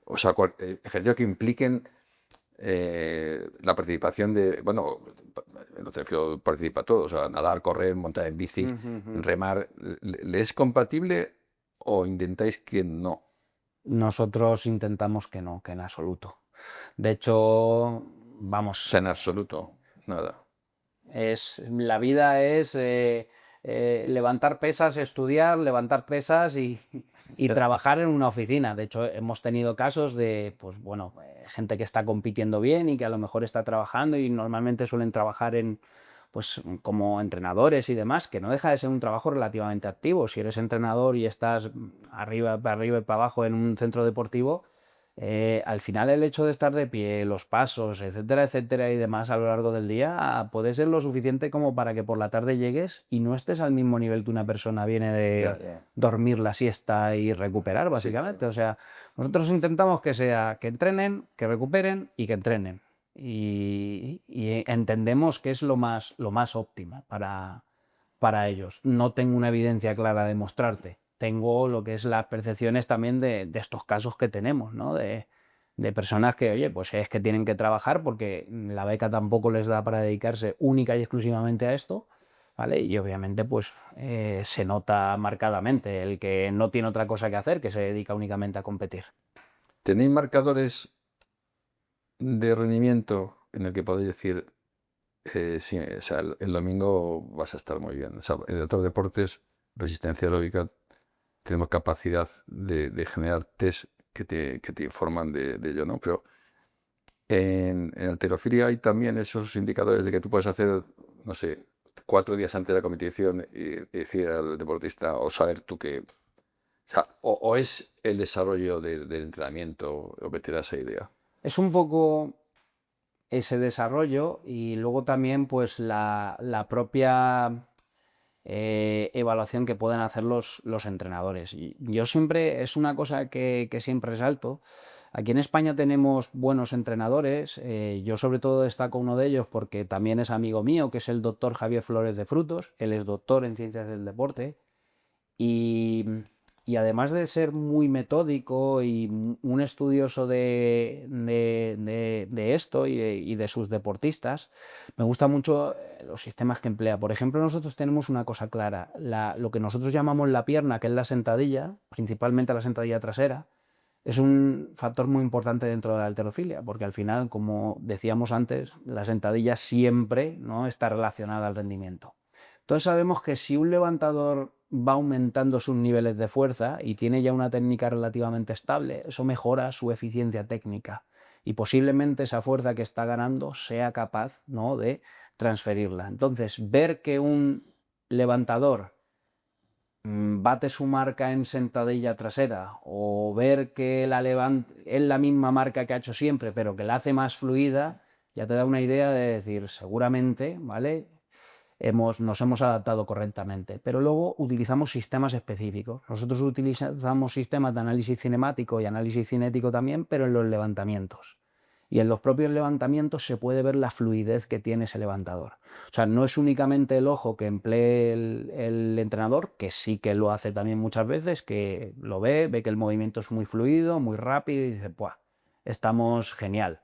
o sea, ejercicios que impliquen la participación de, bueno, el halterófilo participa todo, o sea, nadar, correr, montar en bici,
Ujú, ujú.
remar, ¿le es compatible o intentáis que no?
Nosotros intentamos que en absoluto. De hecho, vamos,
O sea, en absoluto, nada.
la vida es levantar pesas, estudiar, levantar pesas y trabajar en una oficina. De hecho, hemos tenido casos de, pues bueno, gente que está compitiendo bien y que a lo mejor está trabajando y normalmente suelen trabajar pues como entrenadores y demás, que no deja de ser un trabajo relativamente activo. Si eres entrenador y estás arriba y para abajo en un centro deportivo, al final el hecho de estar de pie, los pasos, etcétera, etcétera y demás a lo largo del día puede ser lo suficiente como para que por la tarde llegues y no estés al mismo nivel que una persona viene
Ya,
de
ya.
dormir la siesta y recuperar,
Sí,
básicamente.
claro.
O sea, nosotros intentamos que sea que entrenen, que recuperen y que entrenen. Y entendemos que es lo más óptimo para ellos. No tengo una evidencia clara de mostrarte. Tengo lo que es las percepciones también de estos casos que tenemos, ¿no? De personas que, oye, pues es que tienen que trabajar porque la beca tampoco les da para dedicarse única y exclusivamente a esto, ¿vale? Y obviamente, pues se nota marcadamente el que no tiene otra cosa que hacer, que se dedica únicamente a competir.
¿Tenéis marcadores de rendimiento en el que podéis decir, sí, o sea, el domingo vas a estar muy bien? O sea, en otros deportes, resistencia aeróbica, tenemos capacidad de generar test que te informan de ello, ¿no? Pero en halterofilia hay también esos indicadores de que tú puedes hacer, no sé, 4 días antes de la competición y decir al deportista o saber tú que... O sea, o es el desarrollo del entrenamiento lo que te da esa idea.
Es un poco ese desarrollo y luego también pues la propia evaluación que pueden hacer los entrenadores. Y yo siempre, es una cosa que siempre resalto. Aquí en España tenemos buenos entrenadores. Yo sobre todo destaco uno de ellos porque también es amigo mío, que es el doctor Javier Flores de Frutos. Él es doctor en ciencias del deporte. Y, y además de ser muy metódico y un estudioso de esto y de sus deportistas, me gustan mucho los sistemas que emplea. Por ejemplo, nosotros tenemos una cosa clara, lo que nosotros llamamos la pierna, que es la sentadilla, principalmente la sentadilla trasera, es un factor muy importante dentro de la halterofilia, porque al final, como decíamos antes, la sentadilla siempre, ¿no?, está relacionada al rendimiento. Entonces sabemos que si un levantador va aumentando sus niveles de fuerza y tiene ya una técnica relativamente estable, eso mejora su eficiencia técnica y posiblemente esa fuerza que está ganando sea capaz, ¿no?, de transferirla. Entonces, ver que un levantador bate su marca en sentadilla trasera o ver que es la misma marca que ha hecho siempre, pero que la hace más fluida, ya te da una idea de decir, seguramente, ¿vale?, nos hemos adaptado correctamente. Pero luego utilizamos sistemas específicos. Nosotros utilizamos sistemas de análisis cinemático y análisis cinético también, pero en los levantamientos. Y en los propios levantamientos se puede ver la fluidez que tiene ese levantador. O sea, no es únicamente el ojo que emplee el entrenador, que sí que lo hace también muchas veces, que lo ve que el movimiento es muy fluido, muy rápido y dice, ¡buah! Estamos genial.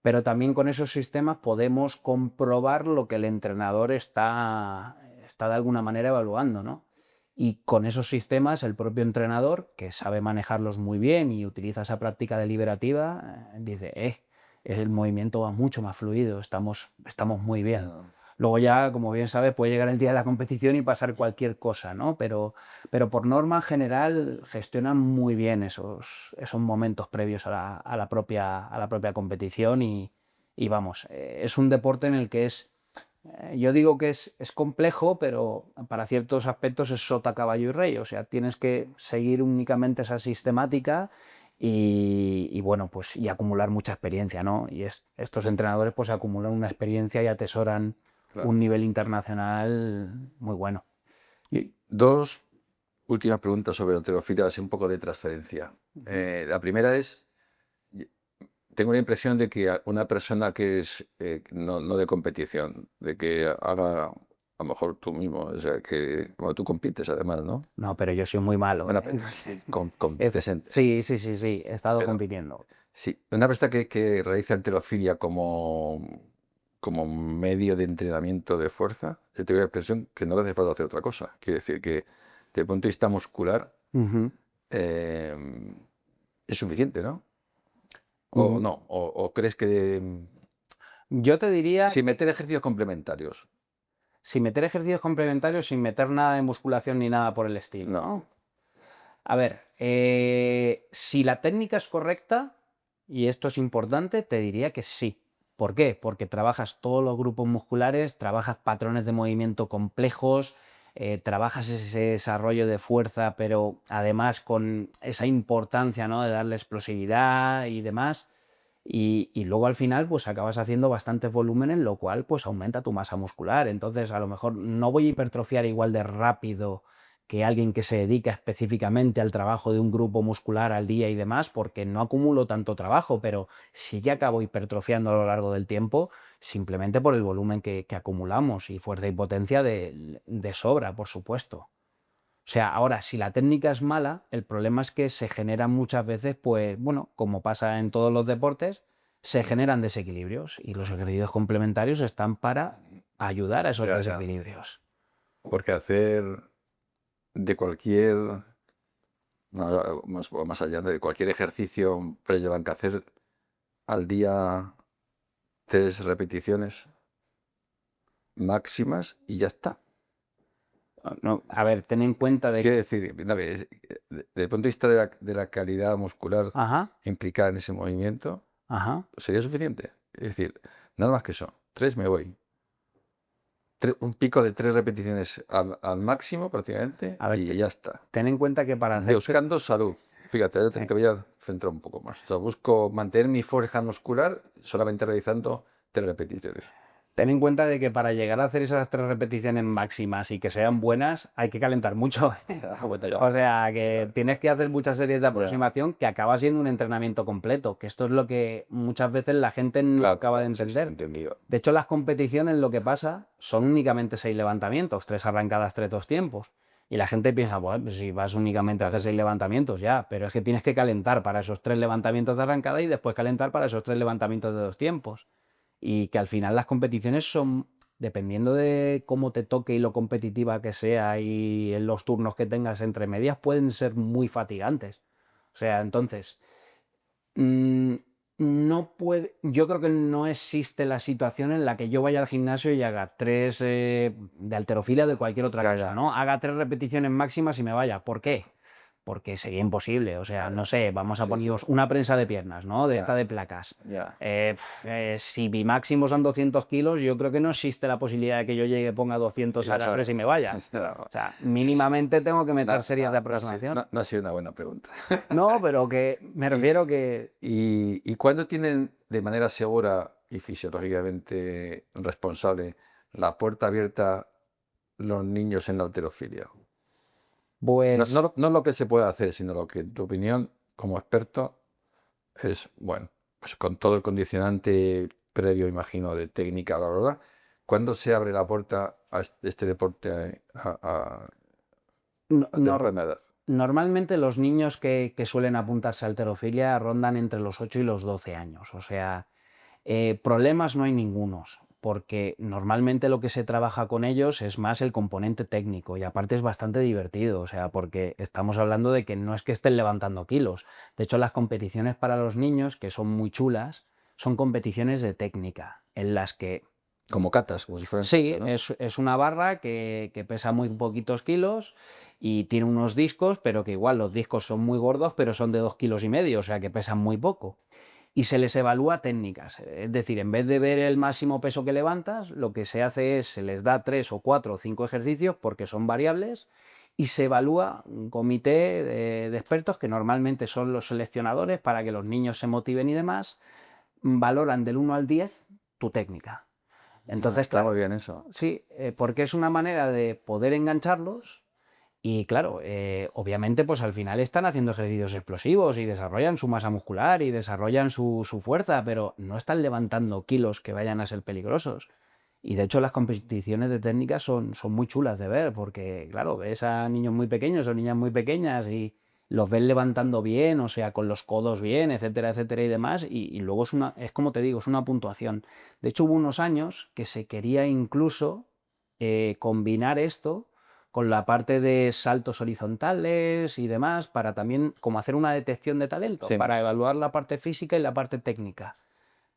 Pero también con esos sistemas podemos comprobar lo que el entrenador está de alguna manera evaluando, ¿no? Y con esos sistemas el propio entrenador, que sabe manejarlos muy bien y utiliza esa práctica deliberativa, dice, el movimiento va mucho más fluido, estamos muy bien.
Ya.
Luego ya, como bien sabes, puede llegar el día de la competición y pasar cualquier cosa, ¿no? Pero por norma general gestionan muy bien esos momentos previos a la propia competición y vamos, es un deporte en el que yo digo que es complejo, pero para ciertos aspectos es sota, caballo y rey. O sea, tienes que seguir únicamente esa sistemática y bueno, pues y acumular mucha experiencia, ¿no? Y estos entrenadores pues acumulan una experiencia y atesoran un
Claro.
nivel internacional muy bueno.
Y dos últimas preguntas sobre halterofilia, así un poco de transferencia. La primera es, y- tengo la impresión de que una persona que es no de competición, de que haga, a lo mejor tú mismo, o sea, que bueno, tú compites además, ¿no?
No, pero yo soy muy malo,
Una,
¿eh? No sé.
compites
Sí, sí, sí, sí, he estado
pero
compitiendo.
sí, una persona que realiza halterofilia como medio de entrenamiento de fuerza, yo tengo la impresión que no le hace falta hacer otra cosa. Quiere decir que desde el punto de vista muscular,
Ujú.
eh, es suficiente, ¿no? ¿O no? ¿O crees que
Yo te diría,
sin meter ejercicios complementarios?
sin meter ejercicios complementarios, sin meter nada de musculación ni nada por el estilo,
No.
¿no? A ver, si la técnica es correcta, y esto es importante, te diría que sí. ¿Por qué? Porque trabajas todos los grupos musculares, trabajas patrones de movimiento complejos, trabajas ese desarrollo de fuerza, pero además con esa importancia, ¿no?, de darle explosividad y demás. Y luego al final pues acabas haciendo bastantes volúmenes, lo cual pues aumenta tu masa muscular. Entonces a lo mejor no voy a hipertrofiar igual de rápido que alguien que se dedica específicamente al trabajo de un grupo muscular al día y demás, porque no acumulo tanto trabajo, pero sí que acabo hipertrofiando a lo largo del tiempo, simplemente por el volumen que acumulamos y fuerza y potencia de sobra, por supuesto. O sea, ahora, si la técnica es mala, el problema es que se generan muchas veces, pues, bueno, como pasa en todos los deportes, se generan desequilibrios y los ejercicios complementarios están para ayudar a esos
Ya, ya.
desequilibrios.
Porque hacer de cualquier, más allá de cualquier ejercicio, pero llevan que hacer al día 3 repeticiones máximas y ya está.
No, a ver, ten en cuenta de
Quiero
que...
decir, desde el punto de vista de la calidad muscular
Ajá,
implicada en ese movimiento,
ajá.
sería suficiente. Es decir, nada más que eso. 3 me voy. Un pico de 3 repeticiones al máximo prácticamente
A ver,
y ya está.
ten en cuenta que para hacer...
Buscando salud. Fíjate, ahora te voy a centrar un poco más. O sea, busco mantener mi fuerza muscular solamente realizando 3 repeticiones.
Ten en cuenta de que para llegar a hacer esas 3 repeticiones máximas y que sean buenas, hay que calentar mucho. O sea, que tienes que hacer muchas series de aproximación que acaba siendo un entrenamiento completo, que esto es lo que muchas veces la gente no
Claro,
acaba de
sí, sí,
entender.
entendido.
De hecho, las competiciones lo que pasa son únicamente 6 levantamientos, 3 arrancadas, 3 dos tiempos. Y la gente piensa, bueno, pues si vas únicamente a hacer 6 levantamientos, ya, pero es que tienes que calentar para esos 3 levantamientos de arrancada y después calentar para esos 3 levantamientos de 2 tiempos. Y que al final las competiciones son, dependiendo de cómo te toque y lo competitiva que sea y en los turnos que tengas entre medias, pueden ser muy fatigantes. O sea, entonces, mm, no puede, yo creo que no existe la situación en la que yo vaya al gimnasio y haga 3 de halterofilia o de cualquier otra
Ya,
cosa,
ya.
¿no? Haga 3 repeticiones máximas y me vaya. ¿Por qué? Porque sería imposible. O sea, no sé, vamos a
Sí, sí.
poneros una prensa de piernas, ¿no? De
Ya.
esta de placas.
Ya.
Si mi máximo son 200 kilos, yo creo que no existe la posibilidad de que yo llegue, ponga 200 a la presa y me vaya. O sea, mínimamente tengo que meter series de aproximación.
No ha sido una buena pregunta.
No, pero que me refiero que...
¿Y cuándo tienen de manera segura y fisiológicamente responsable la puerta abierta los niños en la halterofilia?
Pues
No lo que se puede hacer, sino lo que, en tu opinión, como experto, es, bueno, pues con todo el condicionante previo, imagino, de técnica, bla, bla, bla, ¿cuándo se abre la puerta a este deporte
no-
a
nor-
temprana edad?
normalmente los niños que suelen apuntarse a halterofilia rondan entre los 8 y los 12 años. O sea, problemas no hay ningunos, porque normalmente lo que se trabaja con ellos es más el componente técnico y aparte es bastante divertido, o sea, porque estamos hablando de que no es que estén levantando kilos. De hecho, las competiciones para los niños, que son muy chulas, son competiciones de técnica, en las que
Como catas, como si fueran
sí,
catas, ¿no?
es una barra que pesa muy poquitos kilos y tiene unos discos, pero que igual los discos son muy gordos, pero son de 2,5 kilos, o sea que pesan muy poco. Y se les evalúa técnicas, es decir, en vez de ver el máximo peso que levantas, lo que se hace es, se les da 3 o 4 o 5 ejercicios, porque son variables, y se evalúa un comité de expertos, que normalmente son los seleccionadores para que los niños se motiven y demás, valoran del 1 al 10 tu técnica. Entonces,
Está
claro,
muy bien eso.
sí, porque es una manera de poder engancharlos y claro, obviamente pues al final están haciendo ejercicios explosivos y desarrollan su masa muscular y desarrollan su fuerza, pero no están levantando kilos que vayan a ser peligrosos. Y de hecho las competiciones de técnicas son muy chulas de ver, porque claro, ves a niños muy pequeños o niñas muy pequeñas y los ves levantando bien, o sea, con los codos bien, etcétera, etcétera y demás, y luego es como te digo, es una puntuación. De hecho hubo unos años que se quería incluso combinar esto con la parte de saltos horizontales y demás, para también como hacer una detección de talento,
Sí.
para evaluar la parte física y la parte técnica.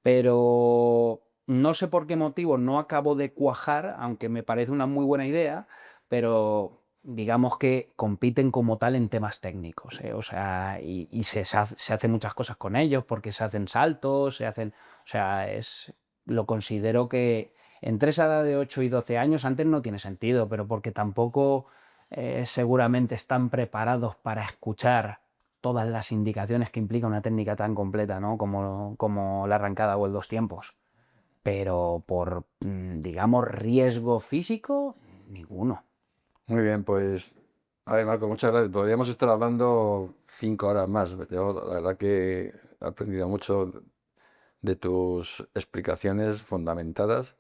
Pero no sé por qué motivo no acabo de cuajar, aunque me parece una muy buena idea, pero digamos que compiten como tal en temas técnicos, ¿eh? O sea, y se hacen muchas cosas con ellos, porque se hacen saltos, se hacen, o sea, lo considero que entre esa edad de 8 y 12 años, antes no tiene sentido, pero porque tampoco seguramente están preparados para escuchar todas las indicaciones que implica una técnica tan completa, ¿no? Como la arrancada o el dos tiempos. Pero por, digamos, riesgo físico, ninguno.
Muy bien, pues, a ver, Marco, muchas gracias. Podríamos estar hablando 5 horas más. Yo, la verdad que he aprendido mucho de tus explicaciones fundamentadas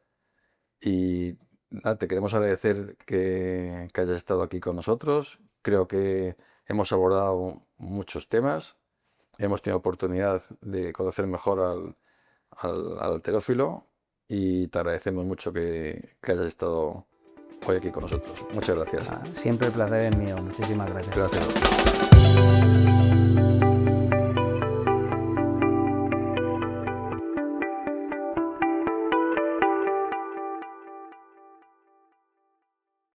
y nada, te queremos agradecer que hayas estado aquí con nosotros. Creo que hemos abordado muchos temas, hemos tenido oportunidad de conocer mejor al halterófilo y te agradecemos mucho que hayas estado hoy aquí con nosotros. Muchas gracias.
Siempre el placer es mío. Muchísimas gracias.
Gracias.